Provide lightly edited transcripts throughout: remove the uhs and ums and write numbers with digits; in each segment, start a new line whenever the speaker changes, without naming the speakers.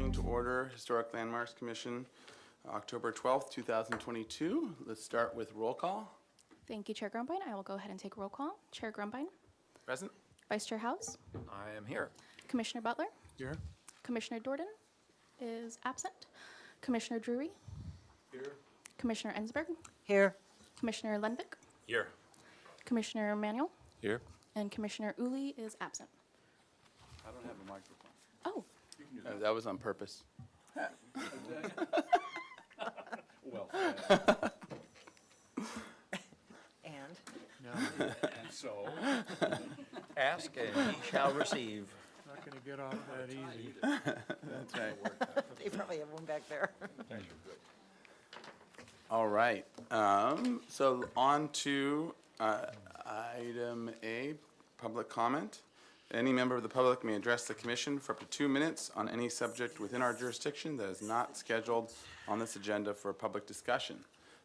calling to order Historic Landmarks Commission, October 12th, 2022. Let's start with roll call.
Thank you, Chair Grumbine. I will go ahead and take roll call. Chair Grumbine,
Present?
Vice Chair House,
I am here.
Commissioner Butler,
Here.
Commissioner Dorden is absent, Commissioner Drury,
Here.
Commissioner Ensberg,
Here.
Commissioner Lenvik,
Here.
Commissioner Manuel,
Here.
and Commissioner Uli is absent.
I don't have a microphone.
Oh,
That was on purpose.
Well,
And
so, ask and ye shall receive.
Not gonna get off that easy.
That's right.
they probably have one back there.
All right. So on to item A, public comment. Any member of the public may address the commission for up to 2 minutes on any subject within our jurisdiction that is not scheduled on this agenda for public discussion.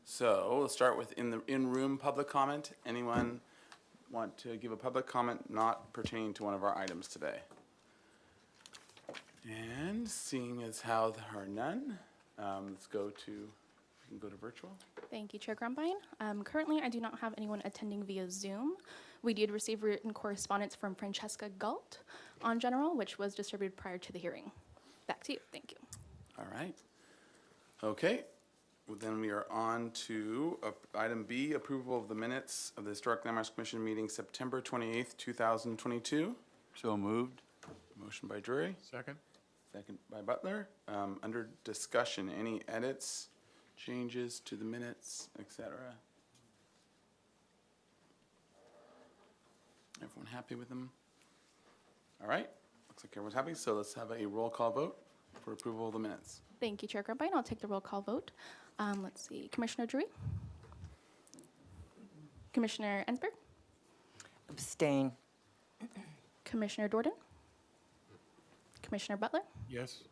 So we'll start with in-room public comment. Anyone want to give a public comment not pertaining to one of our items today? And seeing as how there are none, let's go to, we can go to virtual.
thank you, Chair Grumbine. Currently, I do not have anyone attending via Zoom. We did receive written correspondence from Francesca Galt on general, which was distributed prior to the hearing. Back to you. Thank you.
All right. Okay. Well, then we are on to item B, approval of the minutes of the Historic Landmarks Commission meeting September 28th, 2022.
So moved.
Motion by Drury,
Second?
second by Butler. Under discussion, any edits, changes to the minutes, etc.? Everyone happy with them? All right. Looks like everyone's happy, so let's have a roll call vote for approval of the minutes.
Thank you, Chair Grumbine. I'll take the roll call vote. Let's see, Commissioner Drury, Commissioner Ensberg,
Abstain.
Commissioner Dorden, Commissioner Butler,
Yes.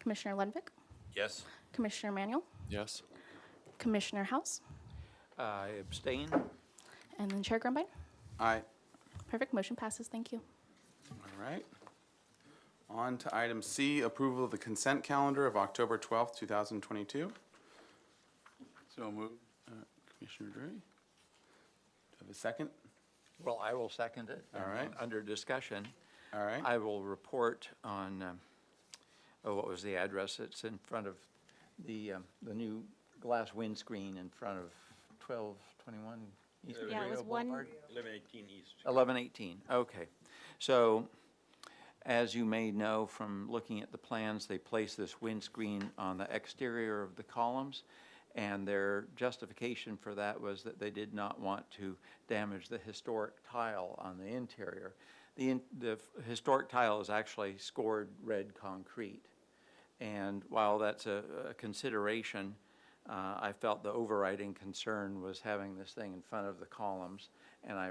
Commissioner Lenvik,
Yes.
Commissioner Manuel,
Yes.
Commissioner House,
I abstain.
and then Chair Grumbine.
Aye.
Perfect, motion passes. Thank you.
All right. On to item C, approval of the consent calendar of October 12th, 2022.
So moved.
Commissioner Drury? Do you have a second?
Well, I will second it.
All right.
Under discussion,
All right.
I will report on, what was the address? It's in front of the new glass windscreen in front of 1221 East
Yeah, it was
Rio
one-
Boulevard?
1118 East.
1118, okay. So, as you may know from looking at the plans, they placed this windscreen on the exterior of the columns, and their justification for that was that they did not want to damage the historic tile on the interior. The historic tile is actually scored red concrete, and while that's a consideration, I felt the overriding concern was having this thing in front of the columns, and I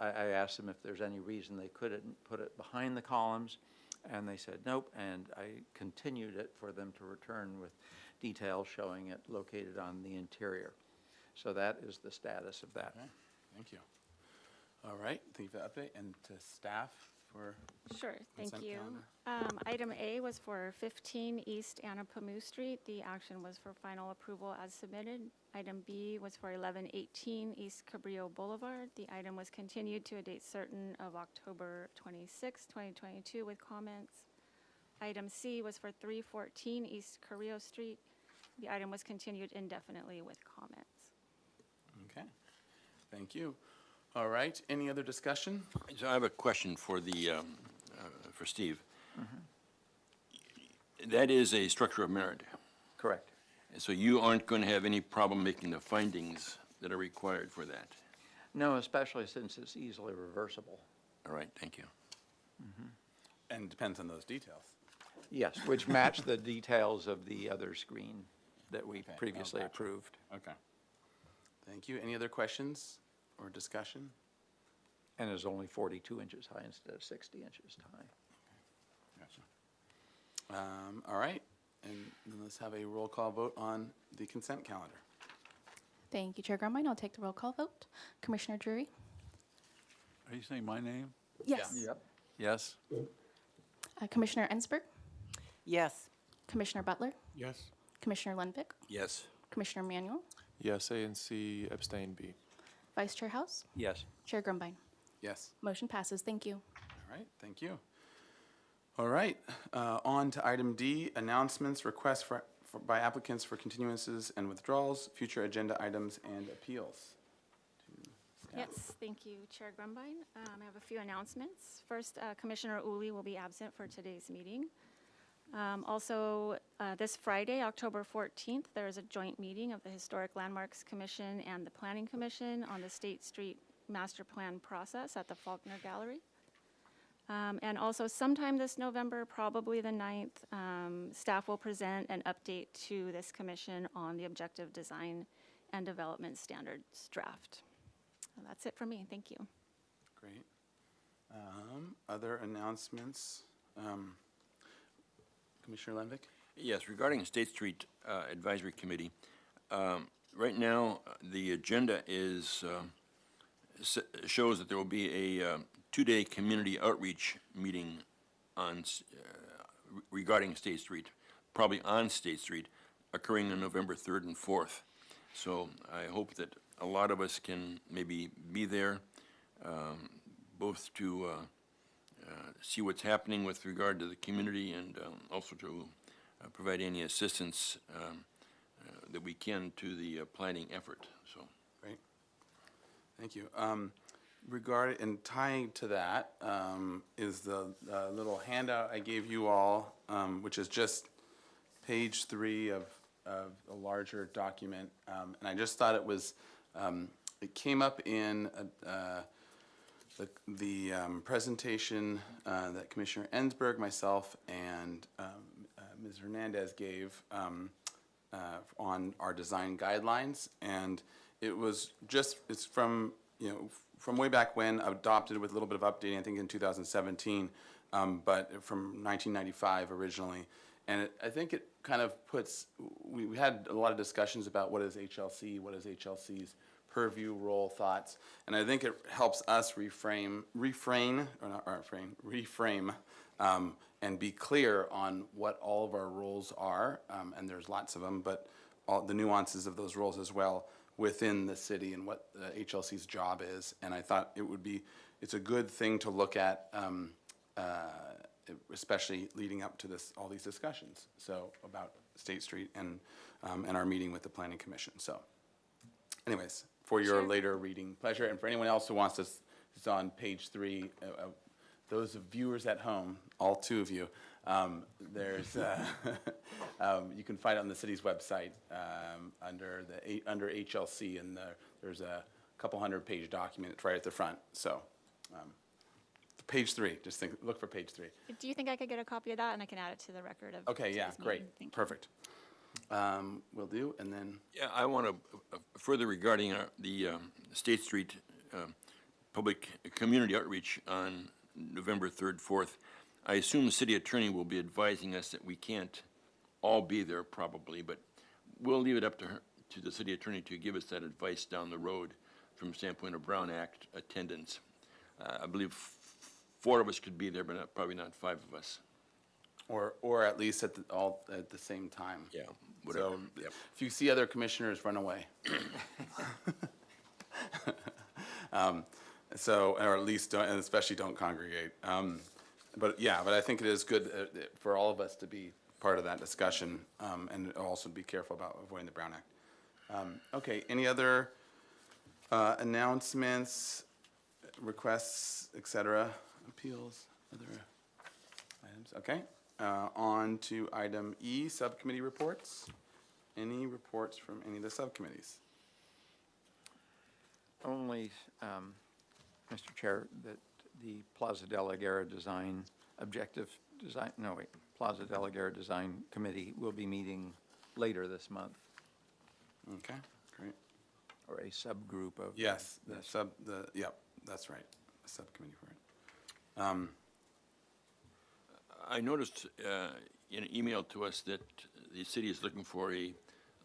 asked them if there's any reason they couldn't put it behind the columns, and they said nope, and I continued it for them to return with details showing it located on the interior. So that is the status of that.
Okay, thank you. All right, thank you for the update, and to staff for
Sure, thank
consent
you.
calendar.
Item A was for 15 East Anapamu Street. The action was for final approval as submitted. Item B was for 1118 East Cabrillo Boulevard. The item was continued to a date certain of October 26, 2022 with comments. Item C was for 314 East Carrillo Street. The item was continued indefinitely with comments.
Okay, thank you. All right, any other discussion?
So I have a question for for Steve. That is a structure of merit.
Correct.
So you aren't going to have any problem making the findings that are required for that?
No, especially since it's easily reversible.
All right, thank you.
And depends on those details.
Yes, which match the details of the other screen that we
Okay,
previously
gotcha.
approved.
Okay. Thank you. Any other questions or discussion?
And is only 42 inches high instead of 60 inches high.
Gotcha. All right, and then let's have a roll call vote on the consent calendar.
Thank you, Chair Grumbine. I'll take the roll call vote. Commissioner Drury,
Are you saying my name?
yes.
Yep.
Yes.
Commissioner Ensberg,
Yes.
Commissioner Butler,
Yes.
Commissioner Lundvik,
Yes.
Commissioner Manuel,
Yes, A and C, abstain B.
Vice Chair House,
Yes.
Chair Grumbine.
Yes.
Motion passes. Thank you.
All right, thank you. All right, on to item D, announcements, requests by applicants for continuances and withdrawals, future agenda items, and appeals.
Yes, thank you, Chair Grumbine. I have a few announcements. First, Commissioner Uli will be absent for today's meeting. Also, this Friday, October 14th, there is a joint meeting of the Historic Landmarks Commission and the Planning Commission on the State Street Master Plan process at the Faulkner Gallery. And also sometime this November, probably the 9th, staff will present an update to this commission on the Objective Design and Development Standards draft. Well, that's it for me. Thank you.
Great. Other announcements? Commissioner Lenvick?
Yes, regarding State Street Advisory Committee, right now, the agenda shows that there will be a two-day community outreach meeting regarding State Street, probably on State Street, occurring on November 3rd and 4th. So I hope that a lot of us can maybe be there, both to see what's happening with regard to the community and also to provide any assistance that we can to the planning effort, so.
Great. Thank you. And tying to that is the little handout I gave you all, which is just page 3 of a larger document. And I just thought it was, it came up in the presentation that Commissioner Ensberg, myself, and Ms. Hernandez gave on our design guidelines. And it was just, it's from, from way back when, adopted with a little bit of updating, I think in 2017, but from 1995 originally. And I think it kind of puts, we had a lot of discussions about what is HLC, what is HLC's purview, role, thoughts, and I think it helps us reframe, and be clear on what all of our roles are, and there's lots of them, but all the nuances of those roles as well within the city and what HLC's job is. And I thought it's a good thing to look at, especially leading up to all these discussions, so about State Street and our meeting with the Planning Commission. So anyways, for your
Sure.
later reading pleasure, and for anyone else who wants to, it's on page 3, those viewers at home, all 2 of you, there's, you can find it on the city's website under HLC, and there's a couple 100-page document. It's right at the front. So page 3, just look for page 3.
Do you think I could get a copy of that and I can add it to the record of
Okay, yeah,
today's
great,
meeting? Thank you.
perfect. Will do, and then,
Yeah, I want to, further regarding the State Street Public Community Outreach on November 3rd, 4th, I assume the city attorney will be advising us that we can't all be there probably, but we'll leave it up to her, to the city attorney to give us that advice down the road from the standpoint of Brown Act attendance. I believe 4 of us could be there, but probably not 5 of us.
or at least at the same time.
Yeah, whatever.
So
Yep.
if you see other commissioners, run away. So, or at least don't, and especially don't congregate. But I think it is good for all of us to be part of that discussion, and also be careful about avoiding the Brown Act. Okay, any other announcements, requests, et cetera, appeals, other items? Okay, on to item E, subcommittee reports. Any reports from any of the subcommittees?
Only, Mr. Chair, that the Plaza de la Guerra Design Plaza de la Guerra Design Committee will be meeting later this month,
Okay, great.
or a subgroup of.
Yes, yep, that's right, a subcommittee for it.
I noticed in an email to us that the city is looking for a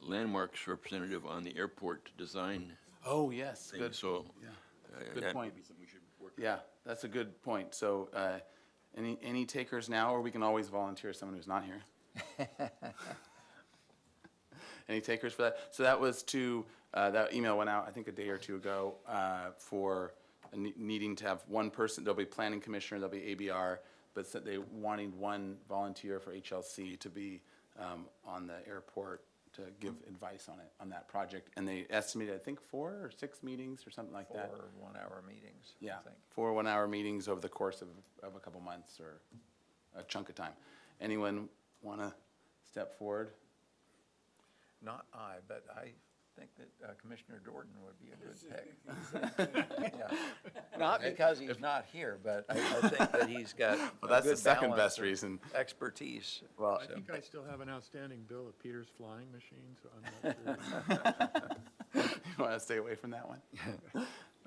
landmarks representative on the airport design
Oh, yes,
thing,
good,
so.
yeah.
uh,
Good
that
point.
may be something we should work on.
Yeah, that's a good point. So Any takers now, or we can always volunteer someone who's not here? Any takers for that? So that was to, that email went out, I think, a day or two ago, for needing to have one person, there'll be planning commissioner, there'll be ABR, but said they wanting one volunteer for HLC to be on the airport to give advice on it, on that project. And they estimated, I think, 4 or 6 meetings or something like that.
4 one-hour meetings, I
Yeah,
think.
4 one-hour meetings over the course of a couple months or a chunk of time. Anyone want to step forward?
Not I, but I think that Commissioner Jordan would be a good pick. Yeah. Not because he's not here, but I think that he's got a
Well, that's the
good
second
balance
best
of
reason.
expertise.
Well,
I think I still have an outstanding bill of Peter's Flying Machine, so I'm not sure.
you want to stay away from that one?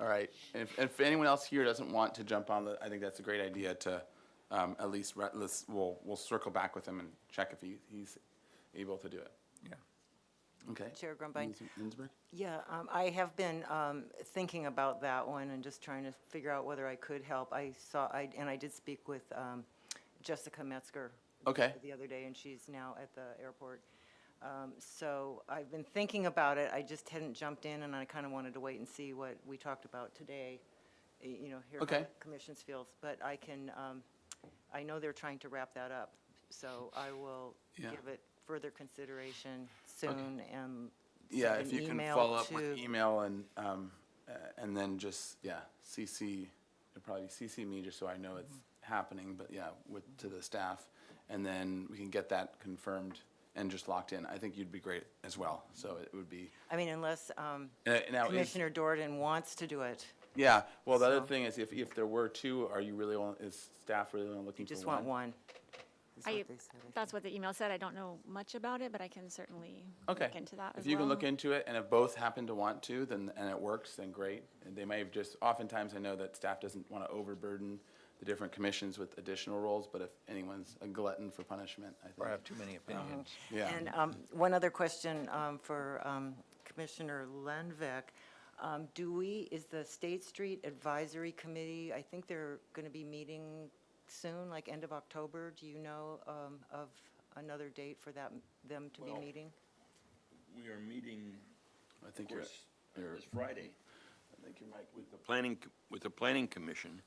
All right. And if anyone else here doesn't want to jump on, I think that's a great idea to at least, we'll circle back with him and check if he's able to do it.
Yeah.
Okay.
Chair Grumbine?
Ms. Ginsburg?
Yeah, I have been thinking about that one and just trying to figure out whether I could help. And I did speak with Jessica Metzger
Okay.
the other day, and she's now at the airport. So I've been thinking about it. I just hadn't jumped in, and I kind of wanted to wait and see what we talked about today, hear how
Okay.
the commissions feels. But I know they're trying to wrap that up, so I will
Yeah.
give it further consideration soon and
Yeah,
send
if
an
you can
email
follow up
to-
with email and then just, CC, it'll probably CC me just so I know it's happening, but yeah, to the staff. And then we can get that confirmed and just locked in. I think you'd be great as well, so it would be.
I mean, unless
Now,
Commissioner Dordan wants to do it.
yeah, well, the other
So-
thing is if there were 2, are you really, is staff really only looking
You
for
just
one?
want one. is what
I-
they said, I think.
That's what the email said. I don't know much about it, but I can certainly
Okay.
look into that as
If you can
well.
look into it, and if both happen to want to, then, and it works, then great. And they may have just, oftentimes I know that staff doesn't want to overburden the different commissions with additional roles, but if anyone's a glutton for punishment, I
Or
think.
have too many opinions.
Yeah.
And one other question for Commissioner Lenvec. Is the State Street Advisory Committee, I think they're going to be meeting soon, like end of October. Do you know of another date for them to be
Well,
meeting?
We are meeting,
I think
of course, this Friday
I think you're right.
with the planning commission.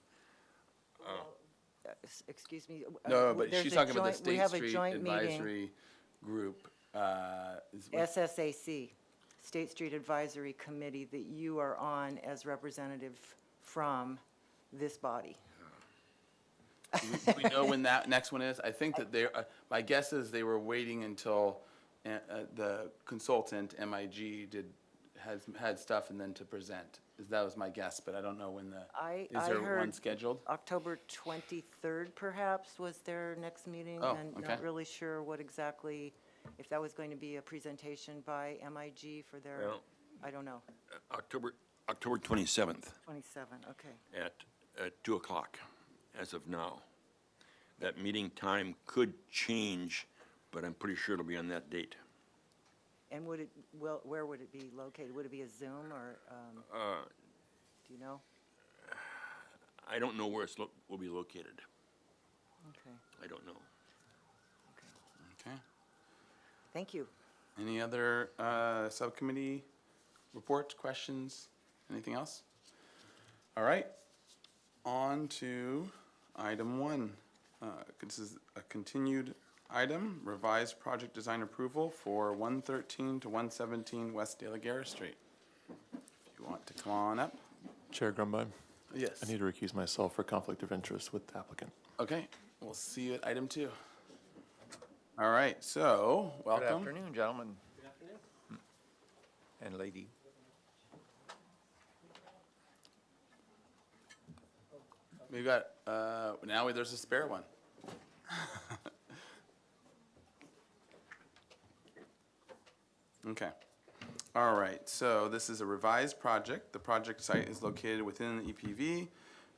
Excuse me.
No, but
there's
she's
a
talking about the
joint- we
State
have a
Street
joint meeting.
Advisory Group. Is what-
SSAC, State Street Advisory Committee, that you are on as representative from this body.
Do we know when that next one is? I think that my guess is they were waiting until the consultant, MIG, had stuff and then to present. That was my guess, but I don't know when
I
is there one
heard
scheduled?
October 23rd, perhaps, was their next meeting.
Oh,
And
okay.
not really sure what exactly, if that was going to be a presentation by MIG for their,
Well-
I don't know,
October 27th
27, okay.
at 2 o'clock, as of now. That meeting time could change, but I'm pretty sure it'll be on that date.
And where would it be located? Would it be a Zoom or, do you know?
I don't know where will be located.
Okay,
I don't know.
Okay.
thank you.
Any other subcommittee reports, questions, anything else? All right, on to item 1. This is a continued item, revised project design approval for 113 to 117 West De La Guerra Street. If you want to come on up.
Chair Grumbine,
Yes.
I need to recuse myself for conflict of interest with the applicant.
Okay, we'll see you at item 2. All right, so,
Good
welcome.
afternoon, gentlemen. Good afternoon. And lady.
We've got, now there's a spare one. Okay. All right, so this is a revised project. The project site is located within the EPV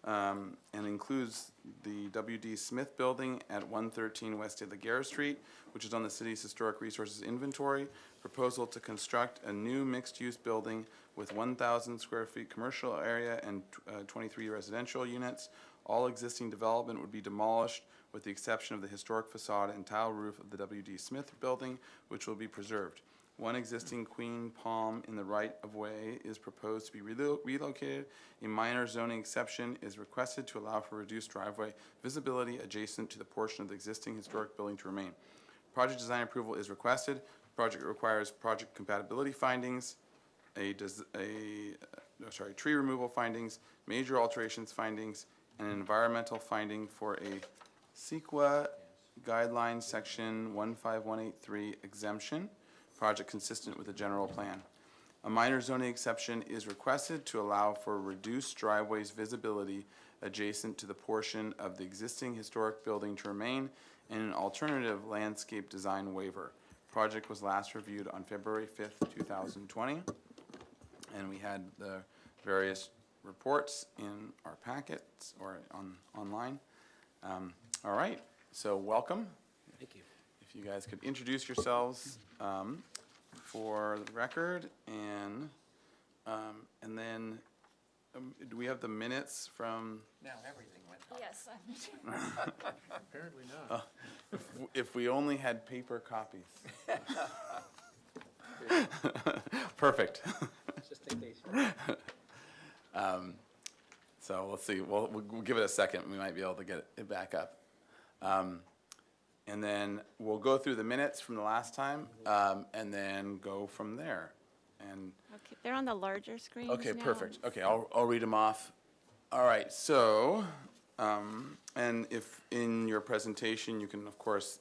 and includes the W.D. Smith Building at 113 West De La Guerra Street, which is on the city's historic resources inventory. Proposal to construct a new mixed-use building with 1,000 square feet commercial area and 23 residential units, All existing development would be demolished with the exception of the historic facade and tile roof of the W.D. Smith building, which will be preserved. One existing queen palm in the right-of-way is proposed to be relocated. A minor zoning exception is requested to allow for reduced driveway visibility adjacent to the portion of the existing historic building to remain. Project design approval is requested. Project requires project compatibility findings, tree removal findings, major alterations findings, and an environmental finding for a CEQA guidelines section 15183 exemption. Project consistent with the general plan. A minor zoning exception is requested to allow for reduced driveways visibility adjacent to the portion of the existing historic building to remain, and an alternative landscape design waiver. Project was last reviewed on February 5th, 2020, and we had the various reports in our packets or online. All right, so welcome.
Thank you.
If you guys could introduce yourselves for the record, and then do we have the minutes from?
Now everything went up.
Yes.
Apparently not.
If we only had paper copies. Perfect.
Just in case.
So let's see. We'll give it a second. We might be able to get it back up. And then we'll go through the minutes from the last time, and then go from there. And
Okay, they're on the larger screens
okay,
now.
perfect. Okay, I'll read them off. All right. So, and if in your presentation you can of course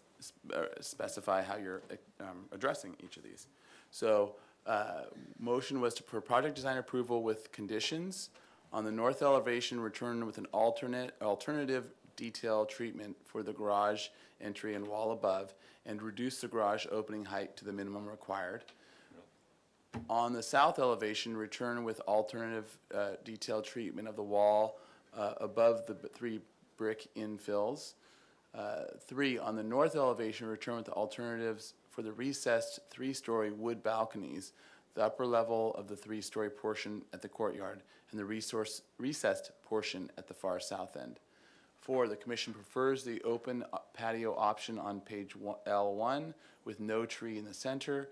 specify how you're addressing each of these. So, motion was for project design approval with conditions. On the north elevation, return with an alternative detail treatment for the garage entry and wall above, and reduce the garage opening height to the minimum required. On the south elevation, return with alternative detail treatment of the wall above the 3 brick infills. 3, on the north elevation, return with the alternatives for the recessed 3-story wood balconies, the upper level of the 3-story portion at the courtyard, and the recessed portion at the far south end. 4, the commission prefers the open patio option on page L1 with no tree in the center.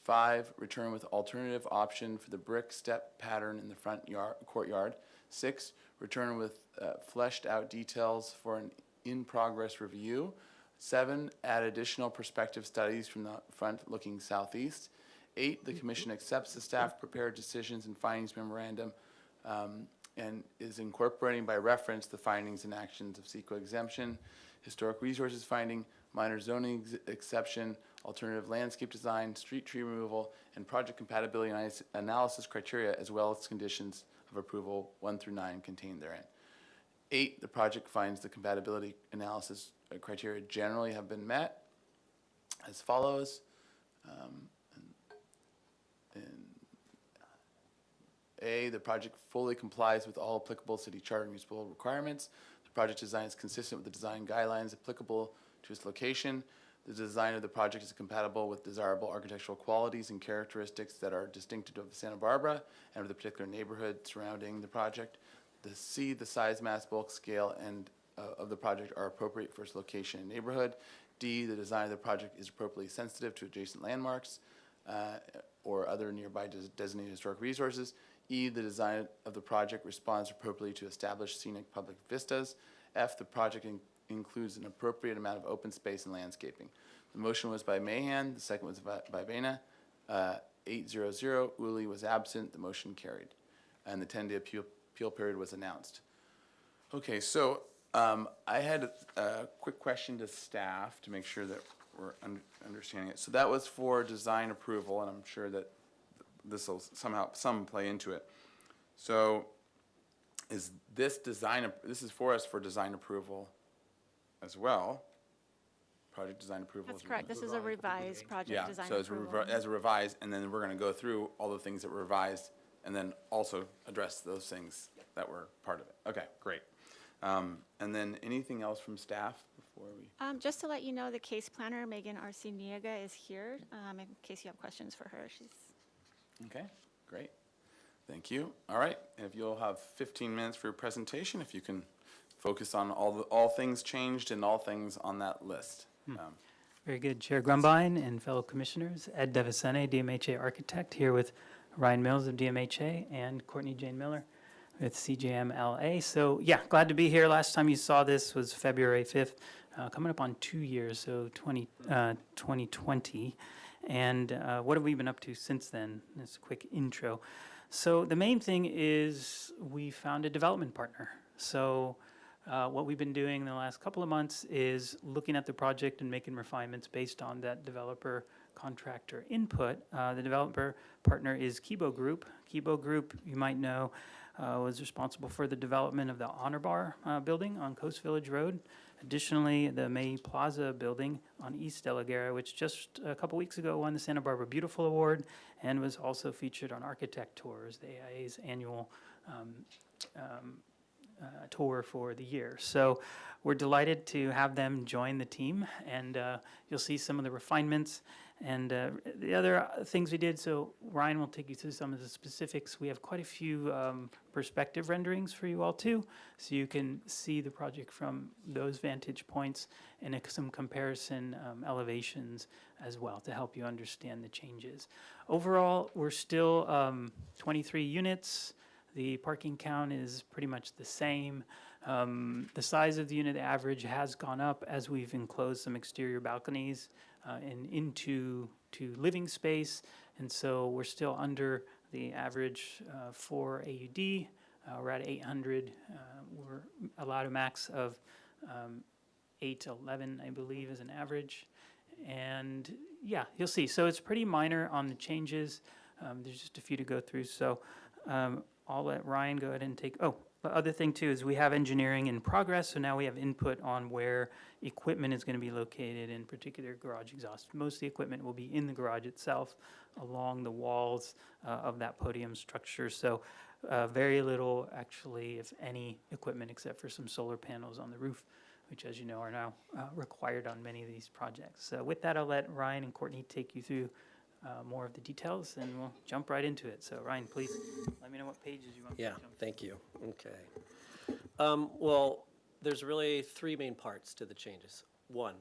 5, return with alternative option for the brick step pattern in the front courtyard. 6, return with fleshed out details for an in-progress review. 7, add additional prospective studies from the front looking southeast. 8, the commission accepts the staff prepared decisions and findings memorandum and is incorporating by reference the findings and actions of CEQA exemption, historic resources finding, minor zoning exception, alternative landscape design, street tree removal, and project compatibility analysis criteria, as well as conditions of approval 1 through 9 contained therein. 8, the project finds the compatibility analysis criteria generally have been met as follows. A, the project fully complies with all applicable city charter and municipal requirements. The project design is consistent with the design guidelines applicable to its location. The design of the project is compatible with desirable architectural qualities and characteristics that are distinctive of Santa Barbara and of the particular neighborhood surrounding the project. C, the size, mass, bulk, scale, and of the project are appropriate for its location and neighborhood. D, the design of the project is appropriately sensitive to adjacent landmarks or other nearby designated historic resources. E, the design of the project responds appropriately to established scenic public vistas. F, the project includes an appropriate amount of open space and landscaping. The motion was by Mahan, the second was by Vena. 8-0-0, Uli was absent, the motion carried. And the 10-day appeal period was announced. Okay, so I had a quick question to staff to make sure that we're understanding it. So that was for design approval, and I'm sure that this will somehow play into it. So is this this is for us for design approval as well? Project design approval?
That's correct. This is a revised project design
so
approval.
as a revised, and then we're going to go through all the things that were revised and then also address those things that were part of it. Okay, great. And then anything else from staff before we?
Just to let you know, the case planner, Megan Arciniega, is here in case you have questions for her. She's
Okay, great. Thank you. All right, and if you'll have 15 minutes for your presentation, if you can focus on all things changed and all things on that list.
Very good. Chair Grumbine and fellow commissioners, Ed Devasene, DMHA architect, here with Ryan Mills of DMHA and Courtney Jane Miller with CJM LA. So yeah, glad to be here. Last time you saw this was February 5th, coming up on 2 years, so 2020. And what have we been up to since then? This quick intro. So the main thing is we found a development partner. So what we've been doing in the last couple of months is looking at the project and making refinements based on that developer contractor input. The developer partner is Kibo Group. Kibo Group, you might know, was responsible for the development of the Honor Bar building on Coast Village Road. Additionally, the May Plaza building on East De La Guerra, which just a couple weeks ago won the Santa Barbara Beautiful Award and was also featured on Architect Tours, the AIA's annual tour for the year. So we're delighted to have them join the team, and you'll see some of the refinements and the other things we did. So Ryan will take you through some of the specifics. We have quite a few perspective renderings for you all too, so you can see the project from those vantage points and some comparison elevations as well to help you understand the changes. Overall, we're still 23 units. The parking count is pretty much the same. The size of the unit average has gone up as we've enclosed some exterior balconies and into living space, and so we're still under the average for AUD. We're at 800. We're allowed a max of 8 to 11, I believe, as an average. And yeah, you'll see. So it's pretty minor on the changes. There's just a few to go through. So I'll let Ryan go ahead and take, the other thing too is we have engineering in progress, so now we have input on where equipment is going to be located, in particular garage exhaust. Most of the equipment will be in the garage itself, along the walls of that podium structure. So very little, actually, if any, equipment except for some solar panels on the roof, which, as you know, are now required on many of these projects. So with that, I'll let Ryan and Courtney take you through more of the details, and we'll jump right into it. So Ryan, please let me know what pages you want me to
Yeah,
jump to.
thank you. Okay. Well, there's really three main parts to the changes. One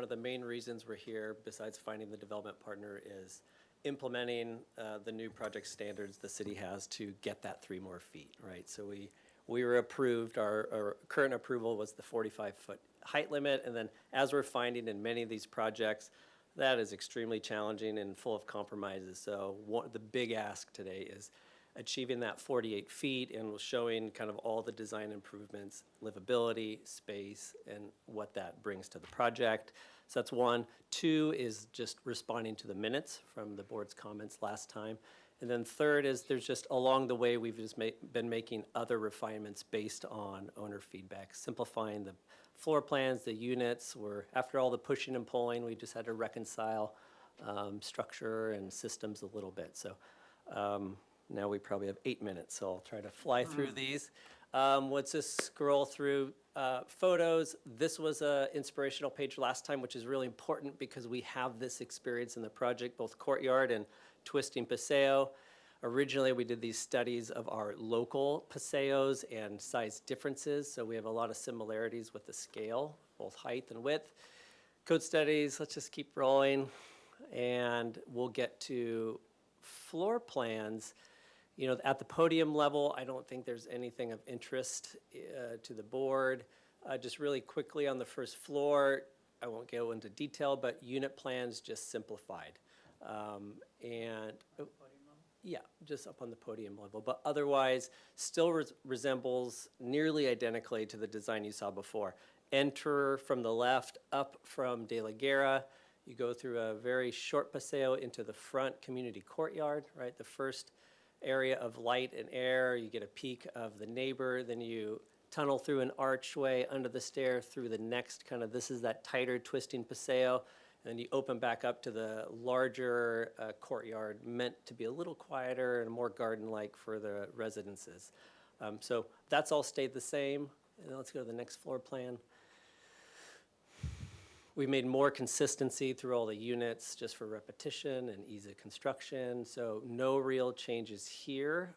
of the main reasons we're here, besides finding the development partner, is implementing the new project standards the city has to get that 3 more feet, right? So we were approved, our current approval was the 45-foot height limit, and then as we're finding in many of these projects, that is extremely challenging and full of compromises. So the big ask today is achieving that 48 feet and showing kind of all the design improvements, livability, space, and what that brings to the project. So that's one. Two is just responding to the minutes from the board's comments last time. And then third is there's just along the way we've just been making other refinements based on owner feedback, simplifying the floor plans, the units. After all the pushing and pulling, we just had to reconcile structure and systems a little bit. So now we probably have 8 minutes, so I'll try to fly through these. Let's just scroll through photos. This was an inspirational page last time, which is really important because we have this experience in the project, both Courtyard and Twisting Paseo. Originally, we did these studies of our local paseos and size differences, so we have a lot of similarities with the scale, both height and width. Code studies, let's just keep rolling, and we'll get to floor plans. You know, at the podium level, I don't think there's anything of interest to the board. Just really quickly on the first floor, I won't go into detail, but unit plans just simplified. Yeah, just up on the podium level, but otherwise still resembles nearly identically to the design you saw before. Enter from the left, up from De La Guerra. You go through a very short paseo into the front community courtyard, right? The first area of light and air, you get a peek of the neighbor, then you tunnel through an archway under the stair through the next this is that tighter twisting paseo. And you open back up to the larger courtyard, meant to be a little quieter and more garden-like for the residences. So that's all stayed the same. And let's go to the next floor plan. We made more consistency through all the units just for repetition and ease of construction. So no real changes here.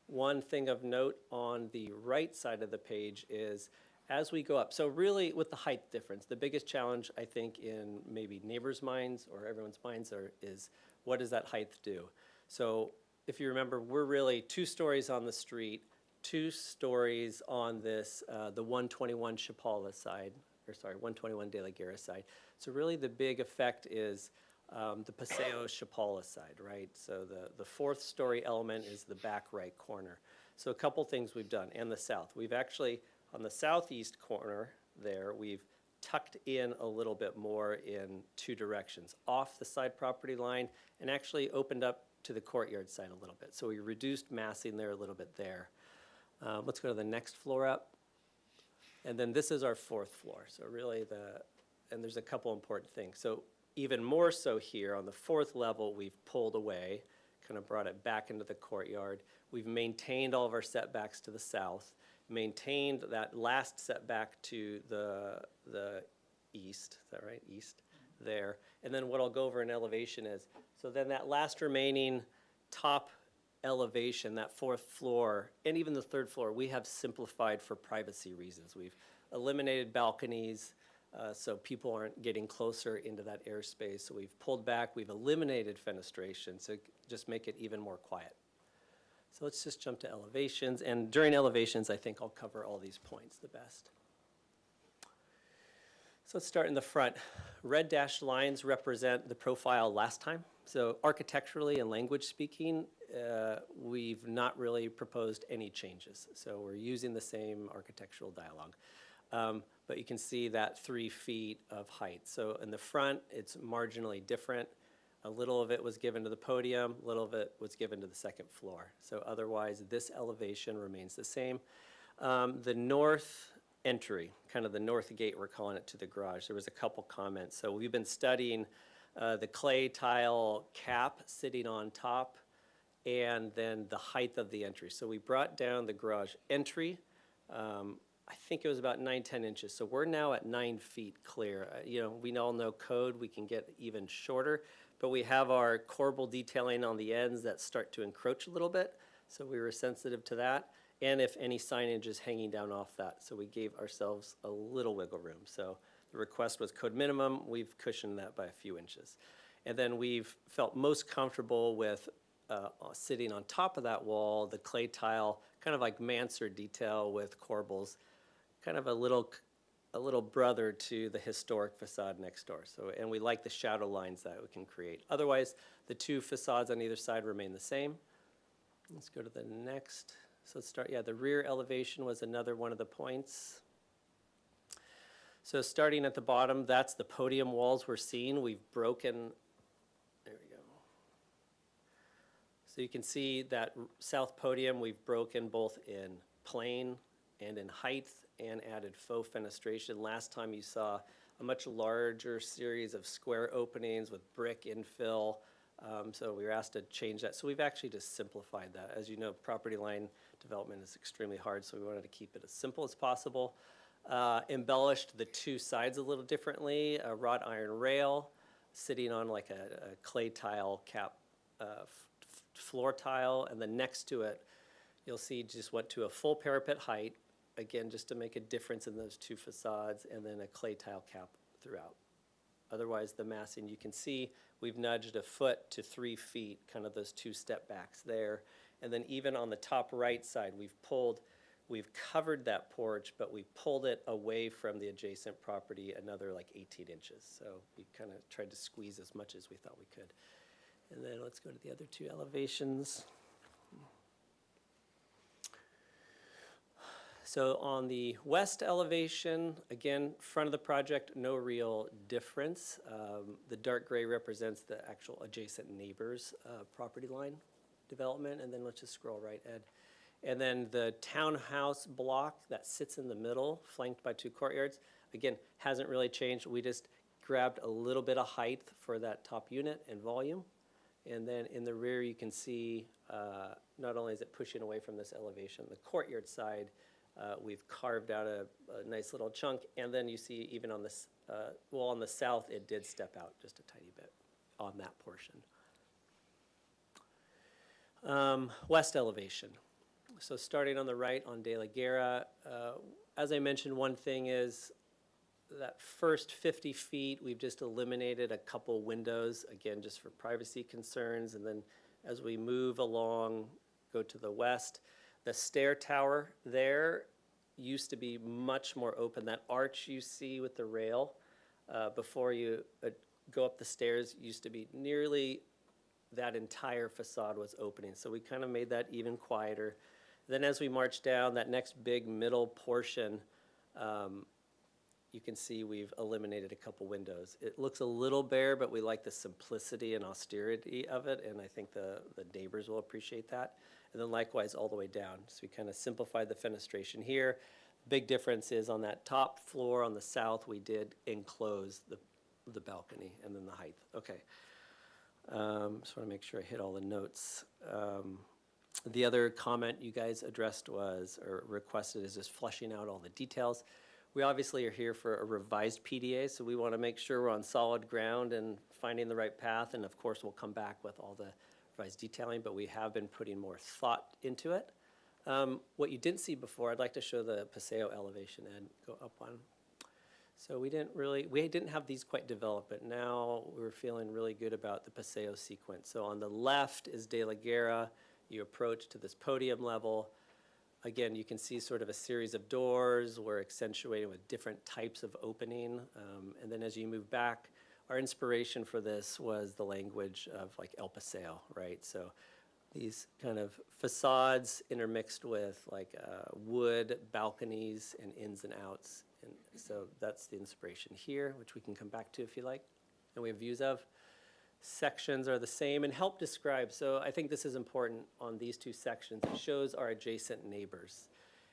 One thing of note on the right side of the page is as we go up, so really with the height difference, the biggest challenge I think in maybe neighbors' minds or everyone's minds is what does that height do? So if you remember, we're really 2 stories on the street, 2 stories on this, the 121 Chapala side, or sorry, 121 De La Guerra side. So really the big effect is the Paseo Chapala side, right? So the 4th story element is the back right corner. So a couple things we've done, and the south. We've actually, on the southeast corner there, we've tucked in a little bit more in 2 directions, off the side property line, and actually opened up to the courtyard side a little bit. So we reduced massing there a little bit there. Let's go to the next floor up. And then this is our 4th floor. So really and there's a couple important things. So even more so here on the 4th level, we've pulled away, kind of brought it back into the courtyard. We've maintained all of our setbacks to the south, maintained that last setback to the east, is that right, east there. And then what I'll go over in elevation is, so then that last remaining top elevation, that 4th floor, and even the 3rd floor, we have simplified for privacy reasons. We've eliminated balconies, so people aren't getting closer into that airspace. So we've pulled back, we've eliminated fenestration, so just make it even more quiet. So let's just jump to elevations, and during elevations, I think I'll cover all these points the best. So let's start in the front. Red dashed lines represent the profile last time. So architecturally and language speaking, we've not really proposed any changes. So we're using the same architectural dialogue. But you can see that 3 feet of height. So in the front, it's marginally different. A little of it was given to the podium, a little of it was given to the 2nd floor. So otherwise, this elevation remains the same. The north entry, kind of the north gate, we're calling it, to the garage, there was a couple comments. So we've been studying the clay tile cap sitting on top and then the height of the entry. So we brought down the garage entry. I think it was about 9-10 inches. So we're now at 9 feet clear. You know, we all know code, we can get even shorter, but we have our corbel detailing on the ends that start to encroach a little bit. So we were sensitive to that. And if any signage is hanging down off that. So we gave ourselves a little wiggle room. So the request was code minimum. We've cushioned that by a few inches. And then we've felt most comfortable with sitting on top of that wall, the clay tile, kind of like mansard detail with corbels, kind of a little brother to the historic facade next door. So, and we like the shadow lines that we can create. Otherwise, the 2 facades on either side remain the same. Let's go to the next. So let's start, the rear elevation was another one of the points. So starting at the bottom, that's the podium walls we're seeing. We've broken, there we go. So you can see that south podium we've broken both in plane and in height and added faux fenestration. Last time you saw a much larger series of square openings with brick infill. So we were asked to change that. So we've actually just simplified that. As you know, property line development is extremely hard, so we wanted to keep it as simple as possible. Embellished the 2 sides a little differently. A wrought iron rail sitting on like a clay tile cap floor tile, and then next to it, you'll see just went to a full parapet height, again, just to make a difference in those 2 facades, and then a clay tile cap throughout. Otherwise, the massing, you can see we've nudged a foot to 3 feet, kind of those 2 step backs there. And then even on the top right side, we've covered that porch, but we pulled it away from the adjacent property another like 18 inches. So we kind of tried to squeeze as much as we thought we could. And then let's go to the other 2 elevations. So on the west elevation, again, front of the project, no real difference. The dark gray represents the actual adjacent neighbor's property line development. And then let's just scroll right, Ed. And then the townhouse block that sits in the middle, flanked by 2 courtyards, again, hasn't really changed. We just grabbed a little bit of height for that top unit and volume. And then in the rear, you can see not only is it pushing away from this elevation, the courtyard side, we've carved out a nice little chunk, and then you see even on this, well, on the south, it did step out just a tiny bit on that portion. West elevation. So starting on the right on De La Guerra, as I mentioned, one thing is that first 50 feet, we've just eliminated a couple windows, again, just for privacy concerns. And then as we move along, go to the west, the stair tower there used to be much more open. That arch you see with the rail before you go up the stairs used to be nearly that entire facade was opening. So we kind of made that even quieter. Then as we march down, that next big middle portion, you can see we've eliminated a couple windows. It looks a little bare, but we like the simplicity and austerity of it, and I think the neighbors will appreciate that. And then likewise all the way down. So we kind of simplified the fenestration here. Big difference is on that top floor on the south, we did enclose the balcony and then the height. Okay. Just want to make sure I hit all the notes. The other comment you guys addressed was, or requested, is just fleshing out all the details. We obviously are here for a revised PDA, so we want to make sure we're on solid ground and finding the right path, and of course we'll come back with all the revised detailing, but we have been putting more thought into it. What you didn't see before, I'd like to show the Paseo elevation, and go up one. So we didn't have these quite developed, but now we're feeling really good about the Paseo sequence. So on the left is De La Guerra. You approach to this podium level. Again, you can see sort of a series of doors. We're accentuating with different types of opening. And then as you move back, our inspiration for this was the language of like El Paseo, right? So these kind of facades intermixed with like wood, balconies, and ins and outs. And so that's the inspiration here, which we can come back to if you like. And we have views of. Sections are the same and help describe. So I think this is important on these two sections. It shows our adjacent neighbors.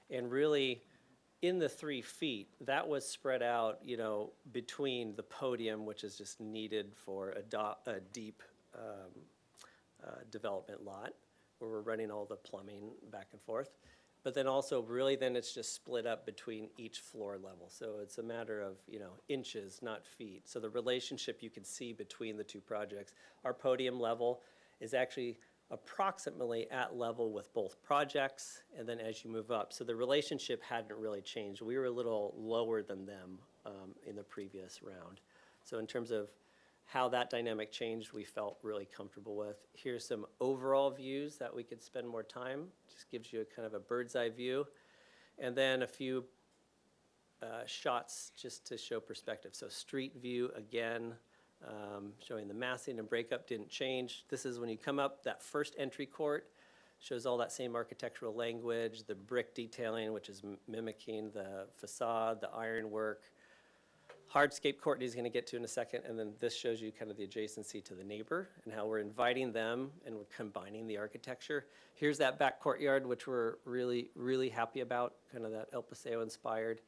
And really, in the 3 feet, that was spread out, you know, between the podium, which is just needed for a deep development lot, where we're running all the plumbing back and forth. But then also, really, then it's just split up between each floor level. So it's a matter of, you know, inches, not feet. So the relationship you can see between the two projects. Our podium level is actually approximately at level with both projects, and then as you move up. So the relationship hadn't really changed. We were a little lower than them in the previous round. So in terms of how that dynamic changed, we felt really comfortable with. Here's some overall views that we could spend more time. Just gives you a kind of a bird's eye view. And then a few shots just to show perspective. So street view again, showing the massing and breakup didn't change. This is when you come up, that first entry court shows all that same architectural language, the brick detailing, which is mimicking the facade, the ironwork. Hardscape Courtney's going to get to in a second, and then this shows you kind of the adjacency to the neighbor and how we're inviting them and we're combining the architecture. Here's that back courtyard, which we're really, really happy about, kind of that El Paseo inspired.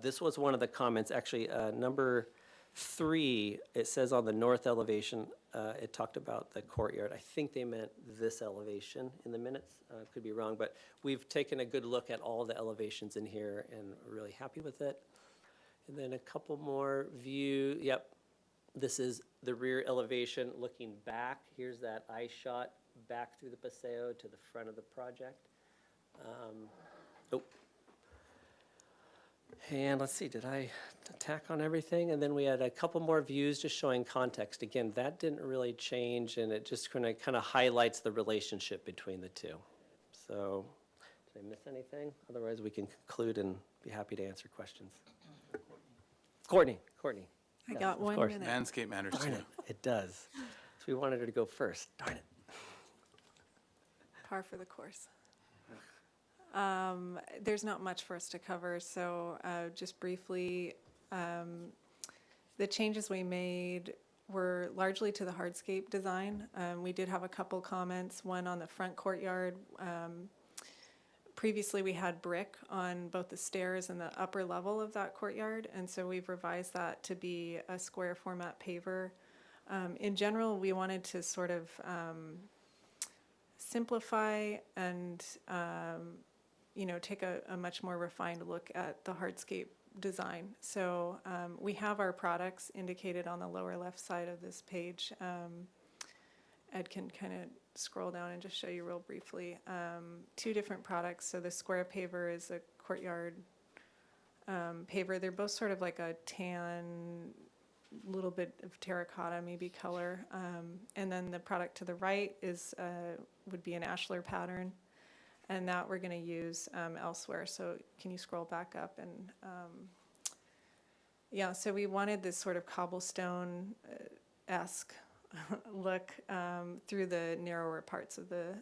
This was one of the comments, actually, number 3, it says on the north elevation, it talked about the courtyard. I think they meant this elevation in the minutes. Could be wrong, but we've taken a good look at all the elevations in here and we're really happy with it. And then a couple more view. Yep, this is the rear elevation looking back. Here's that eye shot back through the Paseo to the front of the project. And let's see, did I tack on everything? And then we had a couple more views just showing context. Again, that didn't really change, and it just kind of highlights the relationship between the two. So, did I miss anything? Otherwise, we can conclude and be happy to answer questions. Courtney.
I got 1
course.
minute.
Landscape matters
Darn
too.
it does. So we wanted her to go first. Darn it.
Par for the course. There's not much for us to cover, so just briefly, the changes we made were largely to the hardscape design. We did have a couple comments, one on the front courtyard. Previously, we had brick on both the stairs and the upper level of that courtyard, and so we've revised that to be a square format paver. In general, we wanted to sort of simplify and take a much more refined look at the hardscape design. So we have our products indicated on the lower left side of this page. Ed can kind of scroll down and just show you real briefly. 2 different products. So the square paver is a courtyard paver. They're both sort of like a tan, little bit of terracotta maybe color. And then the product to the right is would be an ashlar pattern. And that we're going to use elsewhere. So can you scroll back up? And yeah, so we wanted this sort of cobblestone-esque look through the narrower parts of the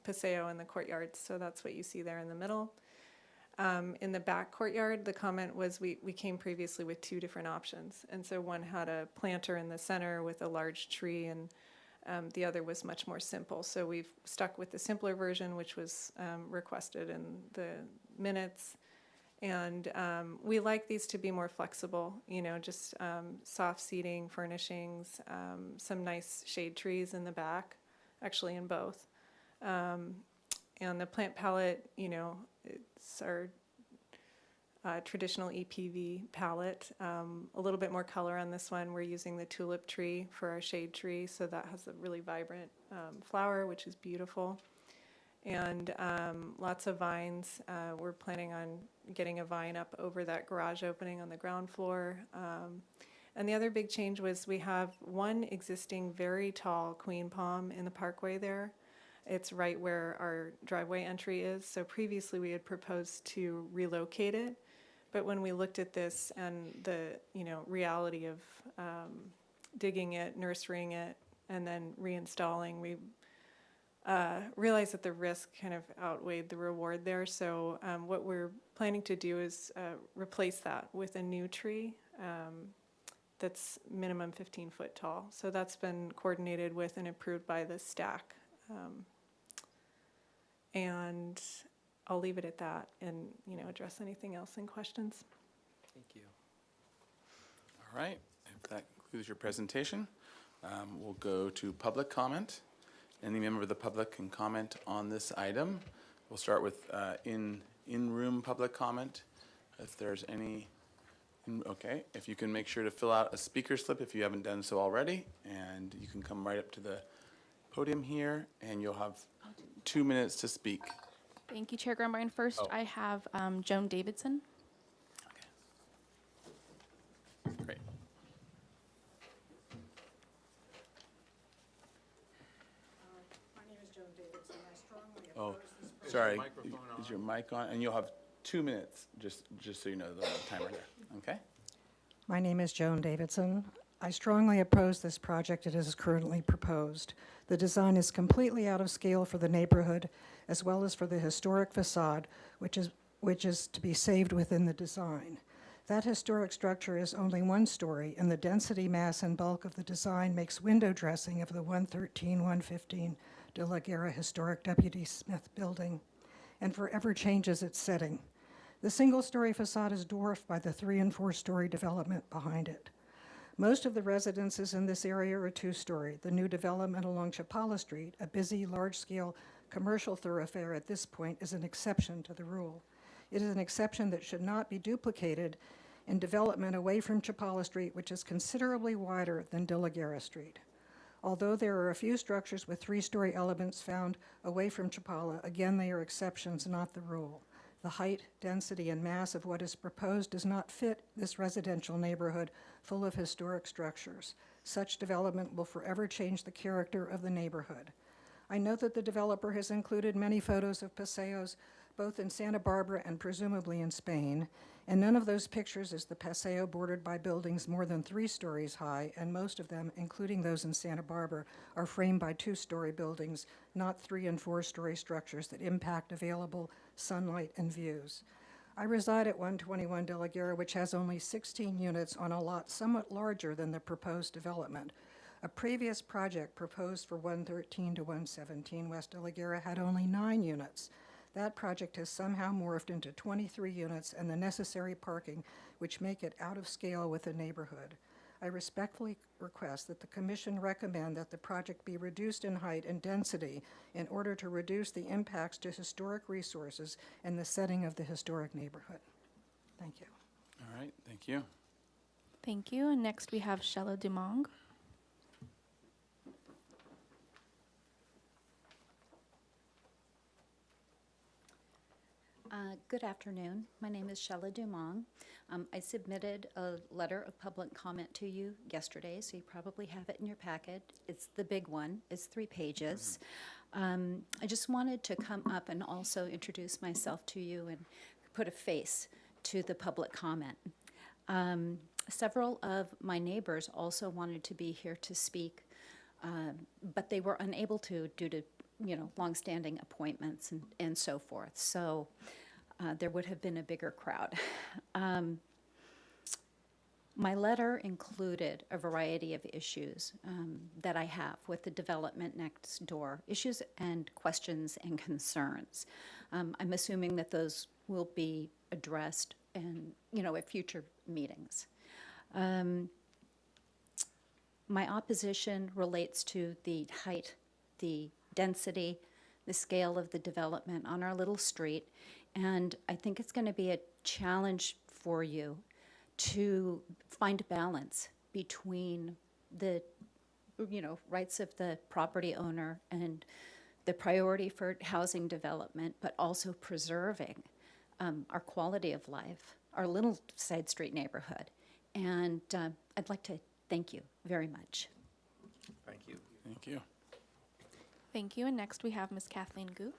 paseo and the courtyard. So that's what you see there in the middle. In the back courtyard, the comment was we came previously with 2 different options. And so one had a planter in the center with a large tree, and the other was much more simple. So we've stuck with the simpler version, which was requested in the minutes. And we like these to be more flexible, you know, just soft seating, furnishings, some nice shade trees in the back, actually in both. And the plant palette, you know, it's our traditional EPV palette. A little bit more color on this one. We're using the tulip tree for our shade tree, so that has a really vibrant flower, which is beautiful. And lots of vines. We're planning on getting a vine up over that garage opening on the ground floor. And the other big change was we have one existing very tall queen palm in the parkway there. It's right where our driveway entry is. So previously we had proposed to relocate it. But when we looked at this and the reality of digging it, nurturing it, and then reinstalling, we realized that the risk kind of outweighed the reward there. So what we're planning to do is replace that with a new tree that's minimum 15 foot tall. So that's been coordinated with and approved by the STAC. And I'll leave it at that and address anything else in questions.
Thank you.
All right, if that concludes your presentation, we'll go to public comment. Any member of the public can comment on this item. We'll start with in-room public comment. If there's any, okay, if you can make sure to fill out a speaker slip if you haven't done so already, and you can come right up to the podium here, and you'll have 2 minutes to speak.
Thank you, Chair Grumbrine. First, I have Joan Davidson.
Okay. Great.
My name is Joan Davidson. I strongly
Oh,
oppose this proposal.
sorry,
Microphone on.
is your mic on? And you'll have 2 minutes, just so you know the timer there, okay?
My name is Joan Davidson. I strongly oppose this project as currently proposed. The design is completely out of scale for the neighborhood, as well as for the historic facade, which is to be saved within the design. That historic structure is only 1 story, and the density, mass, and bulk of the design makes window dressing of the 113-115 De La Guerra Historic Deputy Smith Building, and forever changes its setting. The single-story facade is dwarfed by the 3- and 4-story development behind it. Most of the residences in this area are 2-story. The new development along Chapala Street, a busy, large-scale commercial thoroughfare at this point, is an exception to the rule. It is an exception that should not be duplicated in development away from Chapala Street, which is considerably wider than De La Guerra Street. Although there are a few structures with 3-story elements found away from Chapala, again, they are exceptions, not the rule. The height, density, and mass of what is proposed does not fit this residential neighborhood full of historic structures. Such development will forever change the character of the neighborhood. I note that the developer has included many photos of paseos, both in Santa Barbara and presumably in Spain, and none of those pictures is the paseo bordered by buildings more than 3 stories high, and most of them, including those in Santa Barbara, are framed by 2-story buildings, not 3- and 4-story structures that impact available sunlight and views. I reside at 121 De La Guerra, which has only 16 units on a lot somewhat larger than the proposed development. A previous project proposed for 113 to 117 West De La Guerra had only 9 units. That project has somehow morphed into 23 units and the necessary parking, which make it out of scale with the neighborhood. I respectfully request that the Commission recommend that the project be reduced in height and density in order to reduce the impacts to historic resources and the setting of the historic neighborhood. Thank you.
All right, thank you.
Thank you. And next we have Shella Dumong.
Good afternoon. My name is Shella Dumont. I submitted a letter of public comment to you yesterday, so you probably have it in your packet. It's the big one. It's 3 pages. I just wanted to come up and also introduce myself to you and put a face to the public comment. Several of my neighbors also wanted to be here to speak, but they were unable to due to, longstanding appointments and so forth. So there would have been a bigger crowd. My letter included a variety of issues that I have with the development next door, issues and questions and concerns. I'm assuming that those will be addressed in, at future meetings. My opposition relates to the height, the density, the scale of the development on our little street, and I think it's going to be a challenge for you to find balance between the, rights of the property owner and the priority for housing development, but also preserving our quality of life, our little side street neighborhood. And I'd like to thank you very much.
Thank you.
Thank you.
Thank you. And next we have Ms. Kathleen Gu.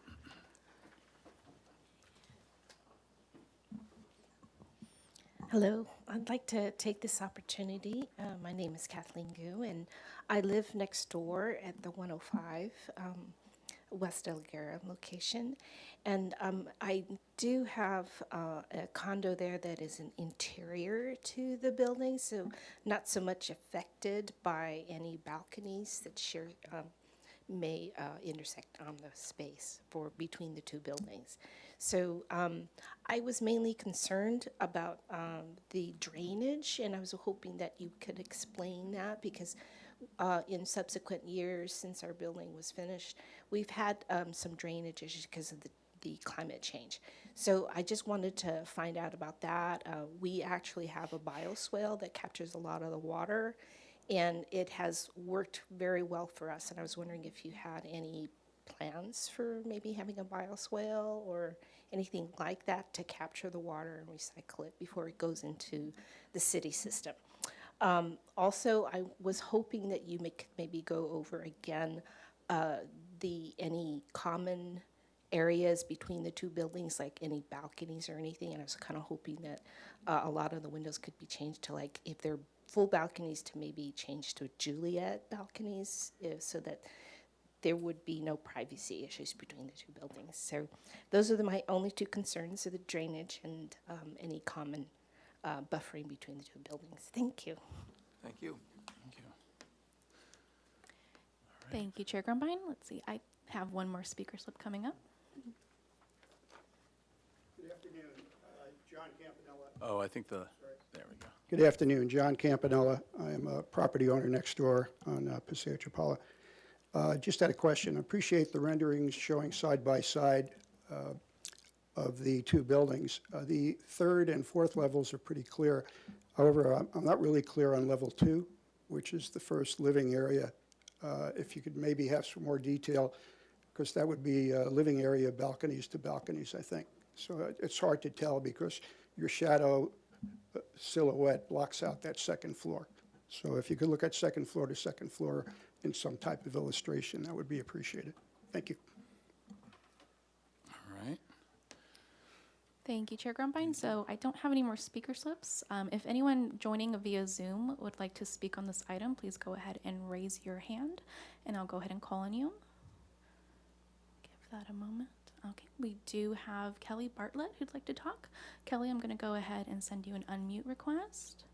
Hello, I'd like to take this opportunity. My name is Kathleen Gu, and I live next door at the 105 West Elguera location. And I do have a condo there that is an interior to the building, so not so much affected by any balconies that share may intersect on the space for between the two buildings. So I was mainly concerned about the drainage, and I was hoping that you could explain that, because in subsequent years since our building was finished, we've had some drainage issues because of the climate change. So I just wanted to find out about that. We actually have a bioswale that captures a lot of the water, and it has worked very well for us. And I was wondering if you had any plans for maybe having a bioswale or anything like that to capture the water and recycle it before it goes into the city system. Also, I was hoping that you could maybe go over again any common areas between the two buildings, like any balconies or anything. And I was kind of hoping that a lot of the windows could be changed to, like, if they're full balconies, to maybe change to Juliet balconies, so that there would be no privacy issues between the two buildings. So those are my only 2 concerns, are the drainage and any common buffering between the 2 buildings. Thank you.
Thank you.
Thank you.
Thank you, Chair Grumbine. Let's see, I have one more speaker slip coming up.
Good afternoon, John Campanella.
Oh, I think there we go.
Good afternoon, John Campanella. I am a property owner next door on Paseo Chapala. Just had a question. I appreciate the renderings showing side by side of the 2 buildings. The 3rd and 4th levels are pretty clear. However, I'm not really clear on level 2, which is the first living area. If you could maybe have some more detail, because that would be living area balconies to balconies, I think. So it's hard to tell because your shadow silhouette blocks out that 2nd floor. So if you could look at 2nd floor to 2nd floor in some type of illustration, that would be appreciated. Thank you.
All right.
Thank you, Chair Grumbine. So I don't have any more speaker slips. If anyone joining via Zoom would like to speak on this item, please go ahead and raise your hand, and I'll go ahead and call on you. Give that a moment. Okay, we do have Kelly Bartlett who'd like to talk. Kelly, I'm going to go ahead and send you an unmute request.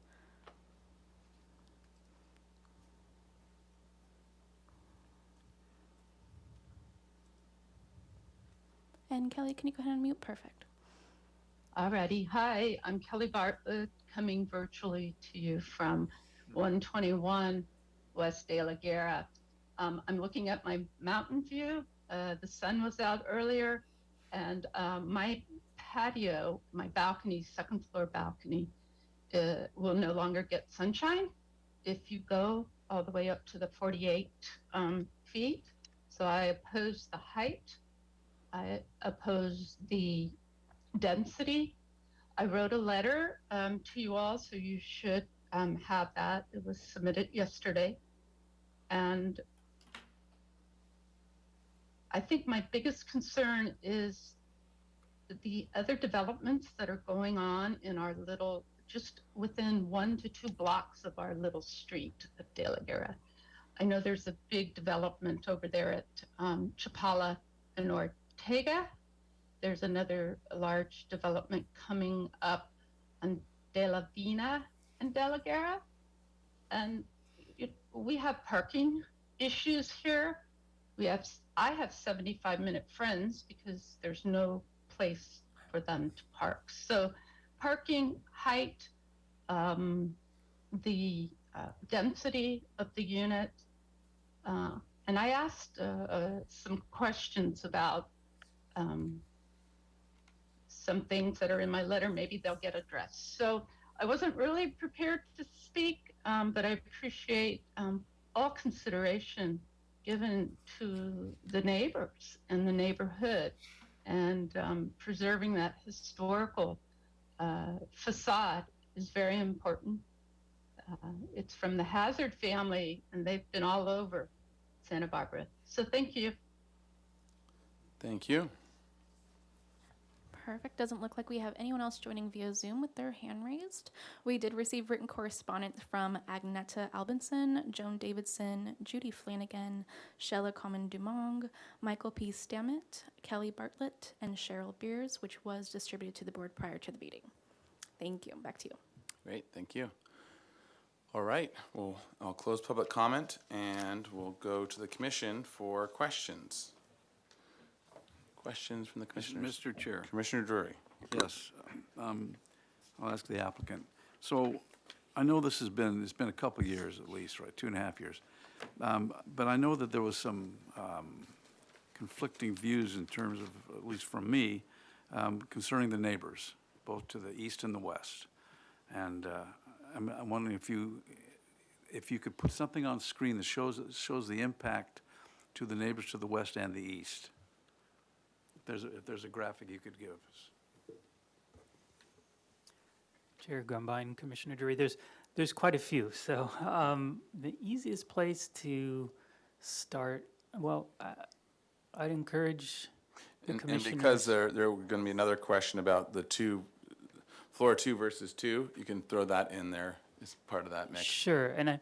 And Kelly, can you go ahead and mute? Perfect.
Alrighty. Hi, I'm Kelly Bartlett, coming virtually to you from 121 West De La Guerra. I'm looking at my mountain view. The sun was out earlier, and my patio, my balcony, 2nd floor balcony, will no longer get sunshine if you go all the way up to the 48 feet. So I oppose the height. I oppose the density. I wrote a letter to you all, so you should have that. It was submitted yesterday. And I think my biggest concern is the other developments that are going on in our little, just within 1 to 2 blocks of our little street of De La Guerra. I know there's a big development over there at Chapala and Ortega. There's another large development coming up on De La Vina and De La Guerra. And we have parking issues here. I have 75-minute friends because there's no place for them to park. So parking, height, the density of the unit. And I asked some questions about some things that are in my letter. Maybe they'll get addressed. So I wasn't really prepared to speak, but I appreciate all consideration given to the neighbors and the neighborhood, and preserving that historical facade is very important. It's from the Hazard family, and they've been all over Santa Barbara. So thank you.
Thank you.
Perfect. Doesn't look like we have anyone else joining via Zoom with their hand raised. We did receive written correspondence from Agneta Albinson, Joan Davidson, Judy Flanagan, Shella Common Dumong, Michael P. Stammet, Kelly Bartlett, and Cheryl Beers, which was distributed to the board prior to the meeting. Thank you. Back to you.
Great, thank you. All right, well, I'll close public comment and we'll go to the commission for questions. Questions from the commissioners?
Mr. Chair.
Commissioner Drury.
Yes, I'll ask the applicant. So I know it's been a couple of years at least, right, 2.5 years. But I know that there was some conflicting views in terms of, at least from me, concerning the neighbors, both to the east and the west. And I'm wondering if you could put something on screen that shows the impact to the neighbors to the west and the east. If there's a graphic you could give us.
Chair Grumbine, Commissioner Drury, there's quite a few. So the easiest place to start, well, I'd encourage the
And
commissioners.
because there going to be another question about the floor 2 versus 2, you can throw that in there as part of that mix.
Sure, and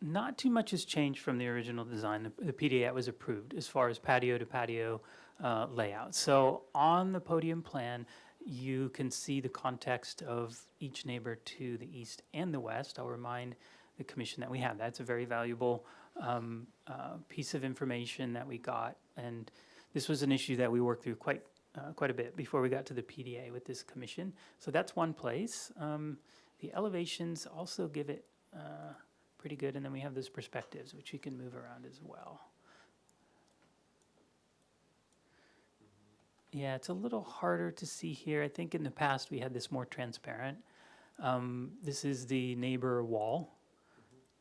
not too much has changed from the original design. The PDA that was approved as far as patio to patio layout. So on the podium plan, you can see the context of each neighbor to the east and the west. I'll remind the commission that we have. That's a very valuable piece of information that we got. And this was an issue that we worked through quite a bit before we got to the PDA with this commission. So that's one place. The elevations also give it pretty good, and then we have those perspectives, which you can move around as well. Yeah, it's a little harder to see here. I think in the past we had this more transparent. This is the neighbor wall.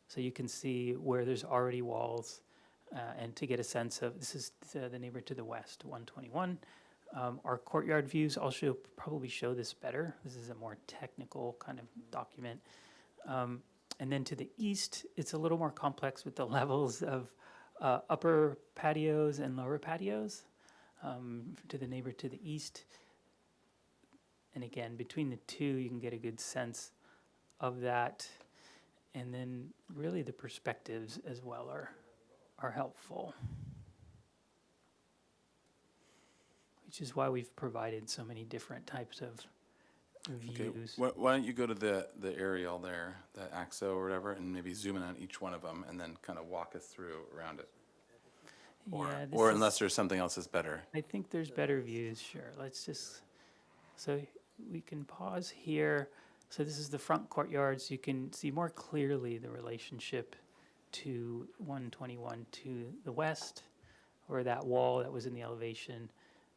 So you can see where there's already walls, and to get a sense of, this is the neighbor to the west, 121. Our courtyard views also probably show this better. This is a more technical kind of document. And then to the east, it's a little more complex with the levels of upper patios and lower patios to the neighbor to the east. And again, between the two, you can get a good sense of that. And then really the perspectives as well are helpful. Which is why we've provided so many different types of views.
Okay. Why don't you go to the aerial there, the AXO or whatever, and maybe zoom in on each one of them and then kind of walk us through around it. Or unless there's something else that's better.
I think there's better views, sure. So we can pause here. So this is the front courtyard, so you can see more clearly the relationship to 121 to the west, or that wall that was in the elevation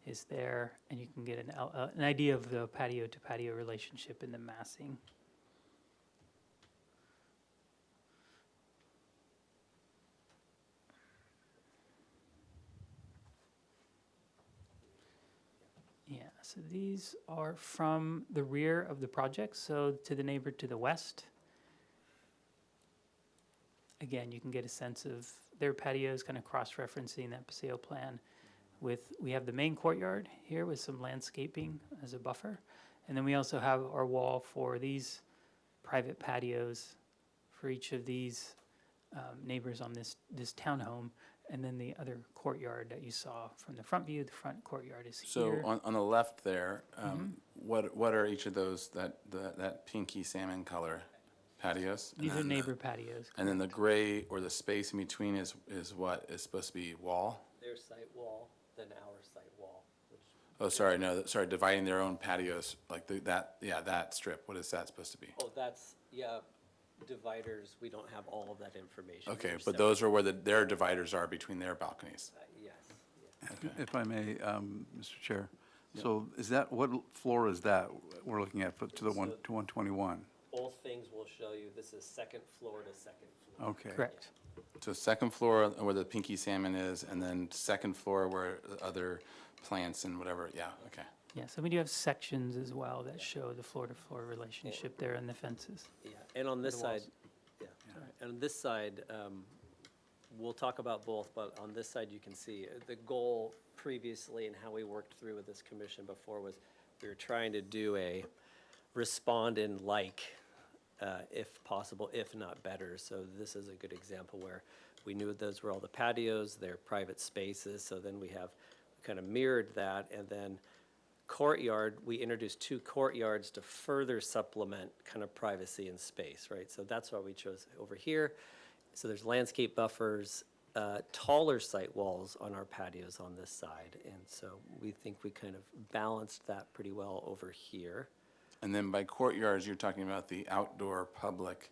is there, and you can get an idea of the patio to patio relationship in the massing. So these are from the rear of the project, so to the neighbor to the west. Again, you can get a sense of their patios, kind of cross-referencing that Paseo plan with, we have the main courtyard here with some landscaping as a buffer. And then we also have our wall for these private patios for each of these neighbors on this townhome. And then the other courtyard that you saw from the front view, the front courtyard is
So
here.
on the left there, what are each of those, that pinky salmon color patios? And
These are
then
neighbor patios.
And then the gray or the space in between is what, is supposed to be wall?
Their site wall, then our site wall, which
Oh, sorry, no, sorry, dividing their own patios, like that strip, what is that supposed to be?
oh, that's, yeah, dividers, we don't have all of that information.
Okay,
They're
but
separate.
those are where their dividers are between their balconies.
Yes,
If I may, Mr. Chair, so is that, what floor is that we're looking at to the one, to 121?
Both things will show you, this is second floor to second floor.
Okay.
Correct.
So second floor where the pinky salmon is, and then second floor where the other plants and whatever, yeah, okay.
Yeah, so we do have sections as well that show the floor-to-floor relationship there and the fences.
Yeah, and on this
The
side,
walls.
yeah, sorry. And on this side, we'll talk about both, but on this side, you can see the goal previously and how we worked through with this commission before was we were trying to do a respond in like, if possible, if not better. So this is a good example where we knew those were all the patios, they're private spaces, so then we kind of mirrored that, and then courtyard, we introduced 2 courtyards to further supplement kind of privacy and space, right? So that's why we chose over here. So there's landscape buffers, taller site walls on our patios on this side, and so we think we kind of balanced that pretty well over here.
And then by courtyards, you're talking about the outdoor public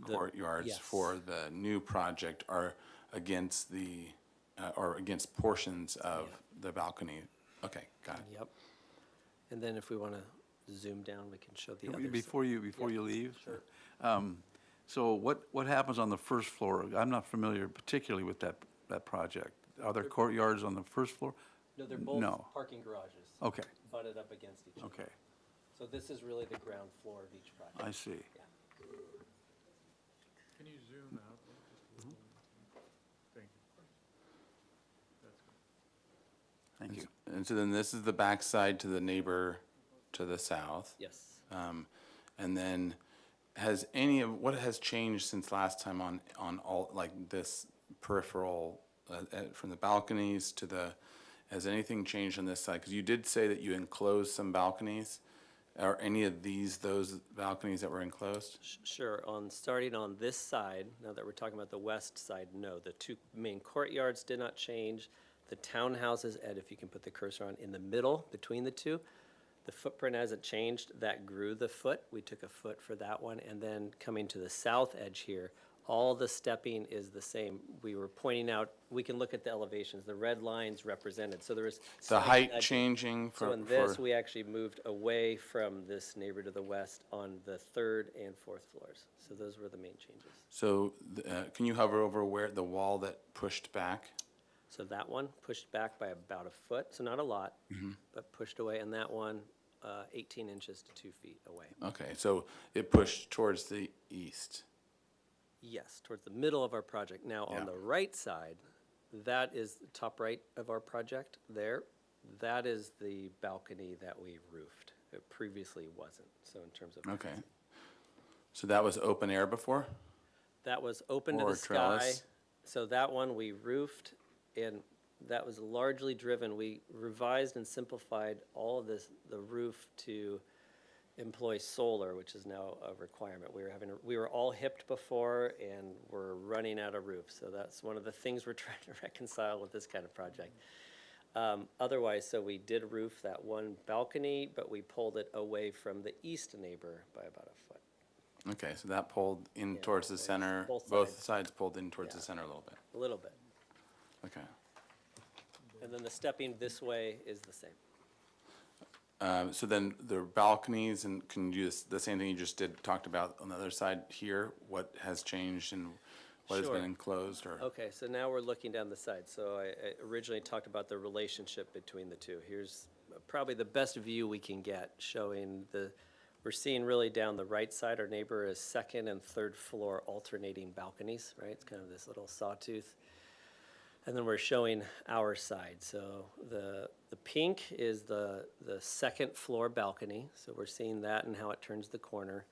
courtyards
yes.
for the new project are against or against portions of the balcony. Okay, got it.
Yep. And then if we want to zoom down, we can show the other side.
Before you leave? Sure. So what happens on the first floor? I'm not familiar particularly with that project. Are there courtyards on the first floor?
No, they're both
No.
parking garages.
Okay.
Butted up against each other.
Okay,
So this is really the ground floor of each project.
I see.
Yeah.
Can you zoom out? Just a little? Thank you. That's good.
Thank you.
And so then this is the backside to the neighbor to the south.
Yes.
And then what has changed since last time on all, like this peripheral, from the balconies to has anything changed on this side? Because you did say that you enclosed some balconies. Are any of those balconies that were enclosed?
Sure. Starting on this side, now that we're talking about the west side, no. The 2 main courtyards did not change. The townhouses, Ed, if you can put the cursor on, in the middle between the 2, the footprint hasn't changed. That grew the foot. We took a foot for that one. And then coming to the south edge here, all the stepping is the same. We were pointing out, we can look at the elevations, the red lines represented. So there was
The
slight
height
edging.
changing
So in this, we actually moved away from this neighbor to the west on the 3rd and 4th floors. So those were the main changes.
So can you hover over where the wall that pushed back?
So that one pushed back by about a foot, so not a lot, but pushed away, and that one 18 inches to 2 feet away.
Okay, so it pushed towards the east.
Yes, towards the middle of our project. Now,
Yeah.
on the right side, that is the top right of our project there. That is the balcony that we roofed. It previously wasn't, so in terms of.
Okay. So that was open air before?
That was open to
Or
the sky.
trellis?
So that one we roofed, and that was largely driven. We revised and simplified all of this, the roof to employ solar, which is now a requirement. We were all hipped before, and we're running out of roofs. So that's one of the things we're trying to reconcile with this kind of project. Otherwise, so we did roof that one balcony, but we pulled it away from the east neighbor by about a foot.
Okay, so that pulled in towards the center,
both
both
sides.
sides pulled in towards the center a little bit.
A little bit.
Okay.
And then the stepping this way is the same.
So then the balconies, and can you the same thing you just talked about on the other side here? What has changed and what has
Sure.
been enclosed or?
Okay, so now we're looking down the side. So I originally talked about the relationship between the 2. Here's a probably the best view we can get, showing we're seeing really down the right side, our neighbor is second and third floor alternating balconies, right? It's kind of this little sawtooth. And then we're showing our side. So the pink is the second floor balcony. So we're seeing that and how it turns the corner.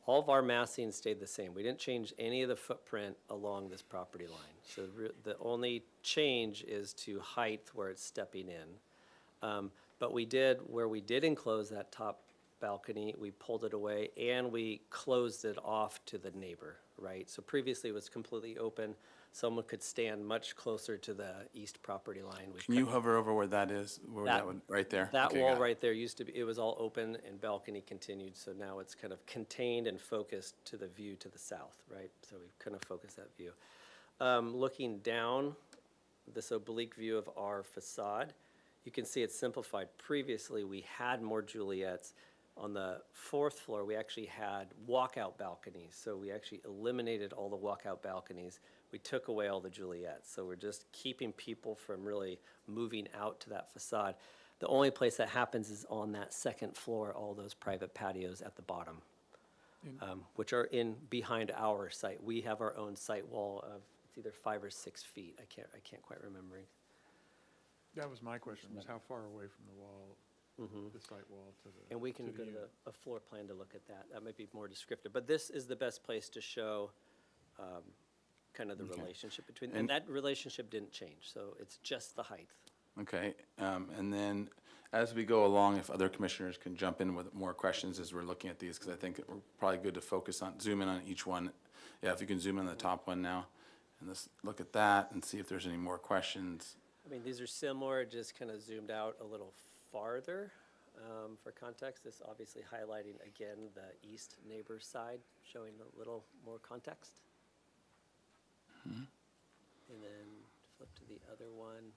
All of our massing stayed the same. We didn't change any of the footprint along this property line. So the only change is to height where it's stepping in. But where we did enclose that top balcony, we pulled it away and we closed it off to the neighbor, right? So previously it was completely open. Someone could stand much closer to the east property line.
Can you hover over where that is? Where that would, right there?
That
Okay,
wall
got it.
right there used to be, it was all open and balcony continued, so now it's kind of contained and focused to the view to the south, right? So we've kind of focused that view. Looking down, this oblique view of our facade, you can see it's simplified. Previously, we had more Juliets. On the fourth floor, we actually had walkout balconies, so we actually eliminated all the walkout balconies. We took away all the Juliets, so we're just keeping people from really moving out to that facade. The only place that happens is on that second floor, all those private patios at the bottom, which are behind our site. We have our own site wall of, it's either 5 or 6 feet. I can't quite remember.
That was my question, was how far away from the wall, the site wall to the.
And we can
to the
go to
unit?
a floor plan to look at that. That might be more descriptive. But this is the best place to show kind of the relationship between, and that relationship didn't change. So it's just the height.
Okay, and then as we go along, if other commissioners can jump in with more questions as we're looking at these, because I think we're probably good to focus on, zoom in on each one. Yeah, if you can zoom in on the top one now, and let's look at that and see if there's any more questions.
I mean, these are similar, just kind of zoomed out a little farther. For context, this obviously highlighting again the east neighbor side, showing a little more context. And then flip to the other one.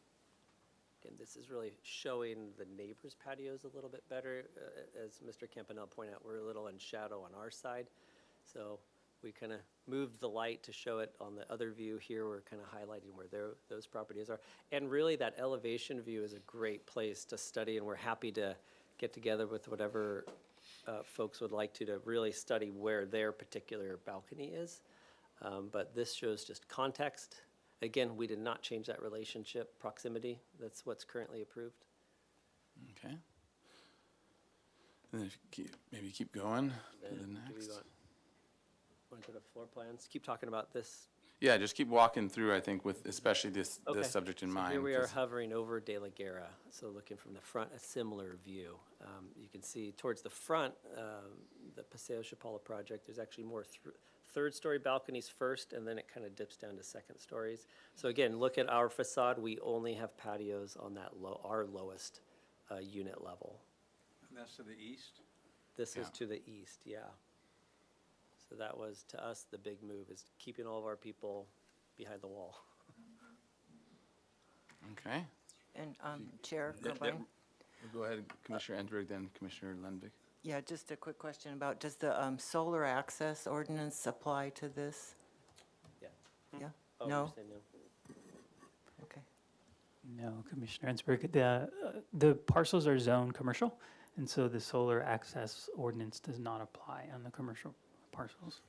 Again, this is really showing the neighbor's patios a little bit better. As Mr. Campanella pointed out, we're a little in shadow on our side. So we kind of moved the light to show it on the other view here. We're kind of highlighting where those properties are. And really that elevation view is a great place to study, and we're happy to get together with whatever folks would like to really study where their particular balcony is. But this shows just context. Again, we did not change that relationship, proximity. That's what's currently approved.
Okay. And then if you maybe keep going to
Then
the
do we
next.
want to the floor plans? Keep talking about this.
Yeah, just keep walking through, I think, with especially this
Okay.
subject in
So
mind.
here we are
'cause-
hovering over De La Guerra, so looking from the front, a similar view. You can see towards the front, the Paseo Chapala project, there's actually more third-story balconies first, and then it kind of dips down to second stories. So again, look at our facade. We only have patios on that our lowest unit level.
And that's to the east?
This is
Yeah.
to the east, yeah. So that was, to us, the big move, is keeping all of our people behind the wall.
Okay.
And Chair
That-
Combine?
Go ahead, Commissioner Ensberg, then Commissioner Lenvig.
Yeah, just a quick question about, does the solar access ordinance apply to this?
Yeah.
Yeah?
Oh,
No?
you're saying no?
Okay.
No, Commissioner Ensberg, the parcels are zoned commercial, and so the solar access ordinance does not apply on the commercial parcels.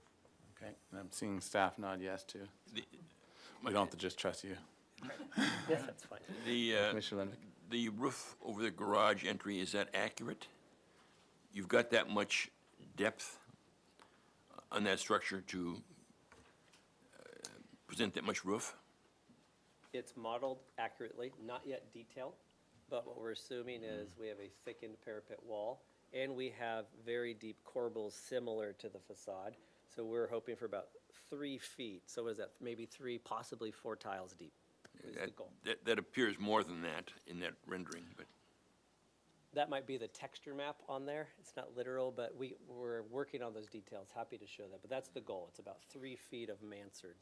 Okay, and I'm seeing staff nod yes too.
The-
We don't have to just trust you.
Yes, that's fine.
Commissioner Lenvig.
The roof over the garage entry, is that accurate? You've got that much depth on that structure to present that much roof?
It's modeled accurately, not yet detailed, but what we're assuming is we have a thickened parapet wall, and we have very deep corbels similar to the facade. So we're hoping for about 3 feet. So what is that, maybe 3, possibly 4 tiles deep is the goal.
That appears more than that in that rendering, but
That might be the texture map on there. It's not literal, but we're working on those details. Happy to show that, but that's the goal. It's about 3 feet of mansard.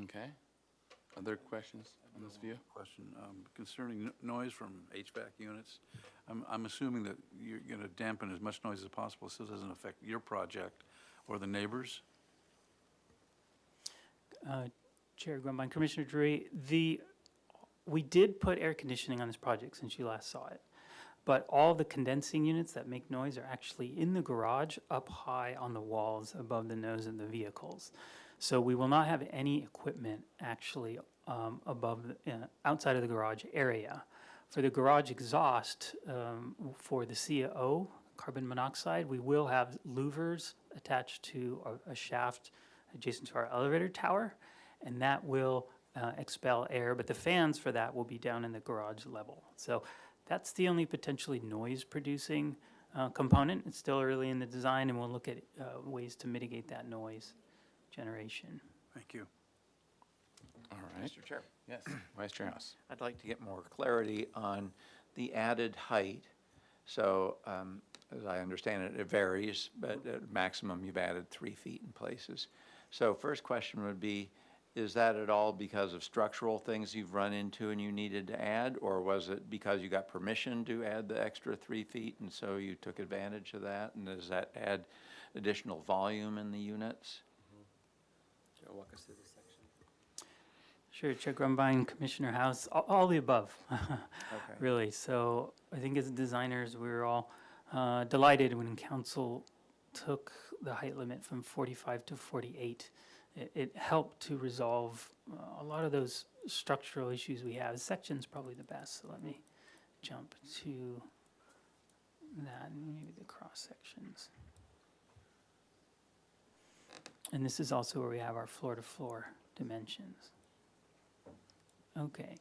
Okay. Other questions on this view?
Question concerning noise from HVAC units. I'm assuming that you're going to dampen as much noise as possible so it doesn't affect your project or the neighbors?
Chair Grumbine, Commissioner Drury, we did put air conditioning on this project since you last saw it. But all the condensing units that make noise are actually in the garage, up high on the walls above the nose of the vehicles. So we will not have any equipment actually outside of the garage area. For the garage exhaust, for the CO, carbon monoxide, we will have louvers attached to a shaft adjacent to our elevator tower, and that will expel air, but the fans for that will be down in the garage level. So that's the only potentially noise-producing component. It's still early in the design, and we'll look at ways to mitigate that noise generation.
Thank you.
All right.
Mr. Chair.
Yes, Vice Chair House.
I'd like to get more clarity on the added height. So, as I understand it, it varies, but at maximum you've added 3 feet in places. So first question would be, is that at all because of structural things you've run into and you needed to add? Or was it because you got permission to add the extra 3 feet and so you took advantage of that? And does that add additional volume in the units?
Do you want to walk us through this section?
Sure, Chair Grumbine, Commissioner House, all the above, really. So I think as designers, we were all delighted when council took the height limit from 45 to 48. It helped to resolve a lot of those structural issues we have. This section's probably the best, so let me jump to that, and maybe the cross sections. And this is also where we have our floor-to-floor dimensions. Okay,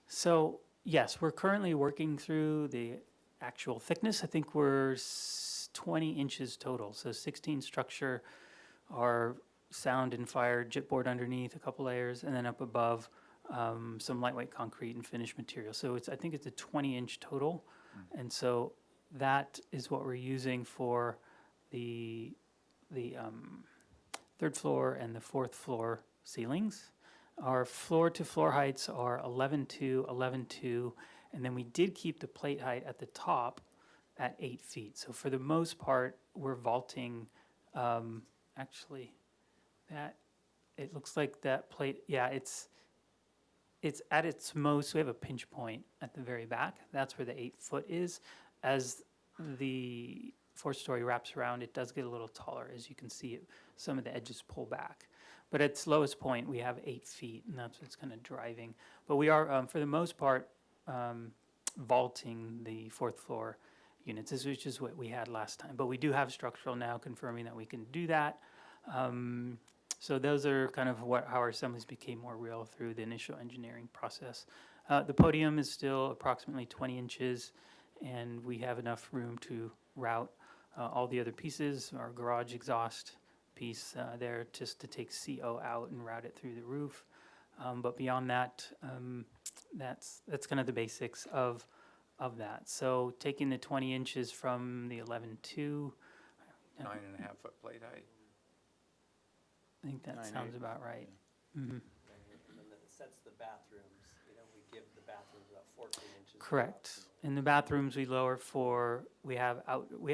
so yes, we're currently working through the actual thickness. I think we're 20 inches total, so 16 structure, our sound and fire chipboard underneath, a couple layers, and then up above some lightweight concrete and finished material. So I think it's a 20-inch total, and so that is what we're using for the third floor and the fourth floor ceilings. Our floor-to-floor heights are 11.2, 11.2, and then we did keep the plate height at the top at 8 feet. So for the most part, we're vaulting, actually, that, it looks like that plate, yeah, it's at its most, we have a pinch point at the very back. That's where the 8 foot is. As the 4-story wraps around, it does get a little taller. As you can see, some of the edges pull back. But at its lowest point, we have 8 feet, and that's what's kind of driving. But we are, for the most part, vaulting the 4th floor units, which is what we had last time. But we do have structural now confirming that we can do that. So those are kind of how our assemblies became more real through the initial engineering process. The podium is still approximately 20 inches, and we have enough room to route all the other pieces, our garage exhaust piece there, just to take CO out and route it through the roof. But beyond that, that's kind of the basics of that. So taking the 20 inches from the 11.2.
9.5 foot plate height.
I think that
9.8.
sounds about right. Mm-hmm.
And then it sets the bathrooms, we give the bathrooms about 14 inches.
Correct. In the bathrooms, we have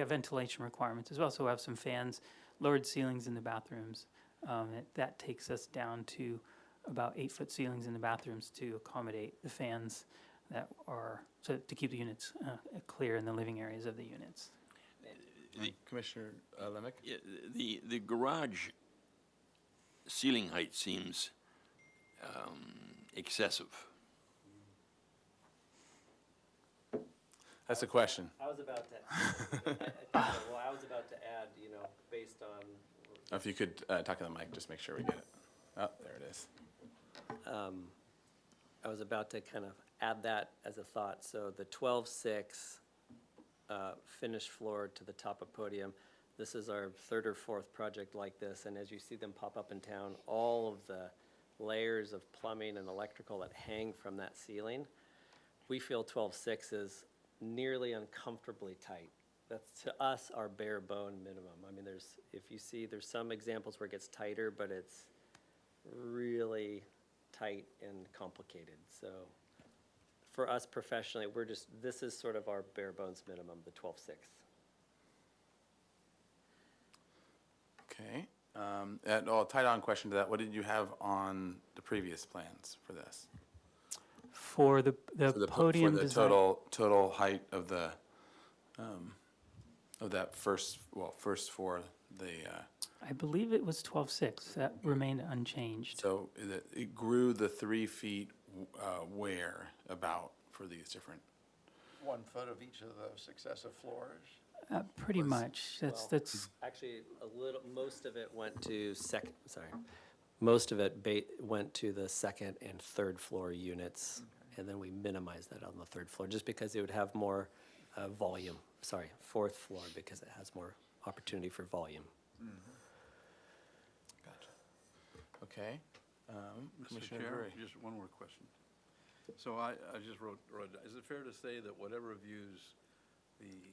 ventilation requirements as well, so we have some fans, lowered ceilings in the bathrooms. That takes us down to about 8 foot ceilings in the bathrooms to accommodate the fans that are, so to keep the units clear in the living areas of the units.
Commissioner Lemick?
Yeah, the garage ceiling height seems excessive.
That's a question.
I was about to, I was about to add, based on.
If you could talk to the mic, just make sure we get it. Oh, there it is.
I was about to kind of add that as a thought. So the 12.6 finished floor to the top of podium, this is our 3rd or 4th project like this, and as you see them pop up in town, all of the layers of plumbing and electrical that hang from that ceiling, we feel 12.6 is nearly uncomfortably tight. That's, to us, our bare bone minimum. I mean, there's some examples where it gets tighter, but it's really tight and complicated. So for us professionally, this is sort of our bare bones minimum, the 12.6.
Okay. And tied on question to that, what did you have on the previous plans for this?
For the
For the
podium
for the
design.
total height of the, of that first floor,
I believe it was 12.6. That remained unchanged.
so it grew the 3 feet, where about for these different?
1 foot of each of the successive floors?
Pretty much. That's
Actually, most of it went to most of it went to the second and third floor units, and then we minimized that on the third floor, just because it would have more volume. Fourth floor, because it has more opportunity for volume.
Gotcha. Okay.
Mr.
Commissioner
Chair,
Drury.
just one more question. So I just wrote, is it fair to say that whatever views the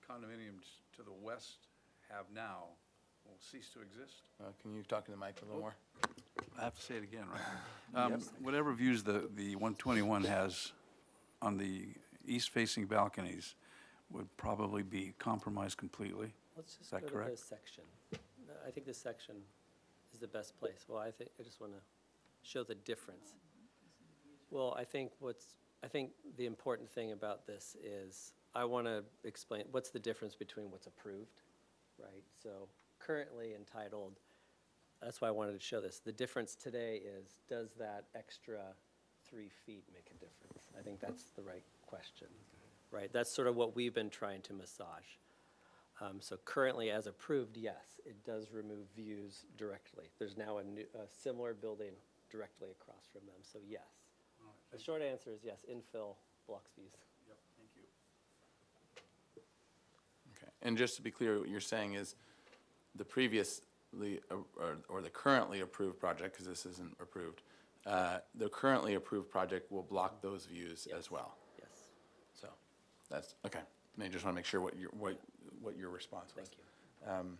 condominiums to the west have now will cease to exist?
Can you talk to the mic a little more?
I have to say it again, right? Whatever views the 121 has on the east-facing balconies would probably be compromised completely.
Let's just
Is that
go to
correct?
this section. I think this section is the best place. Well, I just want to show the difference. Well, I think the important thing about this is I want to explain what's the difference between what's approved, right? So currently entitled, that's why I wanted to show this. The difference today is, does that extra 3 feet make a difference? I think that's the right question, right? That's sort of what we've been trying to massage. So currently, as approved, yes, it does remove views directly. There's now a similar building directly across from them, so yes. The short answer is yes, infill blocks views.
Yep, thank you.
Okay. And just to be clear, what you're saying is the previously, or the currently approved project, because this isn't approved, the currently approved project will block those views as well.
Yes.
So that's, okay. I just want to make sure what your response was.
Thank you.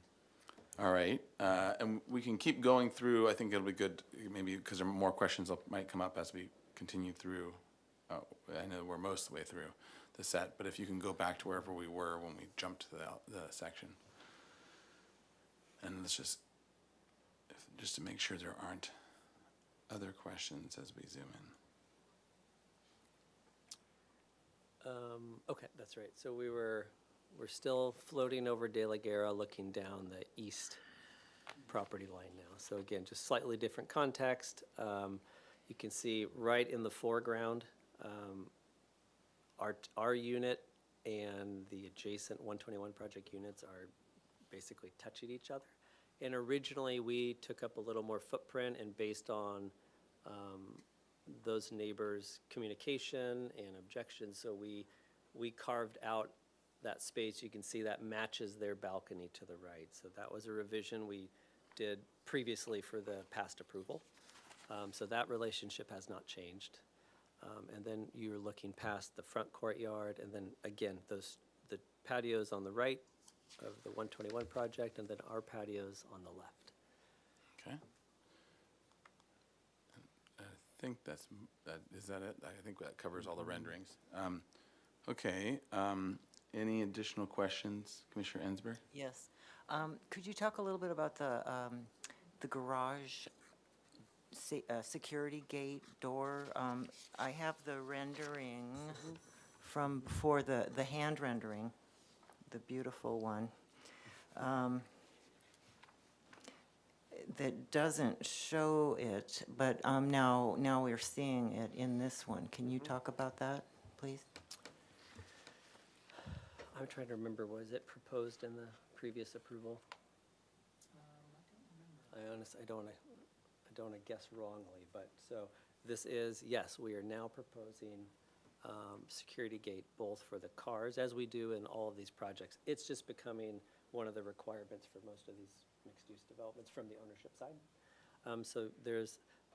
All right, and we can keep going through. I think it'll be good, maybe because there are more questions that might come up as we continue through. I know we're most of the way through the set, but if you can go back to wherever we were when we jumped to the section. And let's just to make sure there aren't other questions as we zoom in.
Okay, that's right. So we're still floating over De La Guerra, looking down the east property line now. So again, just slightly different context. You can see right in the foreground, our unit and the adjacent 121 project units are basically touching each other. And originally, we took up a little more footprint, and based on those neighbors' communication and objections, so we carved out that space. You can see that matches their balcony to the right. So that was a revision we did previously for the past approval. So that relationship has not changed. And then you're looking past the front courtyard, and then again, the patios on the right of the 121 project, and then our patios on the left.
Okay. I think is that it? I think that covers all the renderings. Okay. Any additional questions, Commissioner Ensberg?
Yes. Could you talk a little bit about the garage security gate door? I have the rendering from before, the hand rendering, the beautiful one. That doesn't show it, but now we're seeing it in this one. Can you talk about that, please?
I'm trying to remember, was it proposed in the previous approval? I don't want to guess wrongly, but so this is, yes, we are now proposing security gate both for the cars, as we do in all of these projects. It's just becoming one of the requirements for most of these mixed-use developments from the ownership side. So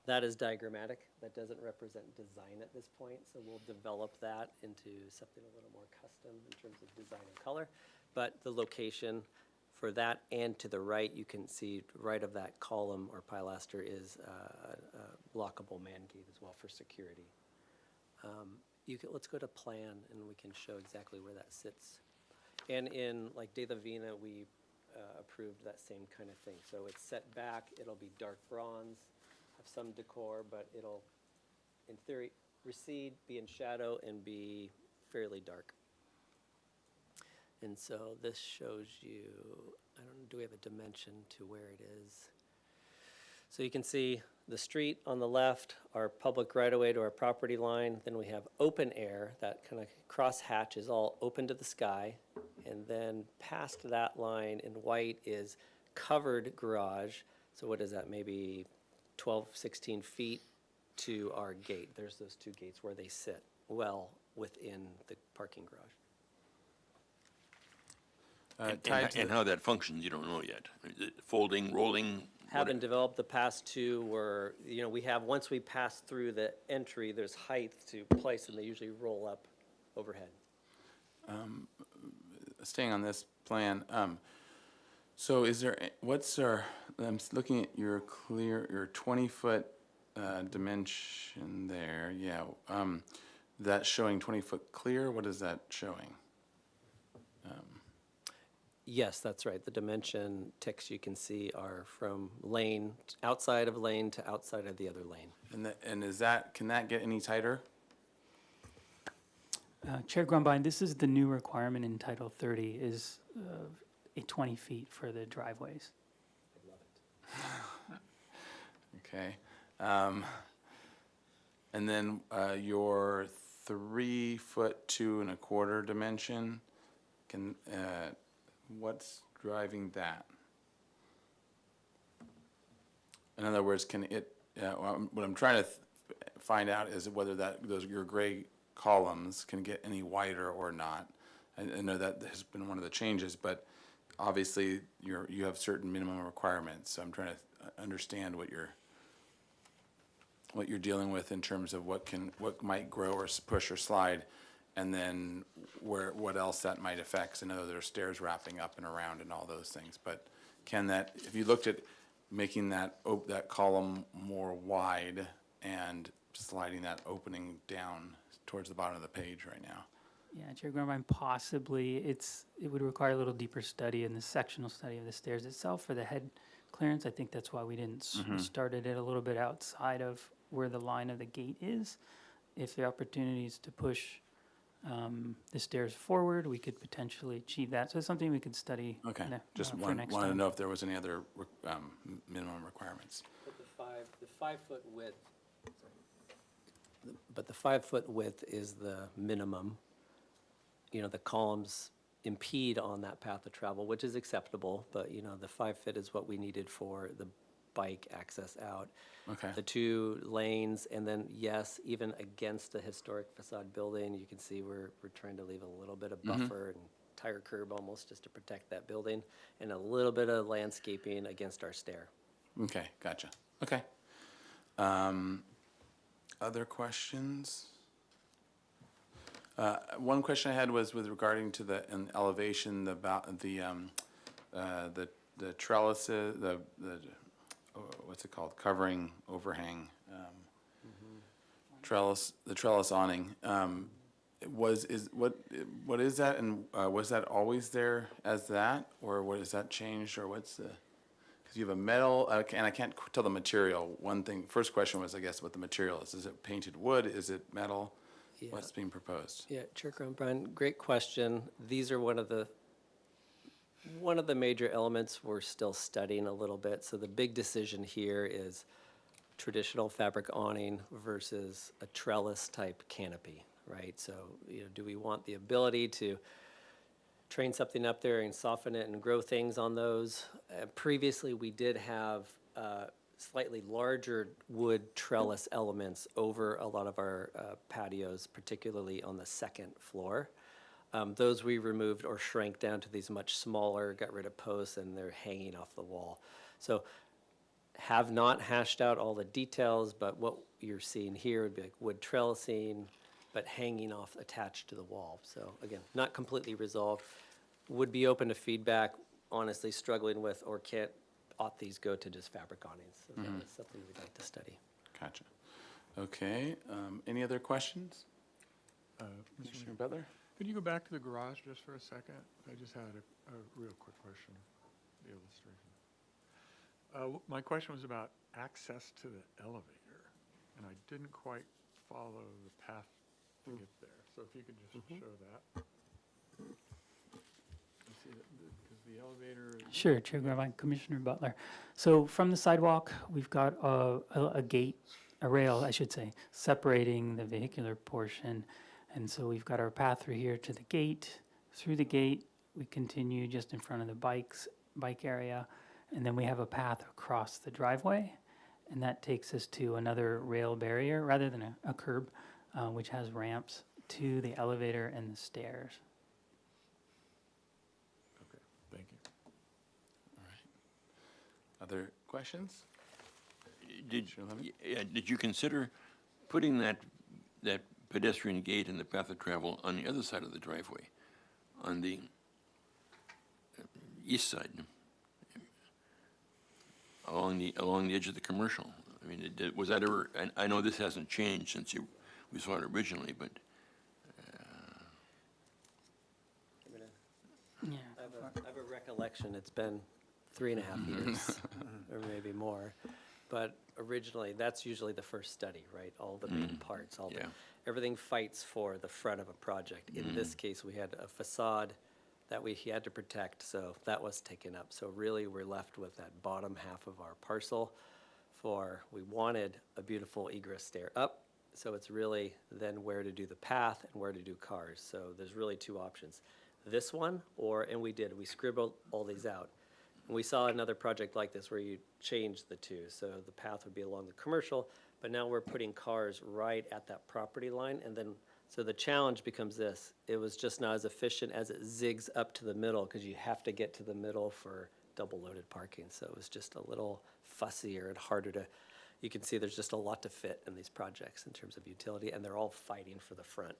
that is diagrammatic. That doesn't represent design at this point, so we'll develop that into something a little more custom in terms of design and color. But the location for that, and to the right, you can see right of that column or pilaster is a lockable man gate as well for security. Let's go to plan, and we can show exactly where that sits. And in like De La Vina, we approved that same kind of thing. So it's set back, it'll be dark bronze, have some decor, but it'll, in theory, recede, be in shadow, and be fairly dark. And so this shows you, I don't know, do we have a dimension to where it is? So you can see the street on the left, our public right-of-way to our property line. Then we have open air, that kind of cross hatch is all open to the sky. And then past that line in white is covered garage. So what is that, maybe 12, 16 feet to our gate. There's those two gates where they sit well within the parking garage.
And how that functions, you don't know yet. Is it folding, rolling?
Haven't developed. The past two were, we have, once we pass through the entry, there's height to place, and they usually roll up overhead.
Staying on this plan, so is there, I'm looking at your 20-foot dimension there, yeah. That's showing 20-foot clear, what is that showing?
Yes, that's right. The dimension ticks you can see are from lane, outside of lane to outside of the other lane.
And can that get any tighter?
Chair Grumbine, this is the new requirement in Title 30 is 20 feet for the driveways.
Okay. And then your 3-foot 2 1/4 dimension, what's driving that? In other words, what I'm trying to find out is whether your gray columns can get any wider or not. I know that has been one of the changes, but obviously you have certain minimum requirements. So I'm trying to understand what you're dealing with in terms of what might grow or push or slide, and then what else that might affect. 'Cause I know there's stairs wrapping up and around and all those things, but if you looked at making that column more wide and sliding that opening down towards the bottom of the page right now?
Yeah, Chair Grumbine, possibly it would require a little deeper study in the sectional study of the stairs itself for the head clearance. I think that's why we didn't started it a little bit outside of where the line of the gate is. If the opportunity is to push the stairs forward, we could potentially achieve that. So it's something we could study.
Okay, just
for
wanted
next
to
time.
know if there was any other minimum requirements.
But the 5-foot width, but the 5-foot width is the minimum. The columns impede on that path of travel, which is acceptable, but the 5 foot is what we needed for the bike access out.
Okay.
The 2 lanes, and then yes, even against the historic facade building, you can see we're trying to leave a little bit of buffer and tire curb almost just to protect that building, and a little bit of landscaping against our stair.
Okay, gotcha. Okay. Other questions? One question I had was regarding to the elevation, the trellises, what's it called? Covering, overhang, trellis, the trellis awning. What is that, and was that always there as that, or what has that changed, or what's the? Because you have a metal, and I can't tell the material. First question was, I guess, what the material is. Is it painted wood? Is it metal?
Yeah.
What's being proposed?
Yeah, Chair Grumbine, great question. These are one of the major elements we're still studying a little bit. So the big decision here is traditional fabric awning versus a trellis type canopy, right? So, do we want the ability to train something up there and soften it and grow things on those? Previously, we did have slightly larger wood trellis elements over a lot of our patios, particularly on the second floor. Those we removed or shrank down to these much smaller, got rid of posts, and they're hanging off the wall. So have not hashed out all the details, but what you're seeing here would be like wood trellising, but hanging off attached to the wall. So again, not completely resolved. Would be open to feedback, honestly struggling with, or ought these go to just fabric awnings? So that is something we'd like to study.
Gotcha. Okay, any other questions? Commissioner Butler?
Could you go back to the garage just for a second? I just had a real quick question, the illustration. My question was about access to the elevator, and I didn't quite follow the path to get there. So if you could just show that. You see that, because the elevator.
Sure, Chair Grabine, Commissioner Butler. So from the sidewalk, we've got a gate, a rail, I should say, separating the vehicular portion. And so we've got our path through here to the gate. Through the gate, we continue just in front of the bike area. And then we have a path across the driveway. And that takes us to another rail barrier, rather than a curb, which has ramps to the elevator and the stairs.
Okay, thank you.
All right. Other questions?
Did you consider putting that pedestrian gate and the path of travel on the other side of the driveway, on the east side, along the edge of the commercial? I mean, was that ever? I know this hasn't changed since we saw it originally, but
Yeah.
I have a recollection, it's been 3.5 years, or maybe more. But originally, that's usually the first study, right? All the main parts, everything fights for the front of a project. In this case, we had a facade that he had to protect, so that was taken up. So really, we're left with that bottom half of our parcel we wanted a beautiful egress stair up, so it's really then where to do the path and where to do cars. So there's really two options. This one, we scribbled all these out. And we saw another project like this where you change the two. So the path would be along the commercial, but now we're putting cars right at that property line. And then, so the challenge becomes this. It was just not as efficient as it zigs up to the middle, because you have to get to the middle for double loaded parking. So it was just a little fussier and harder to, you can see there's just a lot to fit in these projects in terms of utility, and they're all fighting for the front.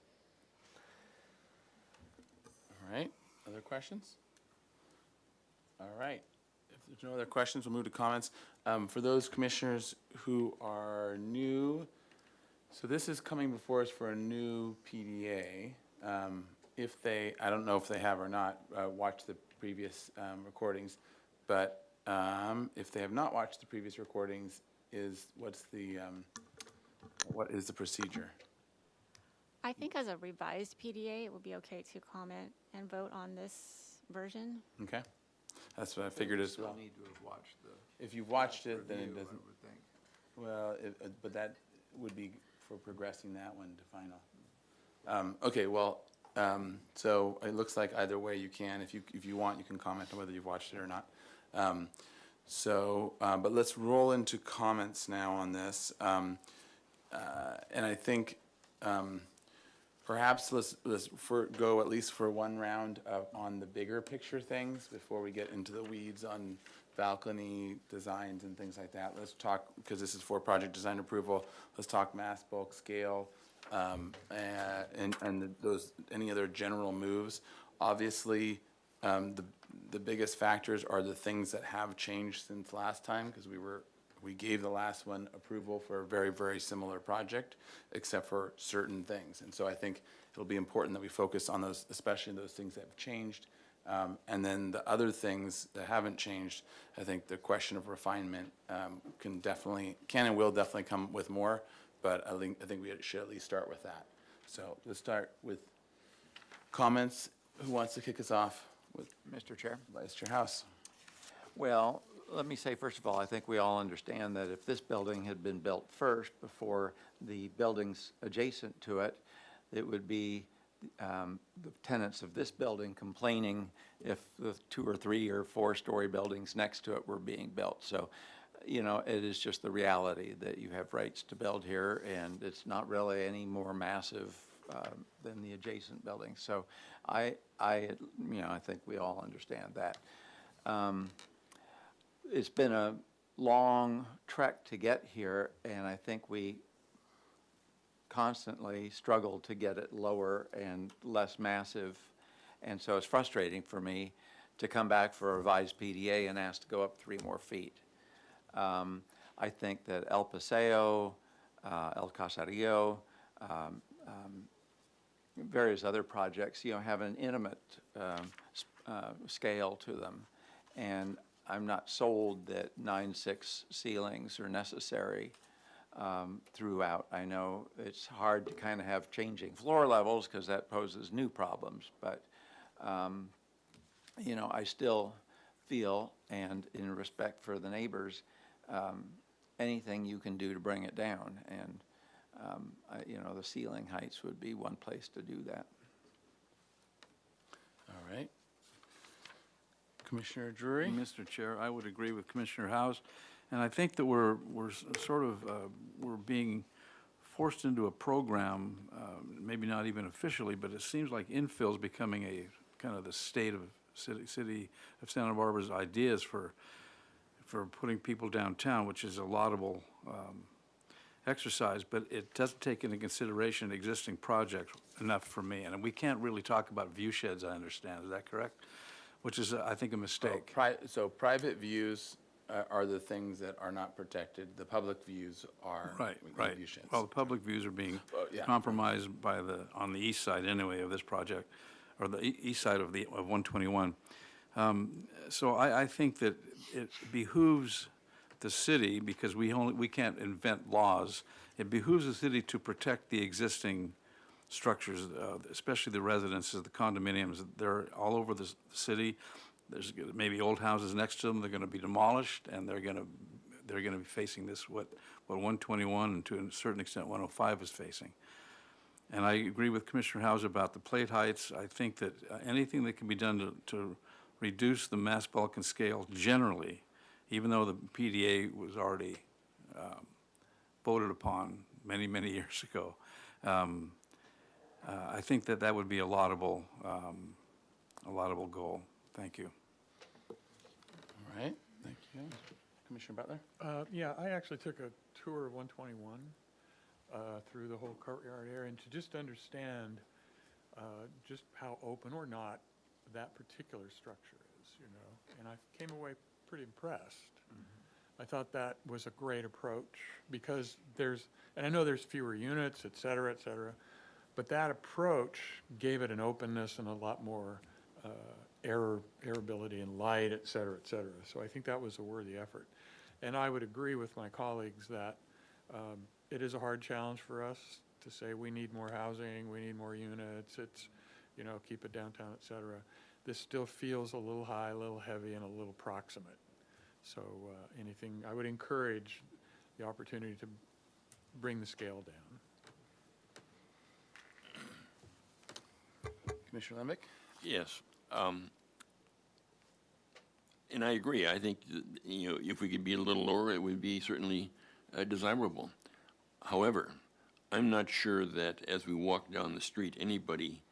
All right. Other questions? All right. If there's no other questions, we'll move to comments. For those commissioners who are new, so this is coming before us for a new PDA. If they, I don't know if they have or not watched the previous recordings, but if they have not watched the previous recordings, what is the procedure?
I think as a revised PDA, it would be okay to comment and vote on this version.
Okay. That's what I figured as well.
Need to have watched the.
If you've watched it, then it
review, I
doesn't.
would think.
Well, but that would be for progressing that one to final. Okay, well, so it looks like either way you can. If you want, you can comment on whether you've watched it or not. But let's roll into comments now on this. And I think perhaps let's go at least for one round on the bigger picture things before we get into the weeds on balcony designs and things like that. Let's talk, because this is for project design approval, let's talk mass, bulk, scale, and those, any other general moves. Obviously, the biggest factors are the things that have changed since last time, because we gave the last one approval for a very, very similar project, except for certain things. And so I think it'll be important that we focus on those, especially those things that have changed. And then the other things that haven't changed, I think the question of refinement can and will definitely come with more, but I think we should at least start with that. So let's start with comments. Who wants to kick us off? With
Mr. Chair?
Vice Chair House.
Well, let me say, first of all, I think we all understand that if this building had been built first before the buildings adjacent to it, it would be the tenants of this building complaining if the 2 or 3 or 4-story buildings next to it were being built. So, you know, it is just the reality that you have rights to build here, and it's not really any more massive than the adjacent buildings. So I think we all understand that. It's been a long trek to get here, and I think we constantly struggle to get it lower and less massive. And so it's frustrating for me to come back for a revised PDA and ask to go up 3 more feet. I think that El Paseo, El Caserio, various other projects, have an intimate scale to them. And I'm not sold that 9/6 ceilings are necessary throughout. I know it's hard to kind of have changing floor levels because that poses new problems, but, you know, I still feel, and in respect for the neighbors, anything you can do to bring it down, and, you know, the ceiling heights would be one place to do that.
All right. Commissioner Drury?
Mr. Chair, I would agree with Commissioner House, and I think that we're sort of, we're being forced into a program, maybe not even officially, but it seems like infill is becoming a kind of the state of city of Santa Barbara's ideas for putting people downtown, which is a laudable exercise, but it doesn't take into consideration existing projects enough for me. And we can't really talk about view sheds, I understand. Is that correct? Which is, I think, a mistake.
So private views are the things that are not protected. The public views are
Right.
view sheds.
Well, the public views are being
yeah.
compromised on the east side anyway of this project, or the east side of 121. So I think that it behooves the city, because we can't invent laws, it behooves the city to protect the existing structures, especially the residences, the condominiums. They're all over the city. There's maybe old houses next to them. They're going to be demolished, and they're going to be facing this what 121 and to a certain extent 105 is facing. And I agree with Commissioner Hauser about the plate heights. I think that anything that can be done to reduce the mass bulk and scale generally, even though the PDA was already voted upon many, many years ago, I think that would be a laudable goal. Thank you.
All right, thank you. Commissioner Butler?
Yeah, I actually took a tour of 121 through the whole courtyard area, and to just understand just how open or not that particular structure is, you know, and I came away pretty impressed. I thought that was a great approach, because and I know there's fewer units, et cetera, but that approach gave it an openness and a lot more airability and light, et cetera, et cetera. So I think that was a worthy effort. And I would agree with my colleagues that it is a hard challenge for us to say we need more housing, we need more units, it's, you know, keep it downtown, et cetera. This still feels a little high, a little heavy, and a little proximate. So I would encourage the opportunity to bring the scale down.
Commissioner Lembeck?
Yes. And I agree. I think, you know, if we could be a little lower, it would be certainly desirable. However, I'm not sure that as we walk down the street, anybody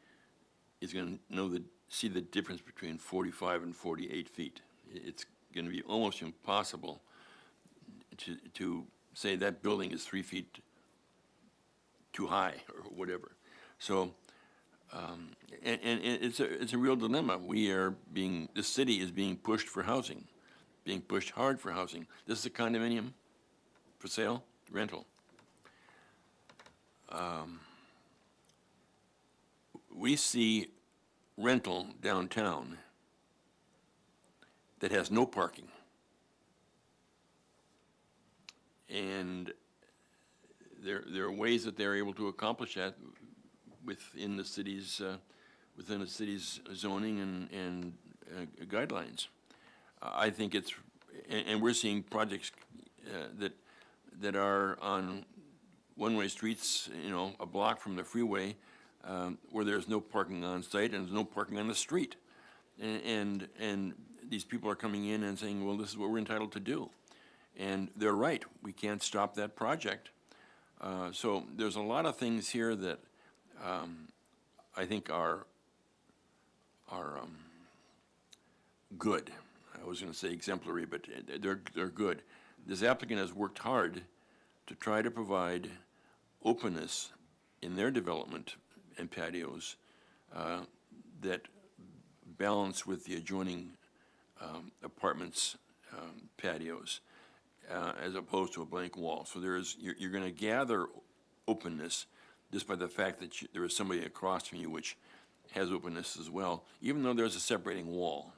is going to see the difference between 45 and 48 feet. It's going to be almost impossible to say that building is 3 feet too high or whatever. So, and it's a real dilemma. The city is being pushed for housing, being pushed hard for housing. This is a condominium for sale, rental. We see rental downtown that has no parking. And there are ways that they're able to accomplish that within the city's zoning and guidelines. I think and we're seeing projects that are on one-way streets, you know, a block from the freeway, where there's no parking on site and there's no parking on the street. And these people are coming in and saying, well, this is what we're entitled to do. And they're right, we can't stop that project. So there's a lot of things here that I think are good. I was going to say exemplary, but they're good. This applicant has worked hard to try to provide openness in their development and patios that balance with the adjoining apartments' patios, as opposed to a blank wall. So you're going to gather openness just by the fact that there is somebody across from you which has openness as well, even though there's a separating wall.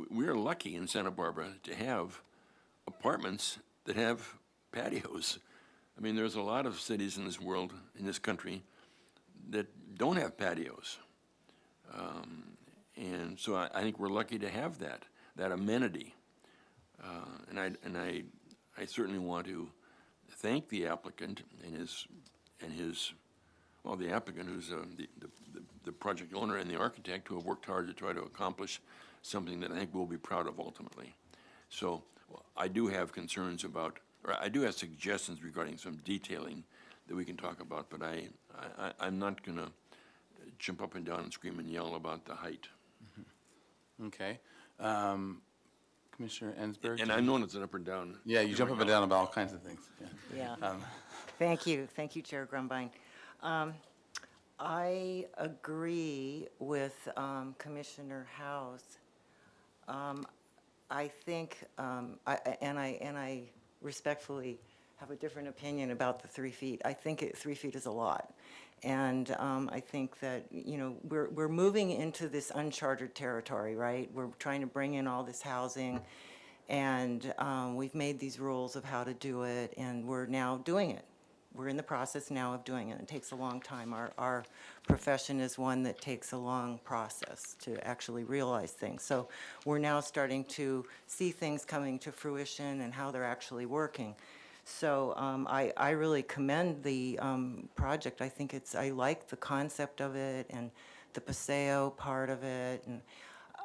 We're lucky in Santa Barbara to have apartments that have patios. I mean, there's a lot of cities in this world, in this country, that don't have patios. And so I think we're lucky to have that amenity. And I certainly want to thank the applicant and his, well, the applicant who's the project owner and the architect who have worked hard to try to accomplish something that I think we'll be proud of ultimately. So I do have concerns about, or I do have suggestions regarding some detailing that we can talk about, but I'm not going to jump up and down and scream and yell about the height.
Okay. Commissioner Ensberg?
And I'm known as an up and down.
Yeah, you jump up and down about all kinds of things.
Yeah. Thank you, Chair Grumbine. I agree with Commissioner House. I think, I respectfully have a different opinion about the 3 feet. I think 3 feet is a lot. And I think that, you know, we're moving into this uncharted territory, right? We're trying to bring in all this housing, and we've made these rules of how to do it, and we're now doing it. We're in the process now of doing it. It takes a long time. Our profession is one that takes a long process to actually realize things. So we're now starting to see things coming to fruition and how they're actually working. So I really commend the project. I think I like the concept of it and the Paseo part of it. And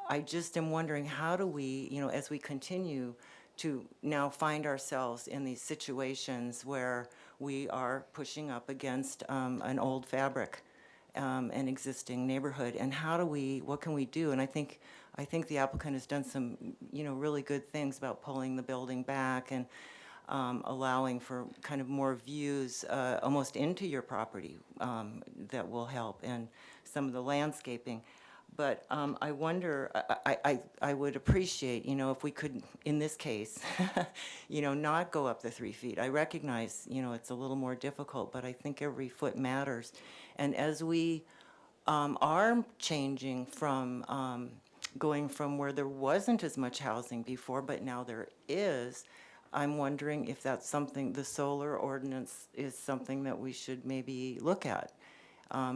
I just am wondering, how do we, you know, as we continue to now find ourselves in these situations where we are pushing up against an old fabric, an existing neighborhood, and what can we do? And I think the applicant has done some, you know, really good things about pulling the building back and allowing for kind of more views almost into your property that will help, and some of the landscaping. But I wonder, I would appreciate, you know, if we could, in this case, you know, not go up the 3 feet. I recognize, you know, it's a little more difficult, but I think every foot matters. And as we are changing from going from where there wasn't as much housing before, but now there is, I'm wondering if that's something, the solar ordinance is something that we should maybe look at.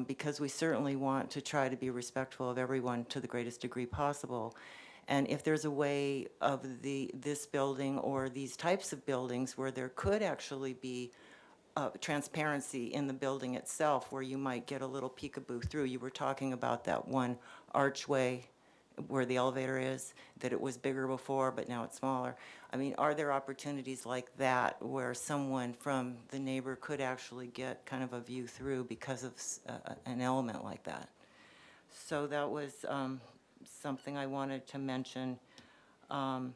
Because we certainly want to try to be respectful of everyone to the greatest degree possible. And if there's a way of this building or these types of buildings where there could actually be transparency in the building itself, where you might get a little peekaboo through. You were talking about that one archway where the elevator is, that it was bigger before, but now it's smaller. I mean, are there opportunities like that where someone from the neighbor could actually get kind of a view through because of an element like that? So that was something I wanted to mention. And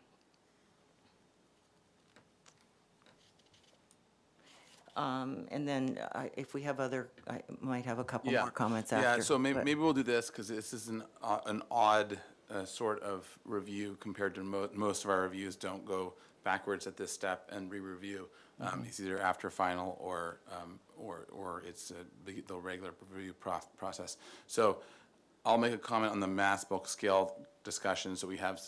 then if we have other, I might have a couple more comments after.
Yeah, so maybe we'll do this, because this is an odd sort of review compared to most of our reviews don't go backwards at this step and re-review. It's either after final or it's the regular review process. So I'll make a comment on the mass bulk scale discussion, so we have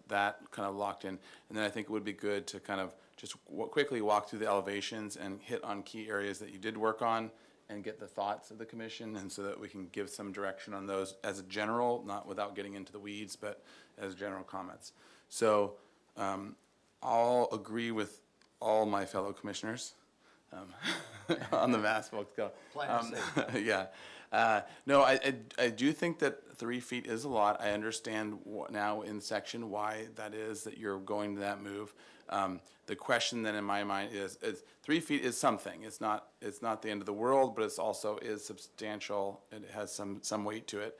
that kind of locked in. And then I think it would be good to kind of just quickly walk through the elevations and hit on key areas that you did work on and get the thoughts of the commission, and so that we can give some direction on those as a general, not without getting into the weeds, but as general comments. So I'll agree with all my fellow commissioners on the mass bulk scale. Yeah. No, I do think that 3 feet is a lot. I understand now in section why that is, that you're going to that move. The question then in my mind is 3 feet is something. It's not the end of the world, but it's also is substantial. It has some weight to it.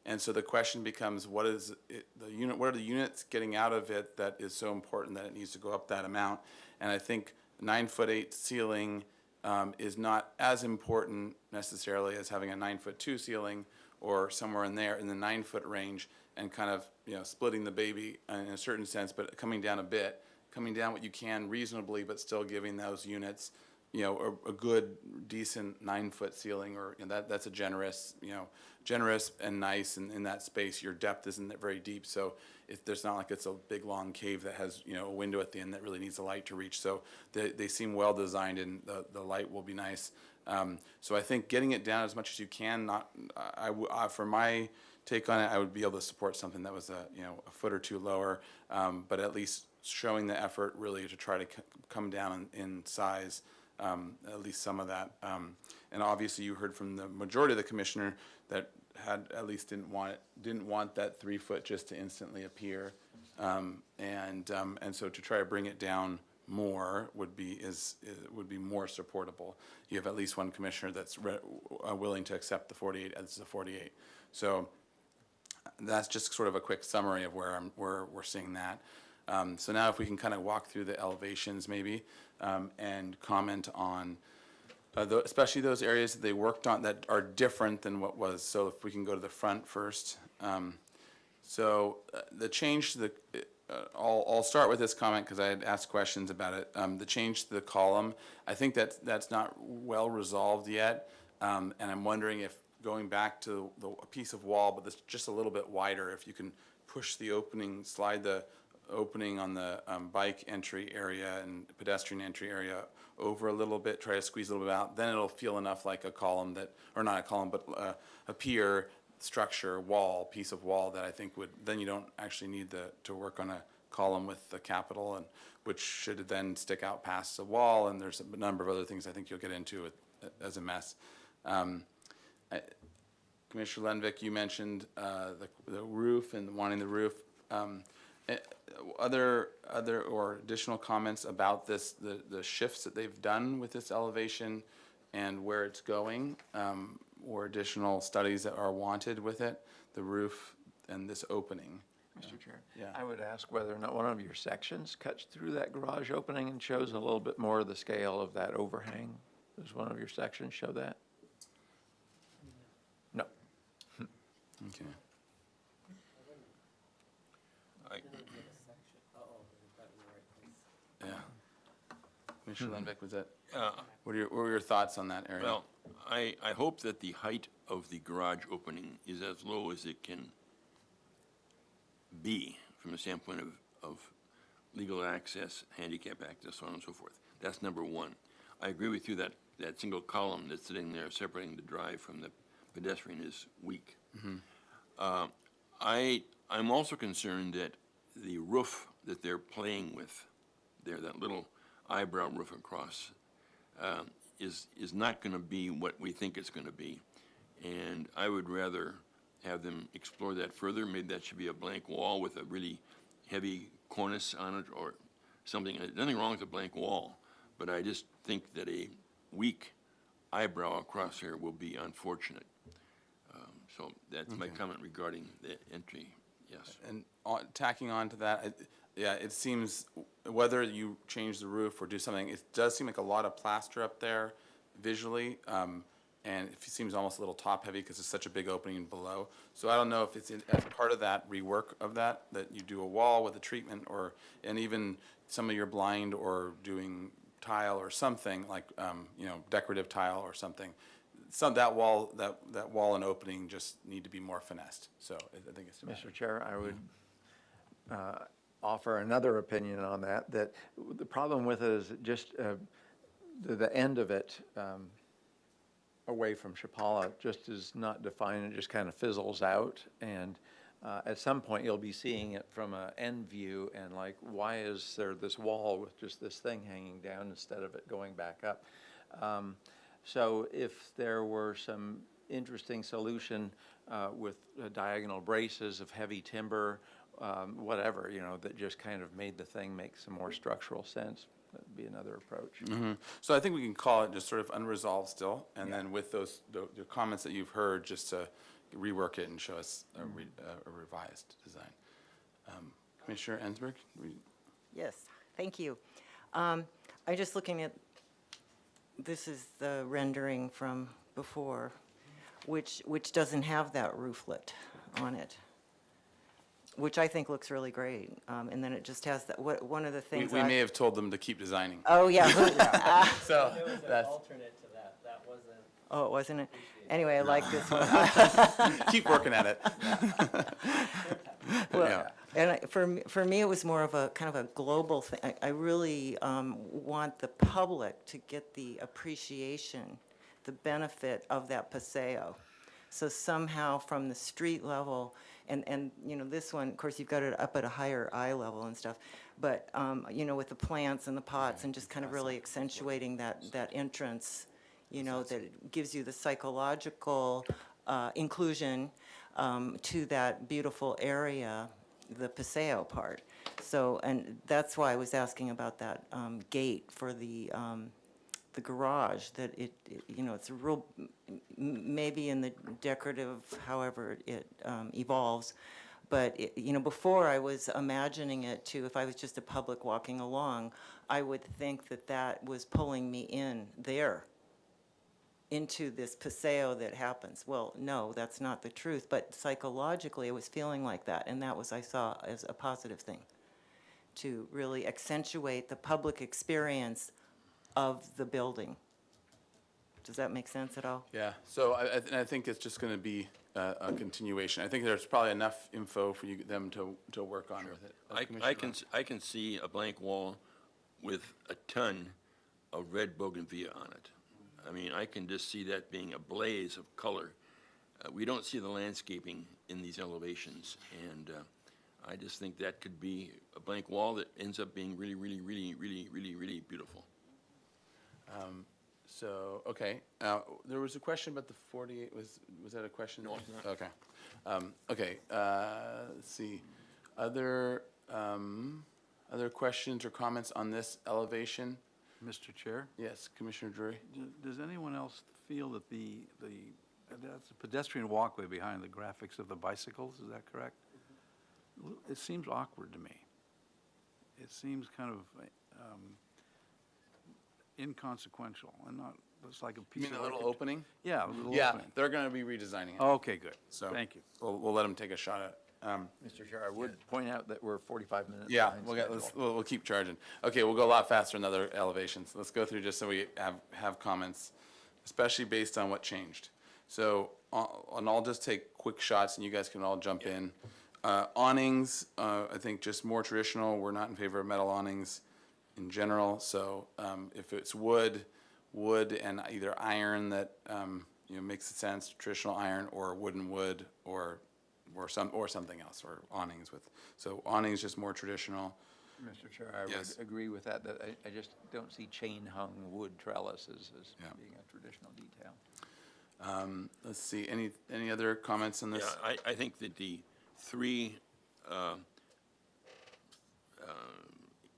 And so the question becomes, what are the units getting out of it that is so important that it needs to go up that amount? And I think 9'8" ceiling is not as important necessarily as having a 9'2" ceiling, or somewhere in there in the 9 foot range, and kind of, you know, splitting the baby in a certain sense, but coming down a bit, coming down what you can reasonably, but still giving those units you know, a good, decent 9-foot ceiling, or, you know, that's a generous, you know, generous and nice, and in that space, your depth isn't very deep, so there's not like it's a big, long cave that has, you know, a window at the end that really needs the light to reach. So they seem well designed, and the light will be nice. So I think getting it down as much as you can, for my take on it, I would be able to support something that was a foot or two lower, but at least showing the effort really to try to come down in size, at least some of that. And obviously you heard from the majority of the commissioner that had, at least didn't want that 3 foot just to instantly appear. And so to try to bring it down more would be more supportable. You have at least one commissioner that's willing to accept the 48 as a 48. So that's just sort of a quick summary of where we're seeing that. So now if we can kind of walk through the elevations maybe, and comment on especially those areas that they worked on that are different than what was. So if we can go to the front first. So the change to the, I'll start with this comment because I had asked questions about it. The change to the column, I think that's not well resolved yet. And I'm wondering if going back to a piece of wall, but that's just a little bit wider, if you can push the opening, slide the opening on the bike entry area and pedestrian entry area over a little bit, try to squeeze a little bit out, then it'll feel enough like a column that, or not a column, but a pier structure, wall, piece of wall that I think would, then you don't actually need to work on a column with the capital, and which should then stick out past the wall, and there's a number of other things I think you'll get into as a mess. Commissioner Lenvik, you mentioned the roof and wanting the roof. Other or additional comments about this, the shifts that they've done with this elevation and where it's going, or additional studies that are wanted with it, the roof and this opening?
Mr. Chair,
Yeah.
I would ask whether or not one of your sections cuts through that garage opening and shows a little bit more of the scale of that overhang. Does one of your sections show that? No.
Okay. Yeah. Commissioner Lenvik, was that? What were your thoughts on that area?
Well, I hope that the height of the garage opening is as low as it can be from the standpoint of legal access, handicap access, so on and so forth. That's number one. I agree with you that that single column that's sitting there separating the drive from the pedestrian is weak. I'm also concerned that the roof that they're playing with there, that little eyebrow roof across, is not going to be what we think it's going to be. And I would rather have them explore that further. Maybe that should be a blank wall with a really heavy cornice on it or something. There's nothing wrong with a blank wall, but I just think that a weak eyebrow across here will be unfortunate. So that's my comment regarding the entry, yes.
And tacking on to that, yeah, it seems, whether you change the roof or do something, it does seem like a lot of plaster up there visually, and it seems almost a little top-heavy because it's such a big opening below. So I don't know if it's as part of that rework of that you do a wall with a treatment, and even some of your blind or doing tile or something like, decorative tile or something. That wall and opening just need to be more finessed. So I think it's.
Mr. Chair, I would offer another opinion on that, that the problem with it is just the end of it away from Chapala just is not defined. It just kind of fizzles out. And at some point, you'll be seeing it from an end view and like, why is there this wall with just this thing hanging down instead of it going back up? So if there were some interesting solution with diagonal braces of heavy timber, whatever, that just kind of made the thing make some more structural sense, that'd be another approach.
So I think we can call it just sort of unresolved still, and then with the comments that you've heard, just to rework it and show us a revised design. Commissioner Ensberg?
Yes, thank you. I'm just looking at, this is the rendering from before, which doesn't have that rooflet on it. which I think looks really great. And then it just has that, one of the
We,
things
we
I-
may have told them to keep designing.
Oh, yeah.
So,
There was an
that's,
alternate to that. That wasn't.
Oh, wasn't it? Anyway, I like this one.
keep working at it.
Well,
Yeah.
and for me, it was more of a kind of a global thing. I really want the public to get the appreciation, the benefit of that paseo. So somehow from the street level, and you know, this one, of course, you've got it up at a higher eye level and stuff, but you know, with the plants and the pots and just kind of really accentuating that entrance, you know, that it gives you the psychological inclusion to that beautiful area, the paseo part. So, and that's why I was asking about that gate for the garage, that you know, it's a real, maybe in the decorative, however it evolves, but, you know, before I was imagining it to, if I was just a public walking along, I would think that that was pulling me in there into this paseo that happens. Well, no, that's not the truth, but psychologically I was feeling like that, and that was, I saw as a positive thing, to really accentuate the public experience of the building. Does that make sense at all?
Yeah, so I think it's just going to be a continuation. I think there's probably enough info for them to work on with it. Commissioner
I can see a blank wall with a ton of red bougainvillea on it. I mean, I can just see that being a blaze of color. We don't see the landscaping in these elevations, and I just think that could be a blank wall that ends up being really, really, really, really, really, really beautiful.
So, okay, there was a question about the 48, was that a question?
No, it's not.
Okay. Okay, let's see. Other questions or comments on this elevation?
Mr. Chair?
Yes, Commissioner Drury?
Does anyone else feel that that's a pedestrian walkway behind the graphics of the bicycles, is that correct? It seems awkward to me. It seems kind of inconsequential and not, it's like a
You
piece of
mean a little
architect-
opening?
Yeah, a little
Yeah,
opening.
they're going to be redesigning it.
Okay, good.
So
Thank you.
We'll let them take a shot at it.
Mr. Chair, I would point out that we're 45 minutes
Yeah,
behind schedule.
we'll keep charging. Okay, we'll go a lot faster in other elevations. Let's go through just so we have comments, especially based on what changed. So, and I'll just take quick shots and you guys can all jump in. Awnings, I think just more traditional. We're not in favor of metal awnings in general. So if it's wood and either iron that you know, makes sense, traditional iron, or wooden wood, or something else, or awnings with. So awnings just more traditional.
Mr. Chair, I
Yes.
would agree with that, I just don't see chain-hung wood trellises as
Yeah.
being a traditional detail.
Let's see, any other comments on this?
Yeah, I think that the three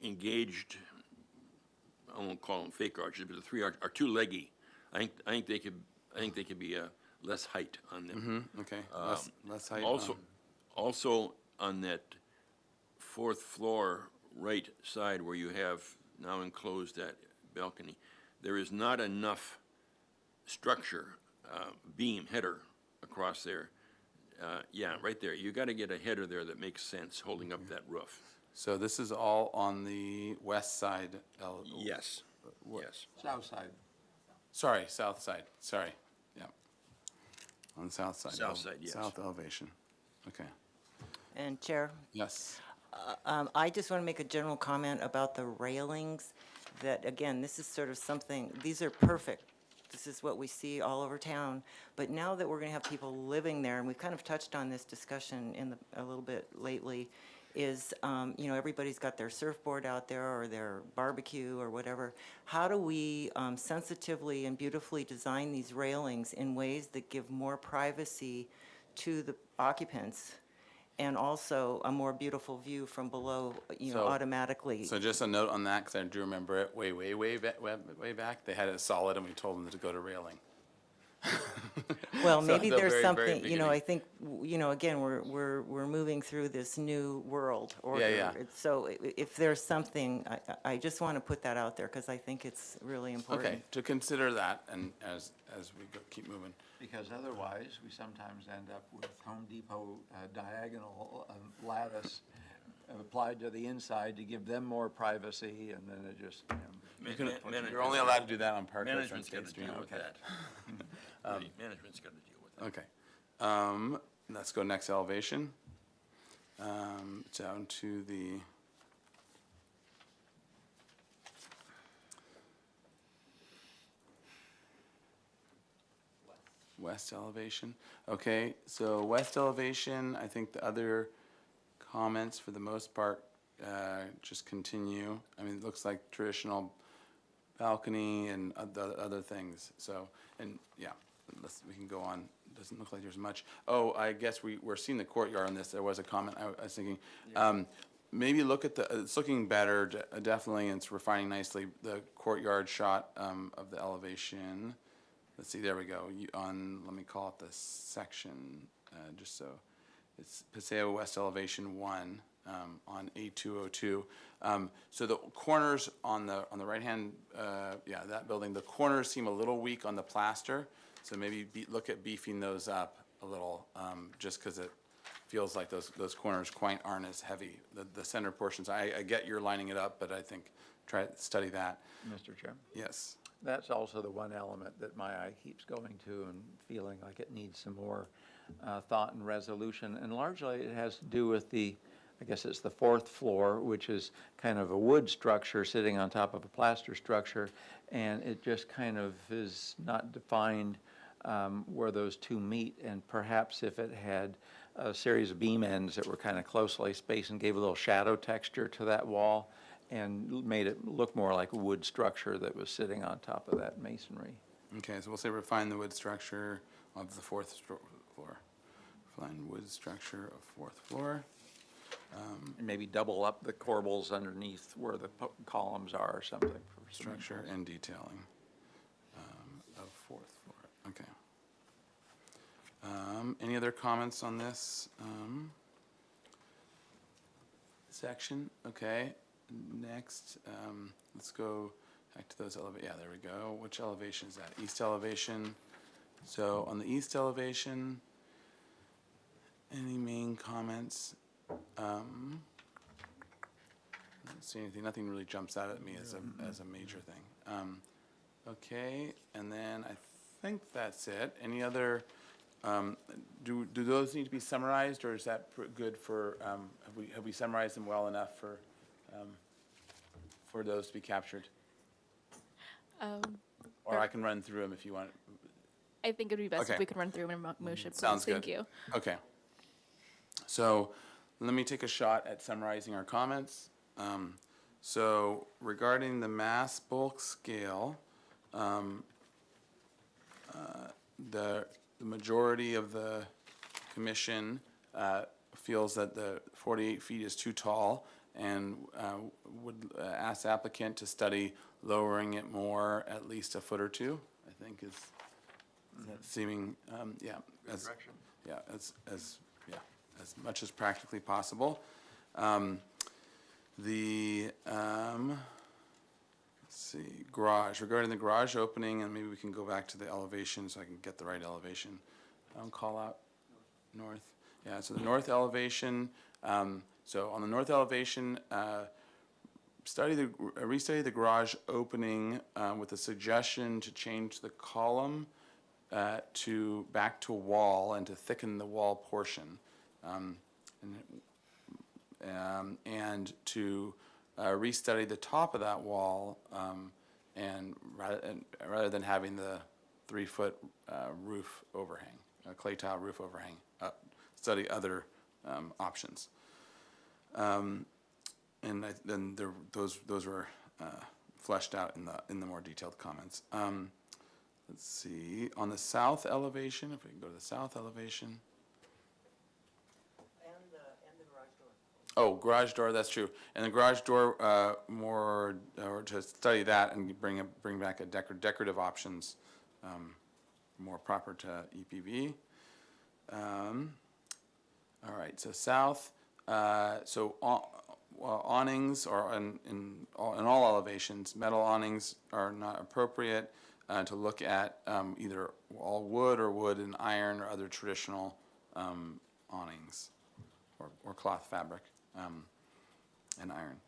engaged, I won't call them fake arches, but the three are too leggy. I think they could be less height on them.
Okay, less height.
Also on that fourth floor right side where you have now enclosed that balcony, there is not enough structure, beam, header across there. Yeah, right there. You got to get a header there that makes sense holding up that roof.
So this is all on the west side.
Yes, yes.
South side.
Sorry, south side, sorry, yeah. On the south side.
South side, yes.
South elevation, okay,
And Chair,
yes.
I just want to make a general comment about the railings, that, again, this is sort of something, these are perfect. This is what we see all over town. But now that we're going to have people living there, and we've kind of touched on this discussion a little bit lately, is, you know, everybody's got their surfboard out there or their barbecue or whatever. How do we sensitively and beautifully design these railings in ways that give more privacy to the occupants, and also a more beautiful view from below, you know,
So-
automatically?
So just a note on that, because I do remember it way back, they had it solid and we told them to go to railing.
Well,
So
maybe
the
there's
very, very
something, you know, I
beginning.
think, you know, again, we're moving through this new world order.
yeah.
So if there's something, I just want to put that out there because I think it's really important.
Okay, to consider that, and as we keep moving.
Because otherwise, we sometimes end up with Home Depot diagonal lattice applied to the inside to give them more privacy, and then it just,
You're only allowed to do that on Park Ridge on
Management's got
State
to
Street.
deal with that. Really, Management's got to deal with that.
Okay. Let's go next elevation. Down to the west elevation. Okay, so west elevation, I think the other comments for the most part just continue. I mean, it looks like traditional balcony and other things. So, and yeah, we can go on. Doesn't look like there's much. Oh, I guess we're seeing the courtyard on this. There was a comment I was thinking. Maybe look at it's looking better, definitely, and it's refining nicely. The courtyard shot of the elevation. Let's see, there we go. Let me call it the section, just so. It's Paseo West Elevation 1 on A202. So the corners on the right-hand, that building, the corners seem a little weak on the plaster. So maybe look at beefing those up a little, just because it feels like those corners quite aren't as heavy. The center portions, I get you're lining it up, but I think try to study that.
Mr. Chairman?
Yes.
That's also the one element that my eye keeps going to and feeling like it needs some more thought and resolution. And largely it has to do with I guess it's the fourth floor, which is kind of a wood structure sitting on top of a plaster structure. And it just kind of is not defined where those two meet. And perhaps if it had a series of beam ends that were kind of closely spaced and gave a little shadow texture to that wall, and made it look more like a wood structure that was sitting on top of that masonry.
Okay, so we'll say refine the wood structure of the fourth floor. Refine wood structure of fourth floor.
And maybe double up the corbels underneath where the columns are or something. For
Structure and detailing of fourth floor. Okay. Any other comments on this section? Okay. Next, let's go back to those yeah, there we go. Which elevation is that? East elevation. So on the east elevation, any main comments? I don't see anything. Nothing really jumps out at me as a major thing. Okay, and then I think that's it. Any other? Do those need to be summarized, or is that good for? Have we summarized them well enough for those to be captured? Or I can run through them if you want.
I think it would be best
Okay.
if we could run through them in motion, please.
Sounds good.
Thank you.
Okay. So let me take a shot at summarizing our comments. So regarding the mass bulk scale, the majority of the commission feels that the 48 feet is too tall and would ask the applicant to study lowering it more, at least a foot or two, I think is seeming, as much as practically possible. Let's see, garage, regarding the garage opening, and maybe we can go back to the elevation so I can get the right elevation. Call out north. Yeah, so the north elevation, so on the north elevation, restudy the garage opening with a suggestion to change the column back to wall and to thicken the wall portion, and to restudy the top of that wall, and rather than having the 3-foot roof overhang, clay tile roof overhang, study other options. And then those were fleshed out in the more detailed comments. Let's see, on the south elevation, if we can go to the south elevation.
And the garage door.
Oh, garage door, that's true. And the garage door, or to study that and bring back a decorative options more proper to EPV. All right, so south, awnings are in all elevations, metal awnings are not appropriate to look at either all wood or wood and iron or other traditional awnings or cloth fabric and iron.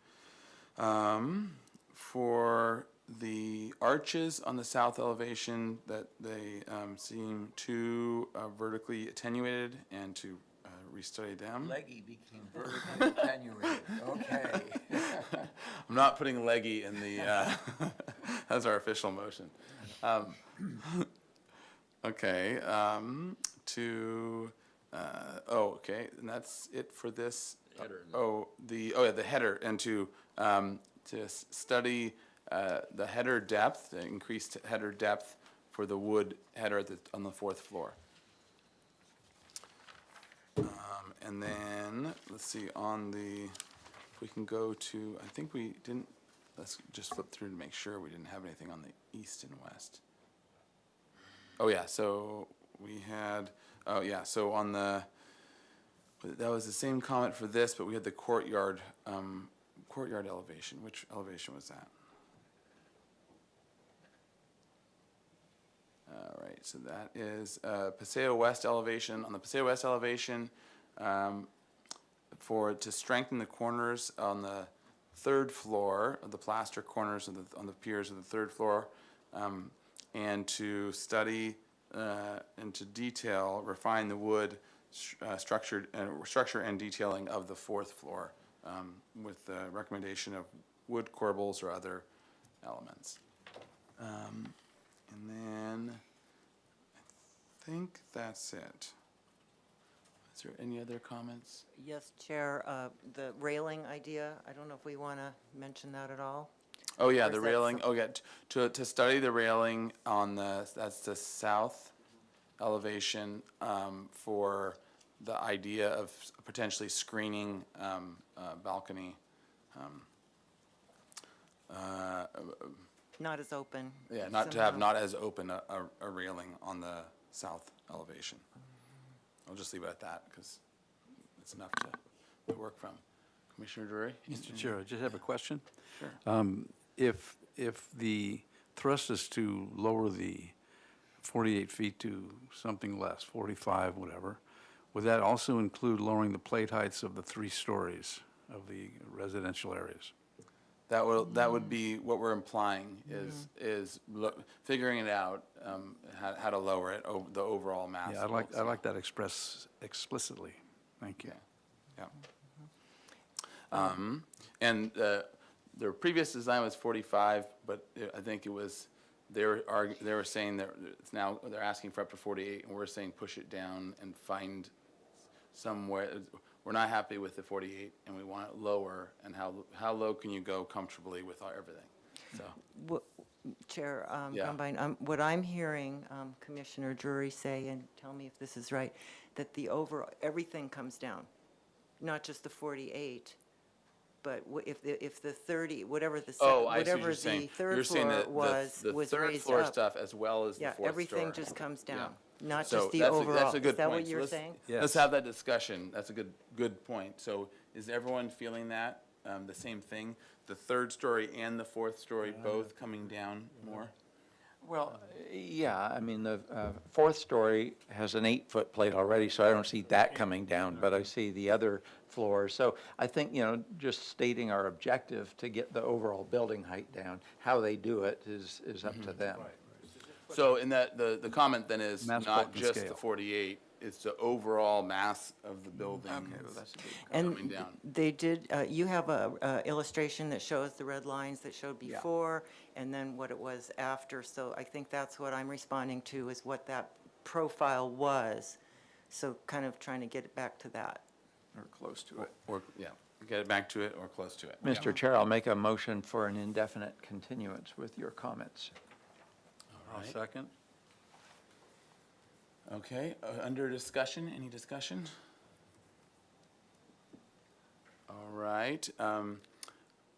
For the arches on the south elevation, that they seem too vertically attenuated, and to restudy them.
Leggy became vertically attenuated, okay.
I'm not putting leggy in the, that's our official motion. Okay, okay, and that's it for this. The header, and to study the header depth, the increased header depth for the wood header on the 4th floor. And then, let's see, if we can go to, I think we didn't, let's just flip through to make sure we didn't have anything on the east and west. Oh yeah, so we had, so on that was the same comment for this, but we had the courtyard elevation. Which elevation was that? All right, so that is Paseo West elevation. On the Paseo West elevation, to strengthen the corners on the 3rd floor of the plaster corners on the piers of the 3rd floor, and to study and to detail, refine the wood structure and detailing of the 4th floor, with the recommendation of wood corbels or other elements. And then I think that's it. Is there any other comments?
Yes, Chair, the railing idea, I don't know if we want to mention that at all?
Oh yeah,
Or
the
is that
railing. Oh yeah, to study the railing on that's the south elevation, for the idea of potentially screening balcony.
Not as open.
Yeah, not to have not as open a railing on the south elevation. I'll just leave it at that because it's enough to work from. Commissioner Drury?
Mr. Chair, I just have a question.
Sure.
If the thrust is to lower the 48 feet to something less, 45, whatever, would that also include lowering the plate heights of the 3 stories of the residential areas?
That would be what we're implying is figuring it out, how to lower it, the overall mass.
Yeah, I'd like that expressed explicitly. Thank you.
Yeah. And their previous design was 45, but I think it was they were saying that it's now they're asking for up to 48, and we're saying push it down and find somewhere. We're not happy with the 48, and we want it lower. And how low can you go comfortably with everything? So,
Chair
Yeah.
Gumbine, what I'm hearing Commissioner Drury say, and tell me if this is right, that the overall everything comes down, not just the 48, but if the 30, whatever the whatever the 3rd floor was
the
was
3rd
raised
floor
up.
stuff as well as the 4th floor.
Everything just comes down, not
So
just the
that's
overall.
that's a good
Is that
point.
what
So
you're
let's-
saying?
Yes.
Let's have that discussion. That's a good point. So is everyone feeling that, the same thing? The 3rd story and the 4th story both coming down more?
Well, yeah, I mean, the 4th story has an 8-foot plate already, so I don't see that coming down, but I see the other floors. So I think, just stating our objective to get the overall building height down, how they do it is up to them.
So in that, the comment then is
Mass
not
bulk and
just the
scale.
48, it's the overall mass of the building coming
And
down.
they did, you have a illustration that shows the red lines that showed before, and then what it was after, so I think that's what I'm responding to, is what that profile was, so kind of trying to get it back to that.
Or close to it.
Or, get it back to it or close to it.
Mr. Chair, I'll make a motion for an indefinite continuance with your comments.
I'll second.
Okay, under discussion, any discussion? All right,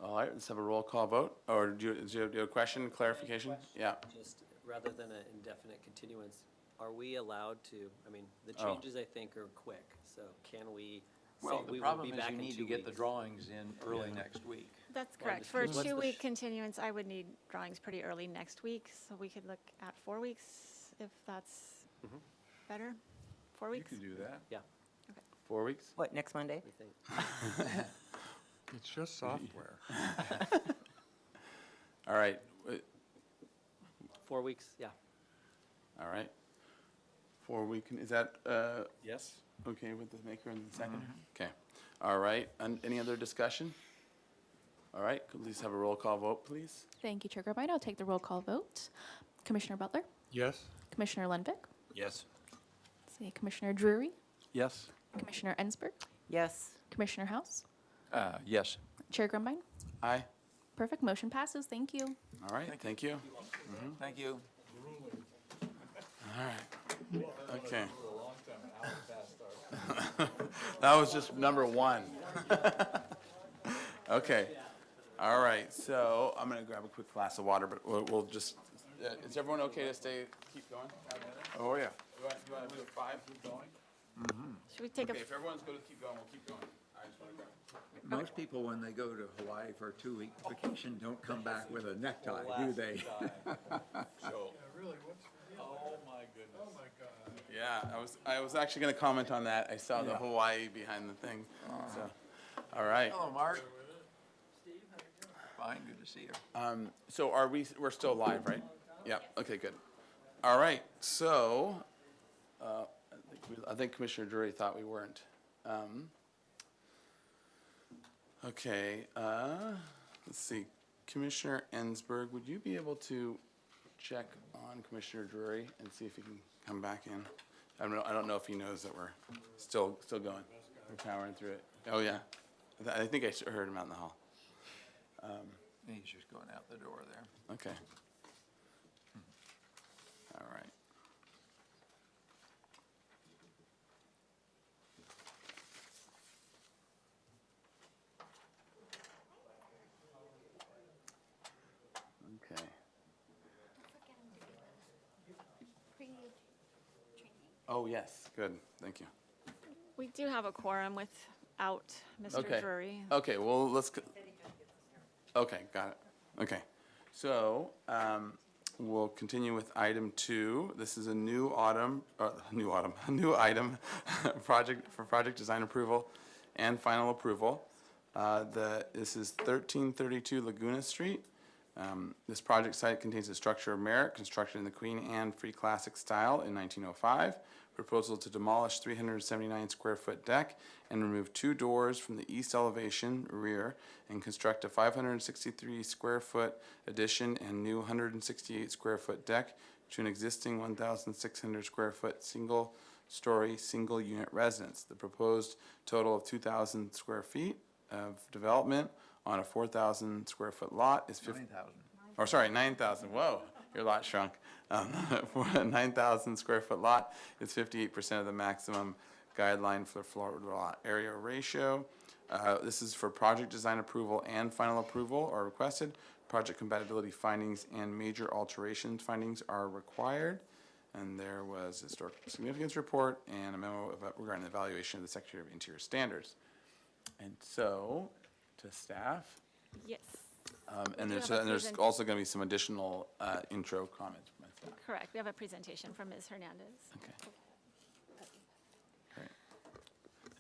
let's have a roll call vote. Or do you have a question, clarification? Yeah.
Just rather than an indefinite continuance, are we allowed to, I mean, the
Oh.
changes, I think, are quick, so can we say
Well,
we
the
will
problem
be
is
back
you
in
need
2
to get the
weeks?
drawings in early next week.
That's
Well,
correct.
the-
For a
what's the
two-week continuance, I would need drawings pretty early next week, so we could look at 4 weeks, if that's better. 4
You
weeks?
can do that.
Yeah,
4 weeks?
What, next Monday?
we think.
It's just software.
All right,
4 weeks, yeah.
all right. 4 week, is that,
Yes.
okay with the maker and the seconder? Okay, all right, and any other discussion? All right, could we please have a roll call vote, please?
Thank you, Chair Grabite. I'll take the roll call vote. Commissioner Butler,
Yes?
Commissioner Lenvick,
Yes.
see Commissioner Drury,
Yes.
Commissioner Ensberg,
Yes.
Commissioner House,
Yes.
Chair Grumbine.
Aye,
Perfect, motion passes. Thank you.
all right, thank you.
Thank you.
All right, okay. That was just number one. Okay, all right, so I'm gonna grab a quick glass of water, but we'll just, is everyone okay to keep going?
Oh, yeah.
Do you want to do 5, keep going?
Should we take a
Okay, if everyone's going to keep going, we'll keep going. I just want to grab.
Most people, when they go to Hawaii for a 2-week vacation, don't come back with a necktie, do they?
So,
Oh, my goodness. Oh, my God.
yeah, I was actually going to comment on that. I saw the Hawaii behind the thing, so, all right.
Hello, Mark. Fine, good to see you.
So we're still live, right? Yeah, okay, good. All right, so, I think Commissioner Drury thought we weren't. Okay, let's see, Commissioner Ensberg, would you be able to check on Commissioner Drury and see if he can come back in? I don't know if he knows that we're still going. We're powering through it. Oh, yeah. I think I heard him out in the hall.
He's just going out the door there.
Okay. All right. Okay. Oh, yes, good, thank you.
We do have a quorum without Mr.
Okay.
Drury.
Okay, well, okay, got it. Okay, so, we'll continue with item 2. This is a new item, project design approval and final approval. This is 1332 Laguna Street. This project site contains a structure of merit constructed in the Queen Anne Free Classic style in 1905. Proposal to demolish 379 square foot deck and remove 2 doors from the east elevation rear and construct a 563 square foot addition and new 168 square foot deck to an existing 1,600 square foot single story, single unit residence. The proposed total of 2,000 square feet of development on a 4,000 square foot lot is 9,000, whoa, your lot shrunk. For a 9,000 square foot lot, it's 58% of the maximum guideline for the floor to lot area ratio. This is for project design approval and final approval are requested. Project compatibility findings and major alterations findings are required. And there was a historic significance report and a memo regarding the evaluation of the Secretary of Interior Standards. And so, to staff,
Yes,
and
do
there's,
have a
and there's
present-
also going to be some additional intro comments from my staff.
correct. We have a presentation from Ms. Hernandez.
Okay. Great.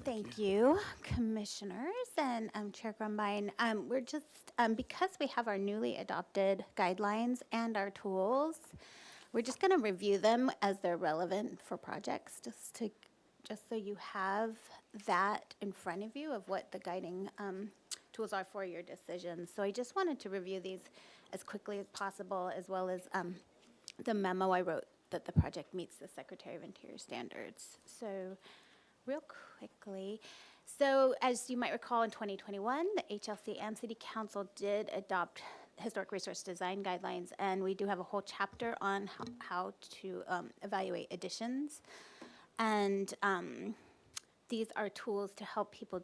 Thank you, commissioners and Chair Grumbine. We're just, because we have our newly adopted guidelines and our tools, we're just going to review them as they're relevant for projects, just so you have that in front of you of what the guiding tools are for your decisions. So I just wanted to review these as quickly as possible, as well as the memo I wrote that the project meets the Secretary of Interior standards. So real quickly, so as you might recall, in 2021, the HLC and City Council did adopt historic resource design guidelines, and we do have a whole chapter on how to evaluate additions. And these are tools to help people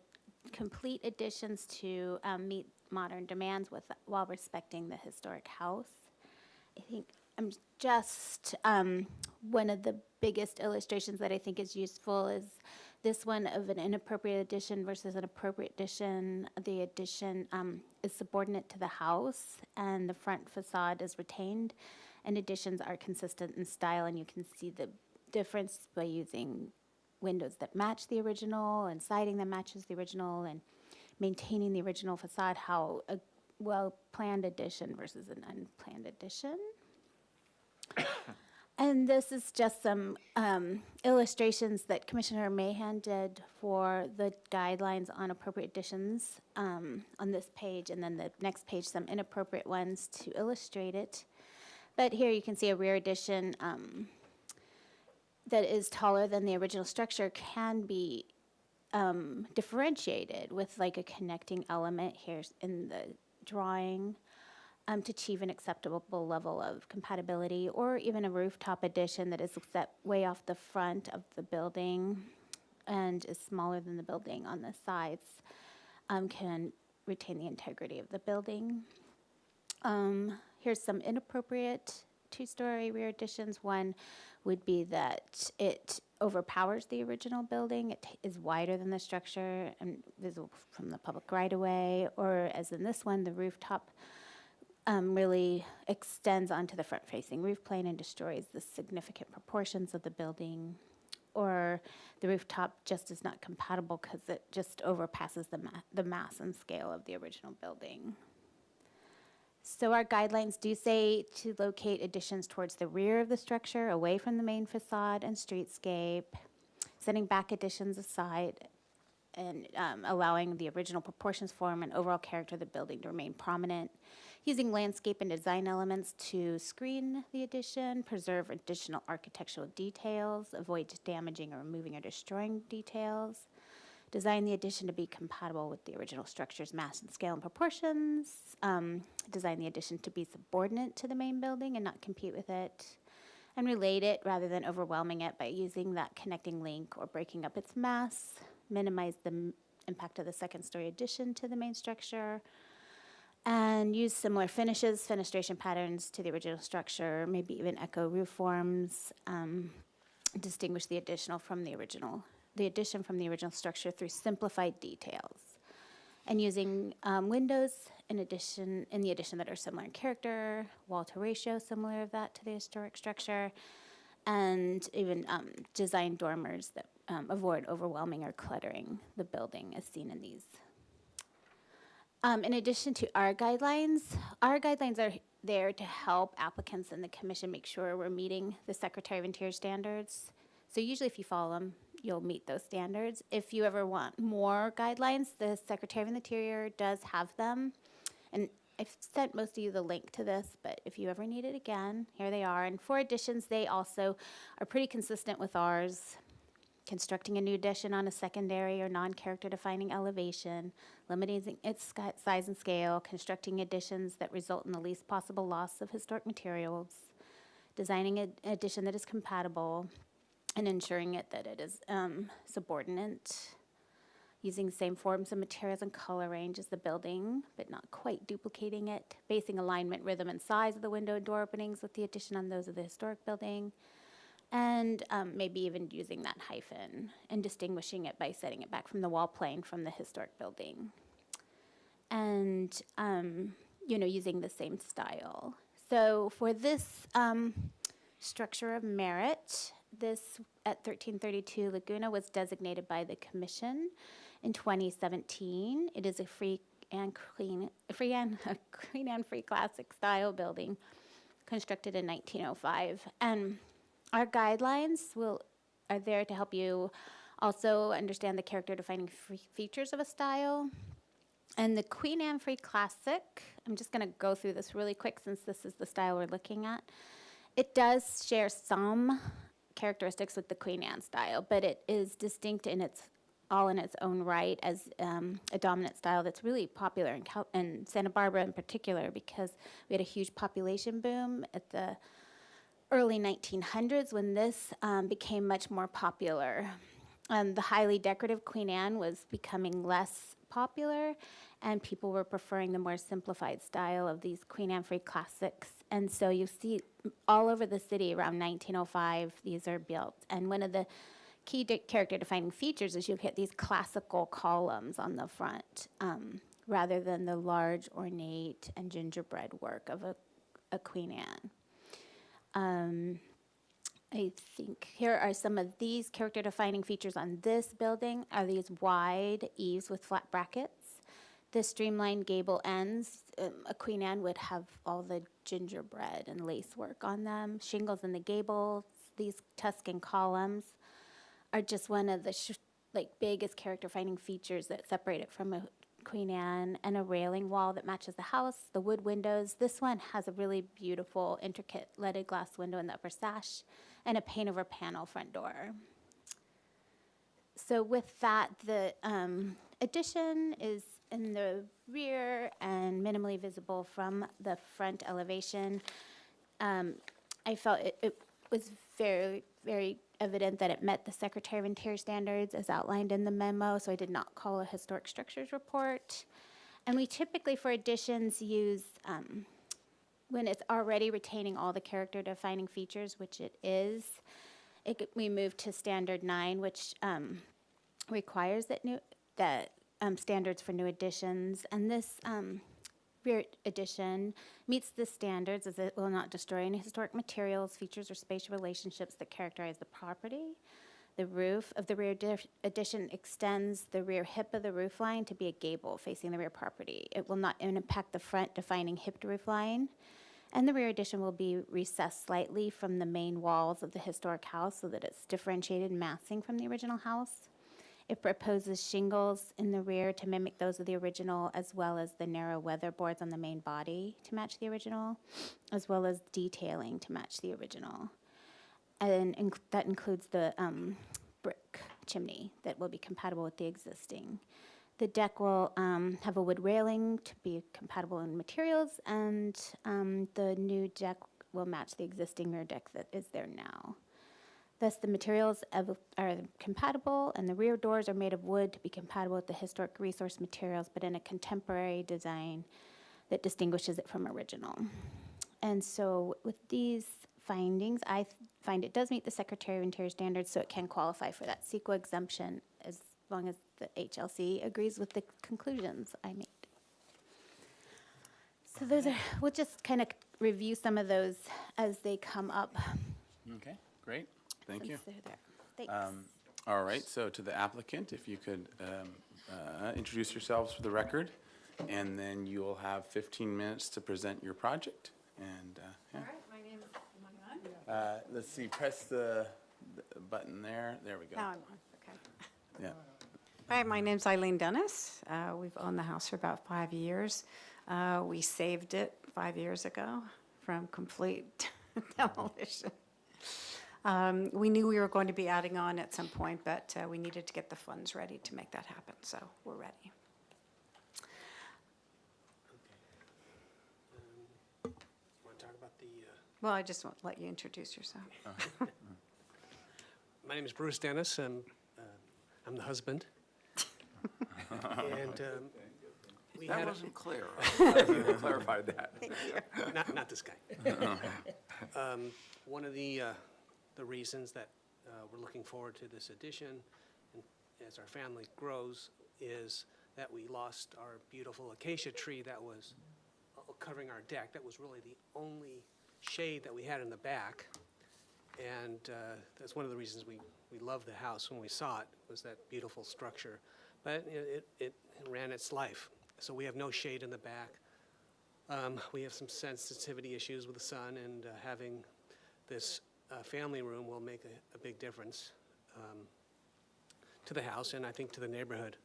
complete additions to meet modern demands while respecting the historic house. I think just one of the biggest illustrations that I think is useful is this one of an inappropriate addition versus an appropriate addition. The addition is subordinate to the house, and the front facade is retained, and additions are consistent in style, and you can see the difference by using windows that match the original and siding that matches the original and maintaining the original facade, how a well-planned addition versus an unplanned addition. And this is just some illustrations that Commissioner Mahan did for the guidelines on appropriate additions on this page, and then the next page, some inappropriate ones to illustrate it. But here you can see a rear addition that is taller than the original structure can be differentiated with like a connecting element here in the drawing to achieve an acceptable level of compatibility, or even a rooftop addition that is set way off the front of the building and is smaller than the building on the sides, can retain the integrity of the building. Here's some inappropriate two-story rear additions. One would be that it overpowers the original building. It is wider than the structure and visible from the public right-of-way, or as in this one, the rooftop really extends onto the front-facing roof plane and destroys the significant proportions of the building, or the rooftop just is not compatible because it just overpasses the mass and scale of the original building. So our guidelines do say to locate additions towards the rear of the structure, away from the main facade and streetscape, setting back additions aside, and allowing the original proportions, form, and overall character of the building to remain prominent, using landscape and design elements to screen the addition, preserve additional architectural details, avoid damaging or removing or destroying details, design the addition to be compatible with the original structure's mass and scale and proportions, design the addition to be subordinate to the main building and not compete with it, and relate it rather than overwhelming it by using that connecting link or breaking up its mass, minimize the impact of the second-story addition to the main structure, and use similar finishes, fenestration patterns to the original structure, maybe even echo roof forms, distinguish the addition from the original structure through simplified details, and using windows in the addition that are similar in character, wall to ratio similar of that to the historic structure, and even design dormers that avoid overwhelming or cluttering the building as seen in these. In addition to our guidelines are there to help applicants and the commission make sure we're meeting the Secretary of Interior standards. So usually if you follow them, you'll meet those standards. If you ever want more guidelines, the Secretary of the Interior does have them. And I've sent most of you the link to this, but if you ever need it again, here they are. And for additions, they also are pretty consistent with ours. Constructing a new addition on a secondary or non-character defining elevation, limiting its size and scale, constructing additions that result in the least possible loss of historic materials, designing an addition that is compatible, and ensuring that it is subordinate, using the same forms and materials and color range as the building, but not quite duplicating it, basing alignment, rhythm, and size of the window and door openings with the addition on those of the historic building, and maybe even using that hyphen and distinguishing it by setting it back from the wall plane from the historic building. And, using the same style. So for this structure of merit, this at 1332 Laguna was designated by the Commission in 2017. It is a free and Queen Anne Free Classic style building constructed in 1905. And our guidelines are there to help you also understand the character-defining features of a style. And the Queen Anne Free Classic, I'm just going to go through this really quick since this is the style we're looking at. It does share some characteristics with the Queen Anne style, but it is distinct in its own right as a dominant style that's really popular in Santa Barbara in particular, because we had a huge population boom at the early 1900s when this became much more popular. The highly decorative Queen Anne was becoming less popular, and people were preferring the more simplified style of these Queen Anne Free Classics. And so you see all over the city around 1905, these are built. And one of the key character defining features is you get these classical columns on the front rather than the large ornate and gingerbread work of a Queen Anne. I think here are some of these character defining features on this building are these wide eaves with flat brackets. The streamlined gable ends, a Queen Anne would have all the gingerbread and lace work on them. Shingles in the gables, these Tuscan columns are just one of the biggest character defining features that separate it from a Queen Anne, and a railing wall that matches the house, the wood windows. This one has a really beautiful, intricate leaded glass window in the upper sash, and a paint over panel front door. So with that, the addition is in the rear and minimally visible from the front elevation. I felt it was very, very evident that it met the Secretary of Interior standards as outlined in the memo, so I did not call a historic structures report. And we typically, for additions, use when it's already retaining all the character defining features, which it is, we move to standard 9, which requires that standards for new additions. And this rear addition meets the standards as it will not destroy any historic materials, features, or spatial relationships that characterize the property. The roof of the rear addition extends the rear hip of the roof line to be a gable facing the rear property. It will not impact the front defining hip to roof line. And the rear addition will be recessed slightly from the main walls of the historic house so that it's differentiated massing from the original house. It proposes shingles in the rear to mimic those of the original, as well as the narrow weatherboards on the main body to match the original, as well as detailing to match the original. And that includes the brick chimney that will be compatible with the existing. The deck will have a wood railing to be compatible in materials, and the new deck will match the existing rear deck that is there now. Thus, the materials are compatible, and the rear doors are made of wood to be compatible with the historic resource materials, but in a contemporary design that distinguishes it from original. And so with these findings, I find it does meet the Secretary of Interior standards, so it can qualify for that CEQA exemption as long as the HLC agrees with the conclusions I made. So those are, we'll just kind of review some of those as they come up.
Okay, great. Thank you.
Since they're there. Thanks.
All right, so to the applicant, if you could introduce yourselves for the record, and then you will have 15 minutes to present your project. And yeah.
All right, my name is, am I on?
Let's see, press the button there. There we go.
Now I'm on, okay.
Yeah.
Hi, my name's Eileen Dennis. We've owned the house for about 5 years. We saved it 5 years ago from complete demolition. We knew we were going to be adding on at some point, but we needed to get the funds ready to make that happen, so we're ready.
Want to talk about the...
Well, I just want to let you introduce yourself.
My name is Bruce Dennis, and I'm the husband. And we
That
had
wasn't clear. You clarified that.
Not this guy. One of the reasons that we're looking forward to this addition, and as our family grows, is that we lost our beautiful acacia tree that was covering our deck. That was really the only shade that we had in the back. And that's one of the reasons we loved the house when we saw it, was that beautiful structure. But it ran its life. So we have no shade in the back. We have some sensitivity issues with the sun, and having this family room will make a big difference to the house and I think to the neighborhood.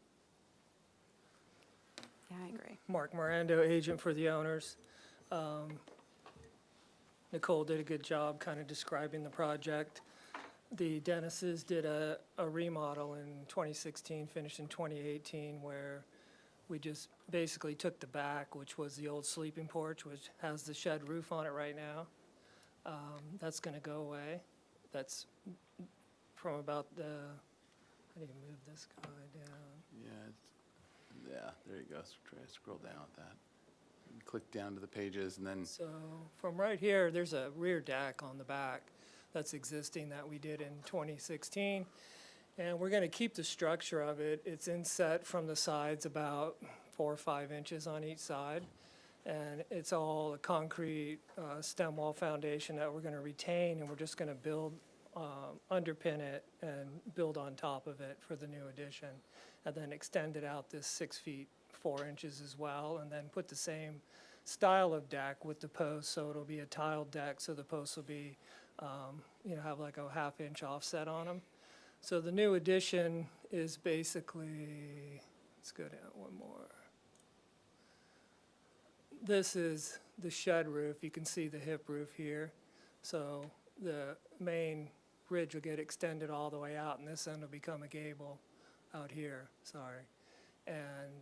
Yeah, I agree.
Mark Mirando, agent for the owners. Nicole did a good job kind of describing the project. The Dennises did a remodel in 2016, finished in 2018, where we just basically took the back, which was the old sleeping porch, which has the shed roof on it right now. That's going to go away. That's from about the, how do you move this guy down?
Yeah, there you go. Try to scroll down with that. click down to the pages and then,
So from right here, there's a rear deck on the back that's existing that we did in 2016. And we're going to keep the structure of it. It's inset from the sides about 4 or 5 inches on each side. And it's all a concrete stem wall foundation that we're going to retain, and we're just going to build, underpin it and build on top of it for the new addition. And then extend it out this 6 feet 4 inches as well, and then put the same style of deck with the posts, so it'll be a tiled deck, so the posts will be, have like a 1/2 inch offset on them. So the new addition is basically, let's go down one more. This is the shed roof. You can see the hip roof here. So the main ridge will get extended all the way out, and this end will become a gable out here, sorry. And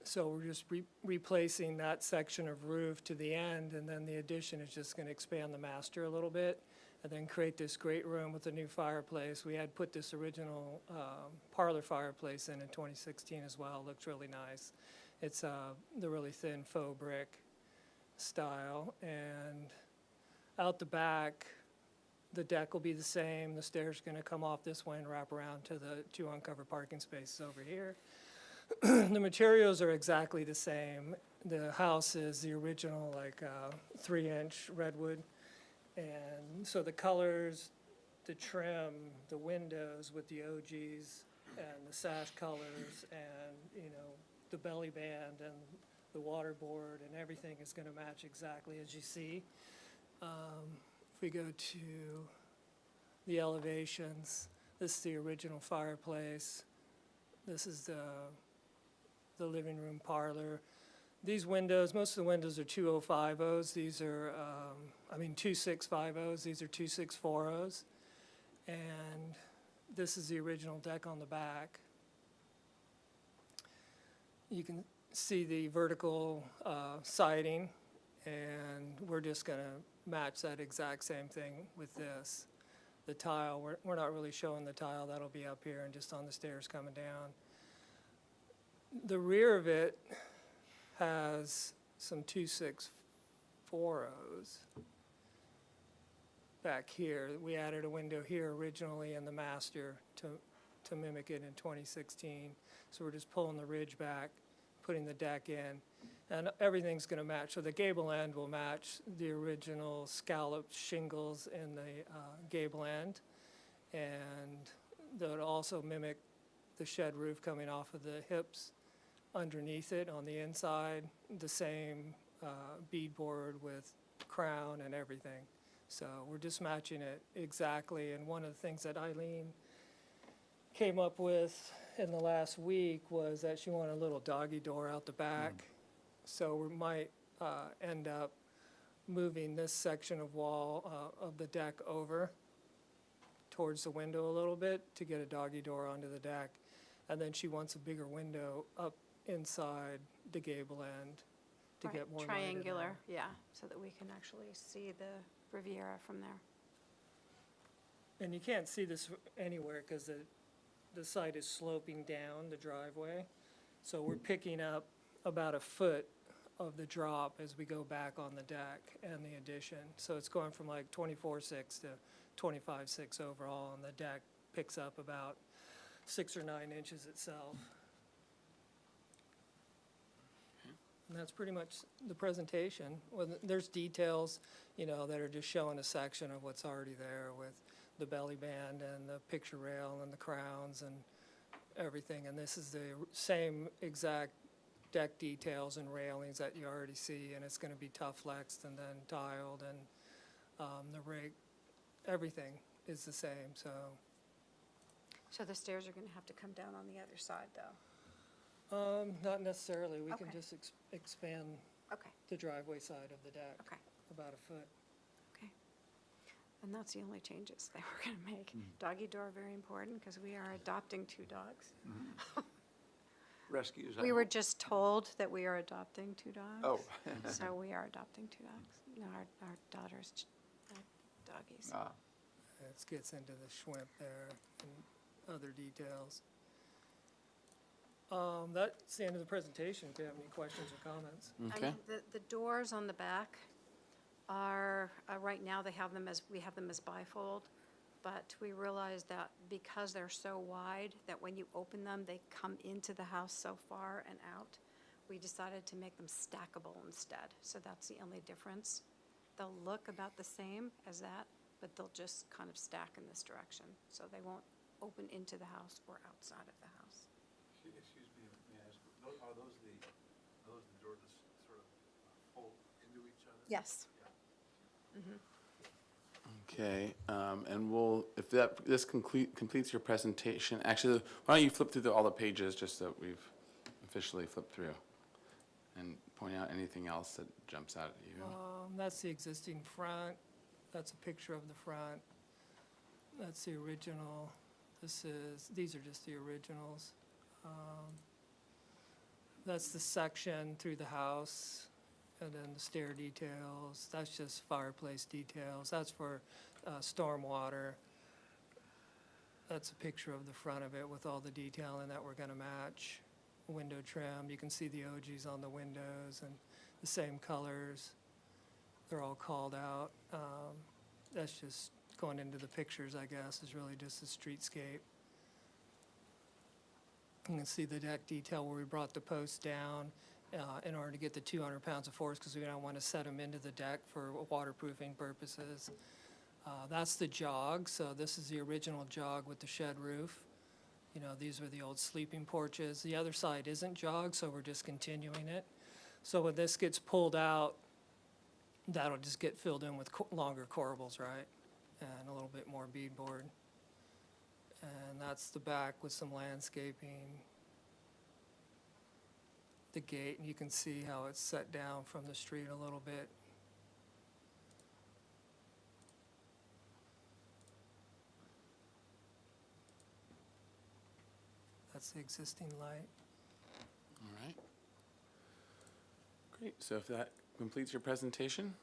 so we're just replacing that section of roof to the end, and then the addition is just gonna expand the master a little bit, and then create this great room with a new fireplace. We had put this original parlor fireplace in 2016 as well. It looks really nice. It's the really thin faux brick style. And out the back, the deck will be the same. The stairs are going to come off this way and wrap around to the 2 uncovered parking spaces over here. The materials are exactly the same. The house is the original, like 3-inch redwood. And so the colors, the trim, the windows with the OGs and the sash colors and, the belly band and the waterboard and everything is going to match exactly as you see. If we go to the elevations, this is the original fireplace. This is the living room parlor. These windows, most of the windows are 2050s. These are, 2650s. These are 2640s. And this is the original deck on the back. You can see the vertical siding, and we're just going to match that exact same thing with this. The tile, we're not really showing the tile. That'll be up here and just on the stairs coming down. The rear of it has some 2640s back here. We added a window here originally in the master to mimic it in 2016. So we're just pulling the ridge back, putting the deck in, and everything's going to match. So the gable end will match the original scalloped shingles in the gable end, and they'll also mimic the shed roof coming off of the hips underneath it on the inside, the same beadboard with crown and everything. So we're just matching it exactly, and one of the things that Eileen came up with in the last week was that she wanted a little doggy door out the back. So we might end up moving this section of wall of the deck over towards the window a little bit to get a doggy door onto the deck. And then she wants a bigger window up inside the gable end to
Right,
get more light in
triangular,
there.
yeah, so that we can actually see the Riviera from there.
And you can't see this anywhere because the site is sloping down the driveway. So we're picking up about a foot of the drop as we go back on the deck and the addition. So it's going from like 24.6 to 25.6 overall, and the deck picks up about 6 or 9 inches itself. And that's pretty much the presentation. Well, there's details, that are just showing a section of what's already there with the belly band and the picture rail and the crowns and everything. And this is the same exact deck details and railings that you already see, and it's going to be tough flexed and then tiled, and the rig, everything is the same.
So the stairs are going to have to come down on the other side, though?
Not necessarily. We can
Okay.
just expand
Okay,
the driveway side of the deck
okay,
about a foot.
okay. And that's the only changes that we're going to make. Doggy door, very important, because we are adopting 2 dogs.
Rescues.
We were just told that we are adopting 2 dogs.
Oh.
So we are adopting 2 dogs. No, our daughter's doggies.
Ah.
It gets into the Schwimp there and other details. That's the end of the presentation, if you have any questions or comments.
Okay.
I mean, the doors on the back are, right now, we have them as bifold, but we realize that because they're so wide, that when you open them, they come into the house so far and out. We decided to make them stackable instead, so that's the only difference. They'll look about the same as that, but they'll just kind of stack in this direction, so they won't open into the house or outside of the house.
Excuse me, may I ask, are those the doors that sort of fold into each other?
Yes.
Okay, and if this completes your presentation, actually, why don't you flip through all the pages just so we've officially flipped through and point out anything else that jumps out at you.
That's the existing front. That's a picture of the front. That's the original. These are just the originals. That's the section through the house, and then the stair details. That's just fireplace details. That's for stormwater. That's a picture of the front of it with all the detailing that we're going to match. Window trim. You can see the OGs on the windows and the same colors. They're all called out. That's just going into the pictures, I guess, is really just the streetscape. You can see the deck detail where we brought the posts down in order to get the 200 pounds of force because we don't want to set them into the deck for waterproofing purposes. That's the jog. So this is the original jog with the shed roof. You know, these were the old sleeping porches. The other side isn't jog, so we're just continuing it. So when this gets pulled out, that'll just get filled in with longer corbels, right? And a little bit more beadboard. And that's the back with some landscaping. The gate, and you can see how it's set down from the street a little bit. That's the existing light.
All right. Great, so if that completes your presentation,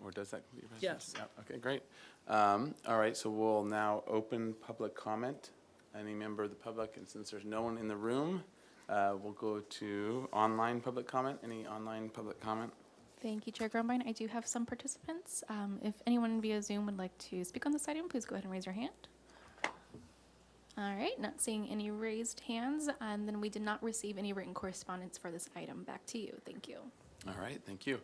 or does that complete your presentation?
Yes.
Yeah, okay, great. All right, so we'll now open public comment. Any member of the public, and since there's no one in the room, we'll go to online public comment. Any online public comment?
Thank you, Chair Grumbine. I do have some participants. If anyone via Zoom would like to speak on this item, please go ahead and raise your hand. All right, not seeing any raised hands, and then we did not receive any written correspondence for this item. Back to you. Thank you.
All right, thank you.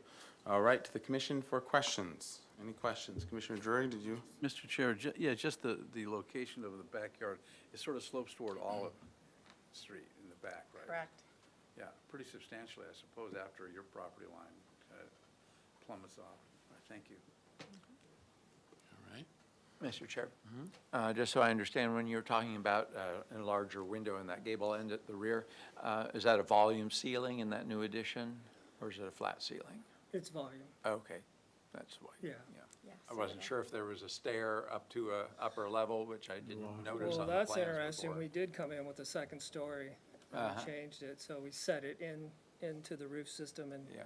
All right, to the commission for questions. Any questions? Commissioner Drury, did you?
Mr. Chair, just the location of the backyard, it sort of slopes toward Olive Street in the back, right?
Correct.
Yeah, pretty substantially, I suppose, after your property line plummets off. Thank you.
All right.
Mr. Chair, just so I understand, when you're talking about a larger window in that gable end at the rear, is that a volume ceiling in that new addition, or is it a flat ceiling?
It's volume.
Okay, that's why.
Yeah.
I wasn't sure if there was a stair up to a upper level, which I didn't notice
Well,
on the
that's
plans
interesting.
before.
We did come in with a second story.
Uh-huh.
We changed it, so we set it into the roof system, and
Yeah.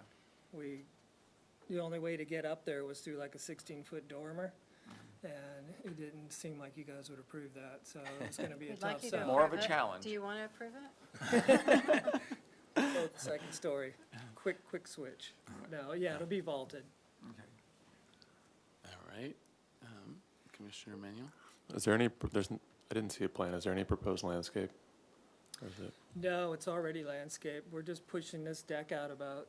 the only way to get up there was through like a 16-foot dormer,
Mm-hmm.
and it didn't seem like you guys would approve that, so it's going to be a
We'd like
tough
you to
sell.
More of a
approve it.
challenge.
Do you want to approve it?
Both second story, quick switch. No, yeah, it'll be vaulted.
All right. Commissioner Manuel?
Is there any, I didn't see a plan. Is there any proposed landscape? Or is it?
No, it's already landscaped. We're just pushing this deck out about,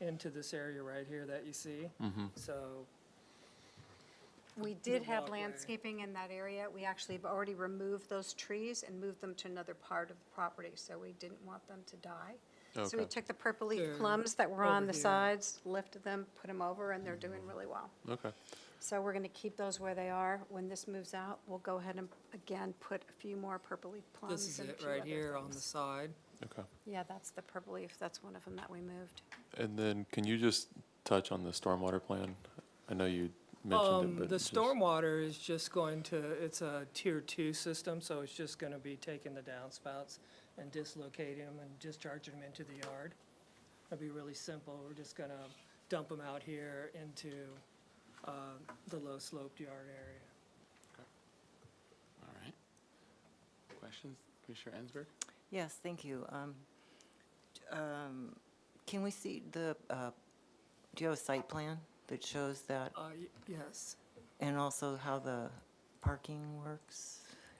into this area right here that you see. So
We did have
walkway.
landscaping in that area. We actually have already removed those trees and moved them to another part of the property, so we didn't want them to die. So we
Okay.
took the purple leaf
They're
plums that were on
over
the
here.
sides, lifted them, put them over, and they're doing really well.
Okay.
So we're going to keep those where they are. When this moves out, we'll go ahead and, again, put a few more purple leaf plums.
this is
and a
it
few
right
other
here on the
things.
side.
Okay.
Yeah, that's the purple leaf. That's one of them that we moved.
And then can you just touch on the stormwater plan? I know you mentioned it, but
The
just-
stormwater is just going to, it's a tier 2 system, so it's just going to be taking the downspouts and dislocating them and discharging them into the yard. It'll be really simple. We're just going to dump them out here into the low sloped yard area.
All right. Questions? Commissioner Ensberg?
Yes, thank you. Can we see do you have a site plan that shows that?
Yes.
And also how the parking works,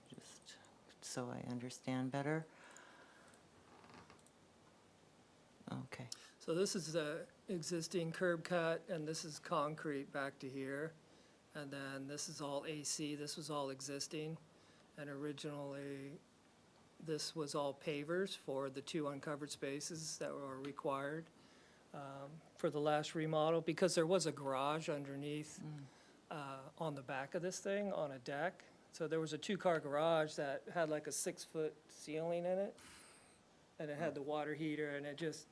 just so I understand better? Okay.
So this is the existing curb cut, and this is concrete back to here. And then this is all AC, this was all existing. And originally, this was all pavers for the 2 uncovered spaces that were required for the last remodel, because there was a garage underneath on the back of this thing, on a deck. So there was a 2-car garage that had like a 6-foot ceiling in it, and it had the water heater, and it just,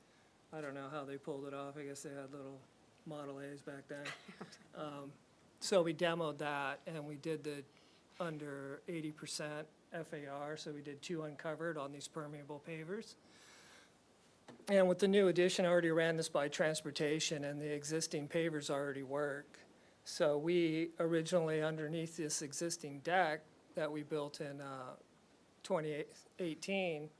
I don't know how they pulled it off. I guess they had little Model A's back then. So we demoed that, and we did the under 80% FAR, so we did 2 uncovered on these permeable pavers. And with the new addition, I already ran this by transportation, and the existing pavers already work. So we originally, underneath this existing deck that we built in 2018,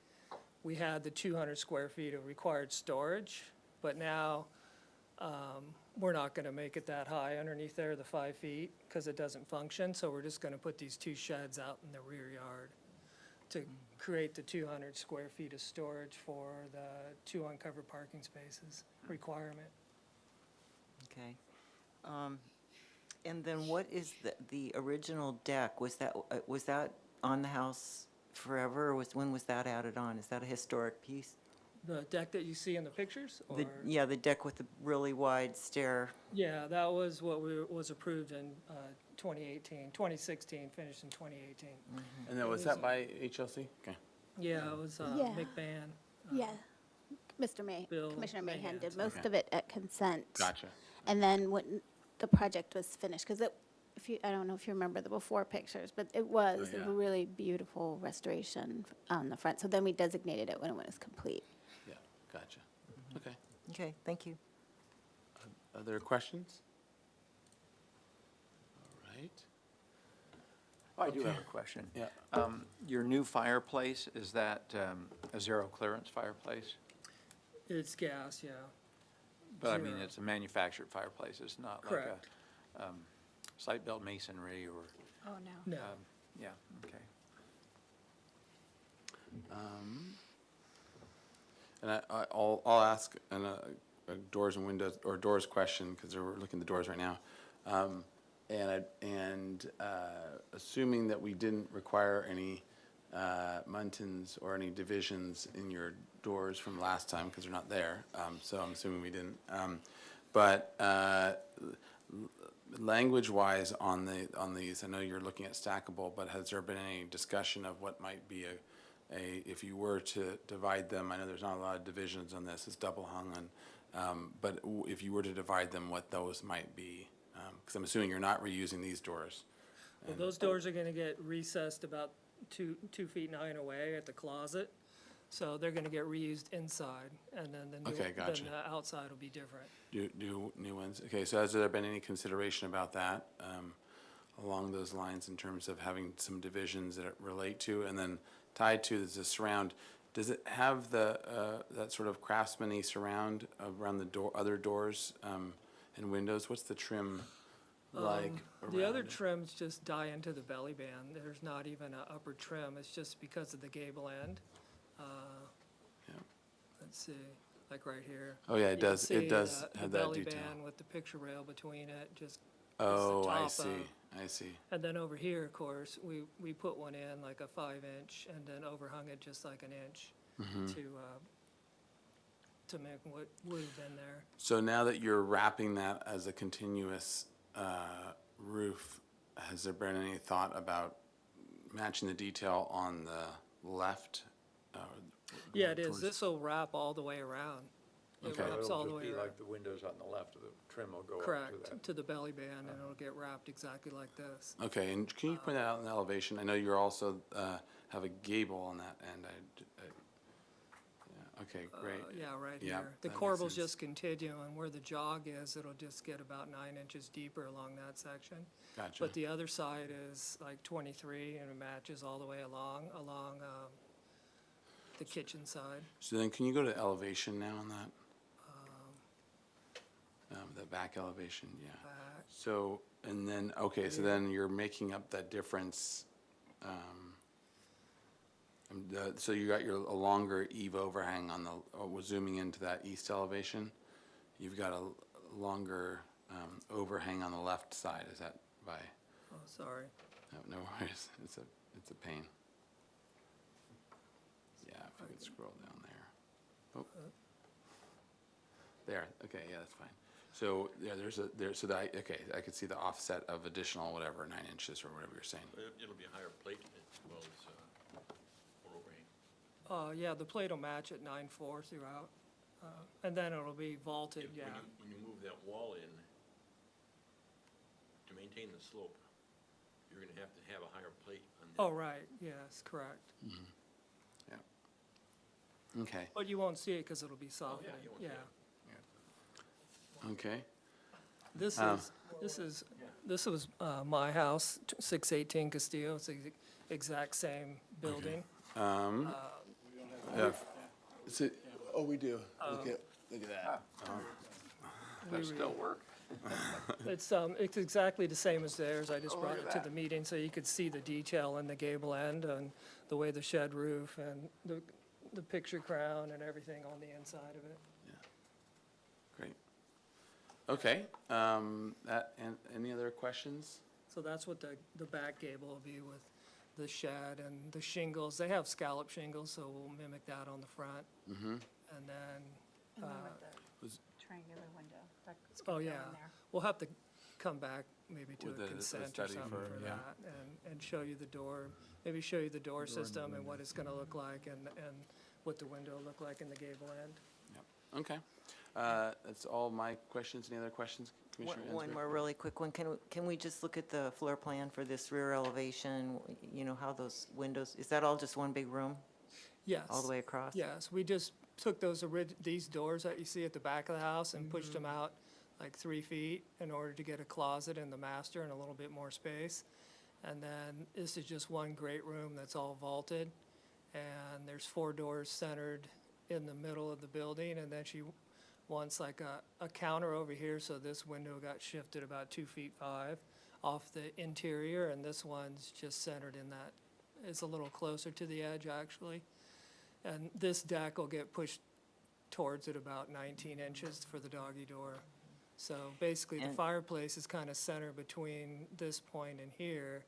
we had the 200 square feet of required storage, but now we're not going to make it that high underneath there, the 5 feet, because it doesn't function. So we're just going to put these 2 sheds out in the rear yard to create the 200 square feet of storage for the 2 uncovered parking spaces requirement.
Okay. And then what is the original deck? Was that on the house forever, or when was that added on? Is that a historic piece?
The deck that you see in the pictures? Or?
Yeah, the deck with the really wide stair.
Yeah, that was what was approved in 2016, finished in 2018.
And then was that by HLC? Okay.
Yeah, it was
Yeah.
McMahon.
Yeah. Mr.
Bill
Commissioner Mahan
Mahan.
did most
Okay.
of it at consent.
Gotcha.
And then when the project was finished, because I don't know if you remember the before pictures, but it was
yeah.
a really beautiful restoration on the front. So then we designated it when it was complete.
Yeah, gotcha. Okay.
Okay, thank you.
Other questions? All right.
Oh, I do
Okay.
have a question.
Yeah.
Your new fireplace, is that a zero clearance fireplace?
It's gas, yeah.
But I mean,
Zero.
it's a manufactured fireplace, it's not like
Correct.
a site-built masonry or,
Oh, no.
No.
yeah, okay.
And I'll ask a doors and windows, or doors question, because we're looking at the doors right now. Assuming that we didn't require any muntins or any divisions in your doors from last time, because they're not there, so I'm assuming we didn't. But language-wise on these, I know you're looking at stackable, but has there been any discussion of what might be if you were to divide them? I know there's not a lot of divisions on this, it's double hung on, but if you were to divide them, what those might be? Because I'm assuming you're not reusing these doors.
Well, those doors are gonna get recessed about 2 feet 9 away at the closet. So they're gonna get reused inside, and then
Okay, gotcha.
then the outside will be different.
New ones. Okay, so has there been any consideration about that along those lines in terms of having some divisions that it relate to, and then tied to the surround? Does it have that sort of craftsman-y surround around the other doors and windows? What's the trim like
The other
around it?
trims just die into the belly band. There's not even an upper trim. It's just because of the gable end.
Yeah.
Let's see, like right here.
Oh, yeah, it
You can
does- it
see
does
the
have that
belly
detail.
band with the picture rail between it, just.
Oh, I
top
see.
of-
I see.
And then over here, of course, we put one in like a 5-inch and then overhung it just like an inch
Mhm.
to make what would have been there.
So now that you're wrapping that as a continuous roof, has there been any thought about matching the detail on the left?
Yeah, it is.
towards-
This will wrap all the way around. It
Okay.
wraps all the way around.
the windows on the left of the trim will go
Correct, to the belly band, and it'll get wrapped exactly like this.
Okay, and can you point that out in the elevation? I know you're also have a gable on that end. Yeah, okay, great.
Yeah, right
Yeah,
here. The
that makes
corbels
sense.
just continue, and where the jog is, it'll just get about 9 inches deeper along that section.
Gotcha.
But the other side is like 23, and it matches all the way along the kitchen side.
So then can you go to elevation now on that? The back elevation, yeah. So, and then, okay, so then you're making up that difference. So you got a longer eave overhang on the, we're zooming into that east elevation. You've got a longer overhang on the left side. Is that by?
Oh, sorry.
No worries. It's a pain. Yeah, if you could scroll down there. Oh. There. Okay. Yeah, that's fine. So yeah, okay, I could see the offset of additional whatever 9 inches or whatever you're saying.
It'll be a higher plate as well as more overhang.
Yeah, the plate will match at 9.4 throughout, and then it'll be vaulted. Yeah.
When you move that wall in to maintain the slope, you're going to have a higher plate on that.
Oh, right. Yes, correct.
Yeah. Okay.
But you won't see it because it'll be softened.
you won't see it.
Okay.
This was my house, 618 Castillo. It's the exact same building.
Yeah. Oh, we do. Look at that.
That still work. It's exactly the same as theirs. I just brought it to the meeting so you could see the detail in the gable end and the way the shed roof and the picture crown and everything on the inside of it.
Great. Okay. Any other questions?
So that's what the back gable will be with the shed and the shingles. They have scallop shingles, so we'll mimic that on the front.
Mm-hmm.
And then,
Triangular window. That's
oh
gonna go
yeah,
in there.
we'll have to come back maybe to
With
a
the
consent or
study
something
for-
for
yeah.
that and show you the door, maybe show you the door system and what it's gonna look like and what the window will look like in the gable end.
Yep. Okay. That's all my questions. Any other questions, Commissioner
One
Ensminger?
more really quick one. Can we just look at the floor plan for this rear elevation? You know, how those windows, is that all just one big room?
Yes.
All the way across?
Yes, we just took these doors that you see at the back of the house and pushed them out like 3 feet in order to get a closet in the master and a little bit more space. And then this is just one great room that's all vaulted. And there's 4 doors centered in the middle of the building. And then she wants like a counter over here, so this window got shifted about 2 feet 5 off the interior. And this one's just centered in that. It's a little closer to the edge, actually. And this deck will get pushed towards it about 19 inches for the doggy door. So basically, the
And-
fireplace is kind of centered between this point and here.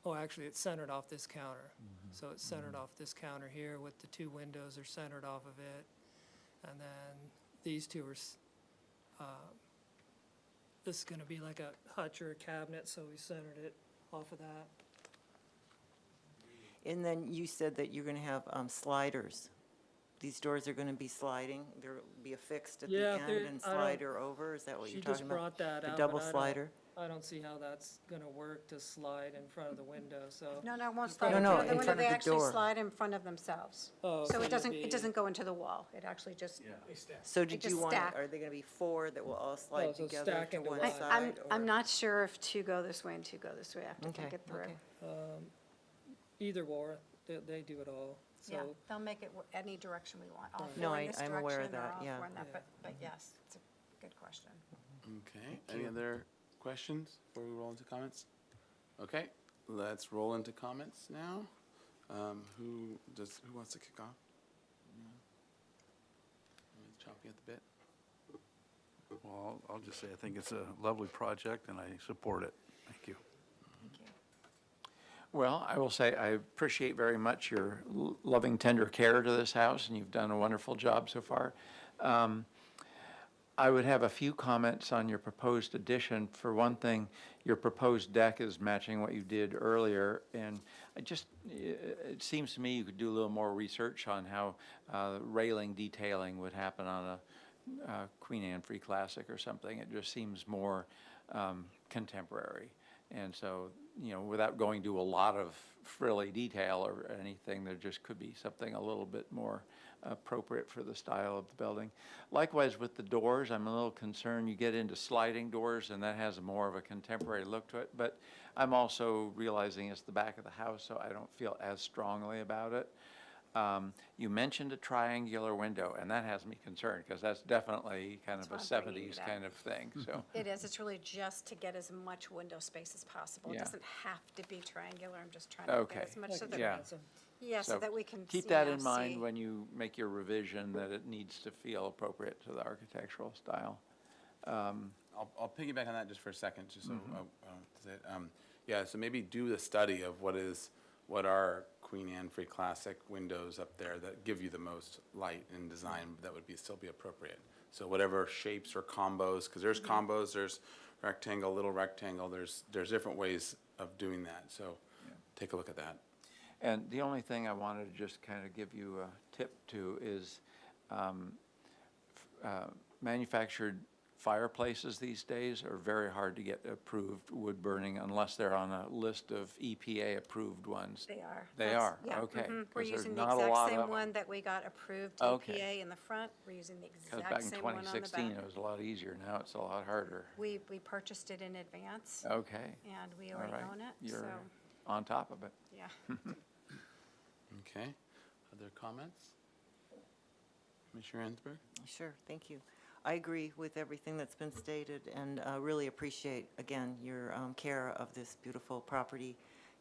Oh, actually, it's centered off this counter. So it's centered off this counter here with the 2 windows are centered off of it. And then these 2 are, this is going to be like a hutch or a cabinet, so we centered it off of that.
And then you said that you're going to have sliders. These doors are going to be sliding? There'll be affixed at the
Yeah,
end
they're-
and
I don't-
slider over? Is that what you're
She just
talking about?
brought that
The
out.
double
but I don't-
slider?
I don't see how that's gonna work to slide in front of the window, so.
No, it won't slide
No,
in
no,
front of
in
the window.
front of
They
the
actually
door.
slide in front of themselves.
Oh,
So
it'd
it
be-
doesn't go into the wall. It actually just,
So
They
did you
just
want,
stack.
are they going to be 4 that will all
Oh,
slide
so
together
stack
to
into
one
one.
side?
I'm
or-
not sure if 2 go this way and 2 go this way. I have to
Okay,
think it through.
okay.
Either or, they do it all,
Yeah,
so.
they'll make it any direction we want. All
Right.
4
No,
in this
I'm aware of
direction or
that,
all
yeah.
4 in that,
Yeah.
but yes, it's a good question.
Okay. Any other questions before we roll into comments? Okay. Let's roll into comments now. Who wants to kick off? Chomping at the bit.
Well, I'll just say I think it's a lovely project and I support it. Thank you.
Well, I will say I appreciate very much your loving, tender care to this house, and you've done a wonderful job so far. I would have a few comments on your proposed addition. For one thing, your proposed deck is matching what you did earlier, and it seems to me you could do a little more research on how railing detailing would happen on a Queen Anne Free Classic or something. It just seems more contemporary. And so, without going to a lot of frilly detail or anything, there just could be something a little bit more appropriate for the style of the building. Likewise with the doors, I'm a little concerned you get into sliding doors and that has more of a contemporary look to it, but I'm also realizing it's the back of the house, so I don't feel as strongly about it. You mentioned a triangular window, and that has me concerned, because that's definitely kind of a
That's why I'm bringing
seventies
it up.
kind of thing, so.
It is, it's really just to get as much window space as possible. It
Yeah.
doesn't have to be triangular, I'm just trying to
Okay.
get as much so that.
Yeah.
Yeah, so that we can.
Keep
you
that
know,
in mind
see.
when you make your revision, that it needs to feel appropriate to the architectural style.
I'll piggyback on that just for a second, just so, yeah, so maybe do the study of what are Queen Anne Free Classic windows up there that give you the most light and design that would still be appropriate. So whatever shapes or combos, because there's combos, there's rectangle, little rectangle, there's different ways of doing that, so take a look at that.
And the only thing I wanted to just kind of give you a tip to is manufactured fireplaces these days are very hard to get approved wood burning unless they're on a list of EPA-approved ones.
They are.
They
That's-
are,
yeah,
okay.
mhm.
'cause
We're
there's
using the
not a
exact
lot
same
of 'em.
one that we got approved
Okay.
EPA in the front. We're using the
Because
exact
back in
same one on the
2016,
back.
it was a lot easier. Now it's a lot harder.
We purchased it in advance.
Okay.
And we
All
already
right.
own it,
You're
so,
on top of it.
yeah.
Okay, other comments? Commissioner Ensberg?
Sure, thank you. I agree with everything that's been stated and really appreciate, again, your care of this beautiful property.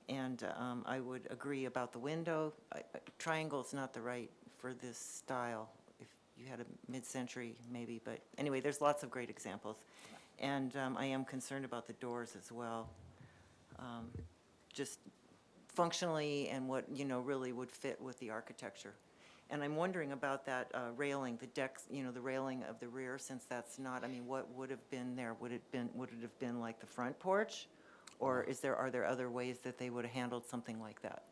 And I would agree about the window. Triangle's not the right for this style. If you had a mid-century, maybe, but anyway, there's lots of great examples. And I am concerned about the doors as well. Just functionally and what, really would fit with the architecture. And I'm wondering about that railing, the deck, the railing of the rear, since that's not, what would have been there? Would it have been like the front porch? Or are there other ways that they would have handled something like that?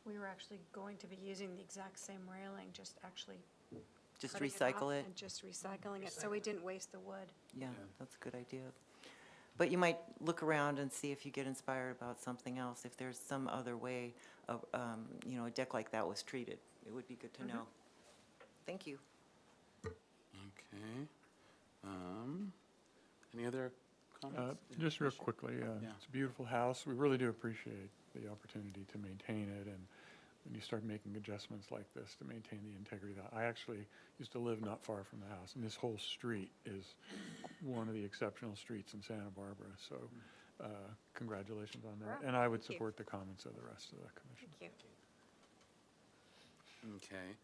We were actually going to be using the exact same railing, just actually.
Just
cutting
recycle
off
it?
And just recycling it, so we didn't waste the wood.
Yeah, that's a good idea. But you might look around and see if you get inspired about something else, if there's some other way of, a deck like that was treated. It would be good to know. Thank you.
Okay. Any other comments?
Just real quickly, it's a beautiful house. We really do appreciate the opportunity to maintain it, and when you start making adjustments like this to maintain the integrity of that. I actually used to live not far from the house, and this whole street is one of the exceptional streets in Santa Barbara, so congratulations on that.
Wow,
And I would
thank you.
support the comments of the rest of the commission.
Thank you.
Okay.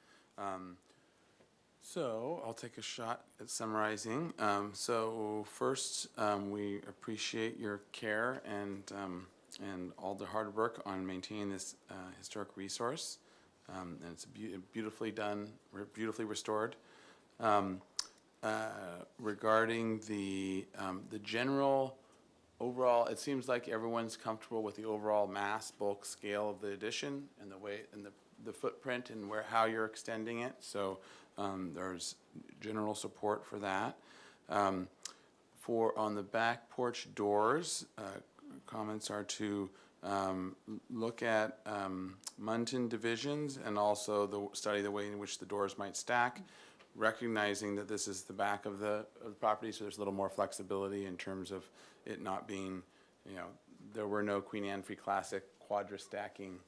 So I'll take a shot at summarizing. So first, we appreciate your care and all the hard work on maintaining this historic resource. And it's beautifully done, beautifully restored. Regarding the general overall, it seems like everyone's comfortable with the overall mass bulk scale of the addition and the way and the footprint and how you're extending it. So there's general support for that. On the back porch doors, comments are to look at muntin divisions and also study the way in which the doors might stack, recognizing that this is the back of the property, so there's a little more flexibility in terms of it not being, there were no Queen Anne Free Classic quadra-stacking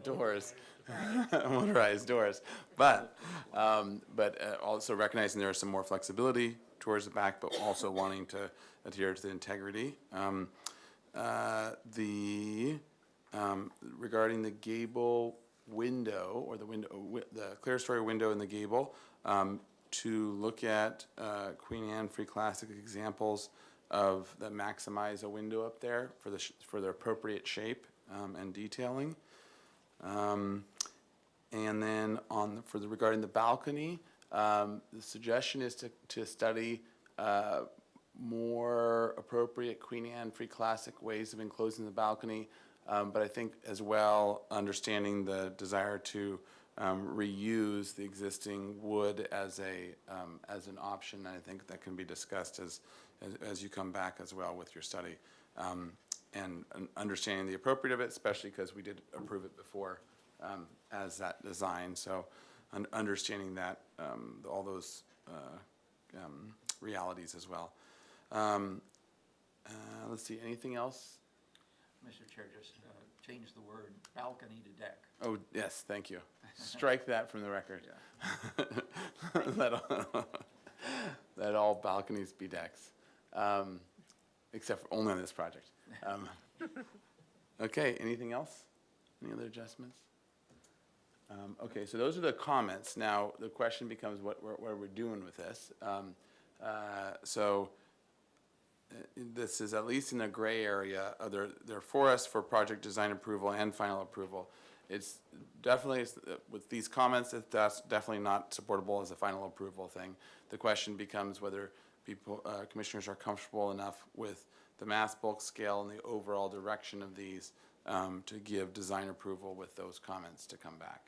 doors, motorized doors, but also recognizing there is some more flexibility towards the back, but also wanting to adhere to the integrity. Regarding the gable window, or the clear story window in the gable, to look at Queen Anne Free Classic examples that maximize a window up there for the appropriate shape and detailing. And then regarding the balcony, the suggestion is to study more appropriate Queen Anne Free Classic ways of enclosing the balcony, but I think as well understanding the desire to reuse the existing wood as an option. I think that can be discussed as you come back as well with your study, and understanding the appropriate of it, especially because we did approve it before as that design. So understanding that all those realities as well. Let's see, anything else?
Mr. Chair, just change the word balcony to deck.
Oh, yes, thank you. Strike that from the record. That all balconies be decks, except for only on this project. Okay, anything else? Any other adjustments? Okay, so those are the comments. Now, the question becomes what we're doing with this. This is at least in a gray area. They're for us for project design approval and final approval. It's definitely, with these comments, that's definitely not supportable as a final approval thing. The question becomes whether people, commissioners are comfortable enough with the mass bulk scale and the overall direction of these to give design approval with those comments to come back.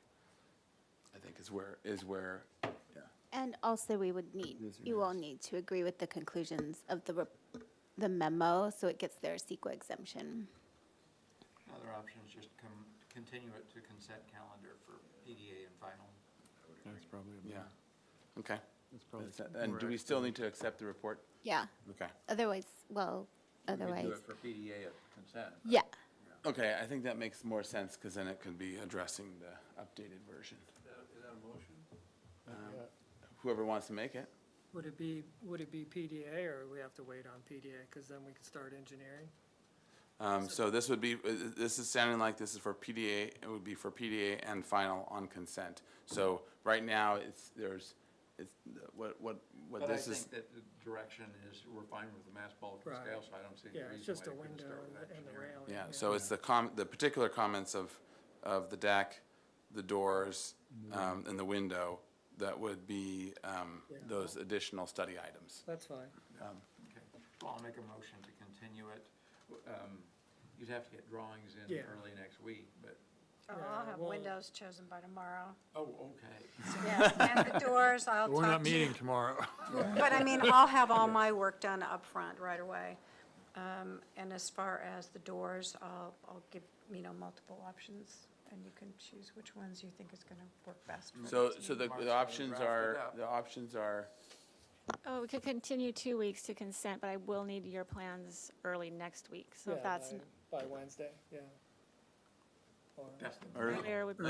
I think is where, yeah.
And also, we would need, you all need to agree with the conclusions of the memo, so it gets their CEQA exemption.
Another option is just continue it to consent calendar for PDA and final.
That's probably,
Yeah. Okay.
that's probably.
And do we still need to accept the report?
Yeah.
Okay.
Otherwise, well,
We could
otherwise,
do it for PDA at consent.
yeah.
Okay, I think that makes more sense because then it could be addressing the updated version.
Is that a motion?
Whoever wants to make it.
Would it be PDA, or we have to wait on PDA, because then we could start engineering?
So this would be, this is sounding like this is for PDA, it would be for PDA and final on consent. So right now, what
But I
this is.
think that the direction is, we're fine with the mass bulk and
Right.
scale, so I don't see
Yeah,
any
it's
reason
just
why
a
you couldn't
window
start with
and the
engineering.
railing.
Yeah, so it's the particular comments of the deck, the doors, and the window that would be those additional study items.
That's fine.
Okay, well, I'll make a motion to continue it. You'd have to get drawings in
Yeah.
early next week, but,
Yeah,
I'll have
well-
windows chosen by tomorrow.
oh, okay.
Yeah, and the doors, I'll
We're
talk
not
to.
meeting tomorrow.
But I mean, I'll have all my work done up front right away. And as far as the doors, I'll give, multiple options, and you can choose which ones you think is gonna work best. for
So,
you.
so the
Mark's gonna
options
draft it
are,
up.
the options are,
Oh, we could continue 2 weeks to consent, but I will need your plans early next week. So if that's
By Wednesday, yeah. Or-
That's the
Early.
earlier would be.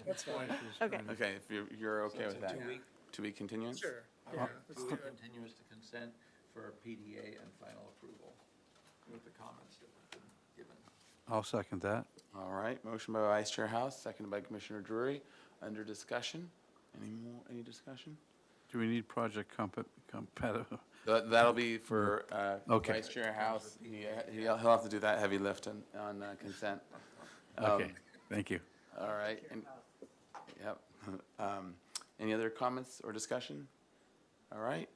That's fine.
Okay.
okay, if you're okay with that.
2 week?
2 week continuance?
Sure, yeah, let's do it.
Continuous to consent for PDA and final approval with the comments that have been given.
I'll second that.
All right, motion by Vice Chair House, seconded by Commissioner Drury. Under discussion, any discussion?
Do we need project competitive?
That'll be for
Okay.
Vice Chair House. He'll have to do that heavy lift on consent.
Okay, thank you.
All right. Yep. Any other comments or discussion? All right.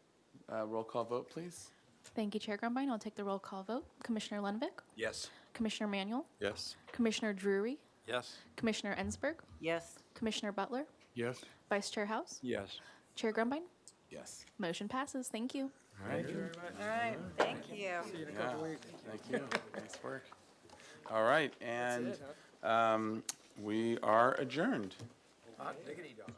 Roll call vote, please.
Thank you, Chair Grumbine. I'll take the roll call vote. Commissioner Lenvick,
Yes.
Commissioner Manuel,
Yes.
Commissioner Drury,
Yes.
Commissioner Ensberg,
Yes.
Commissioner Butler,
Yes?
Vice Chair House,
Yes.
Chair Grumbine.
Yes.
Motion passes. Thank you.
All right.
All right, thank you.
See you in a
Yeah,
couple weeks.
thank you. Nice work. All right, and
That's it, huh?
we are adjourned.
Hot diggity dog.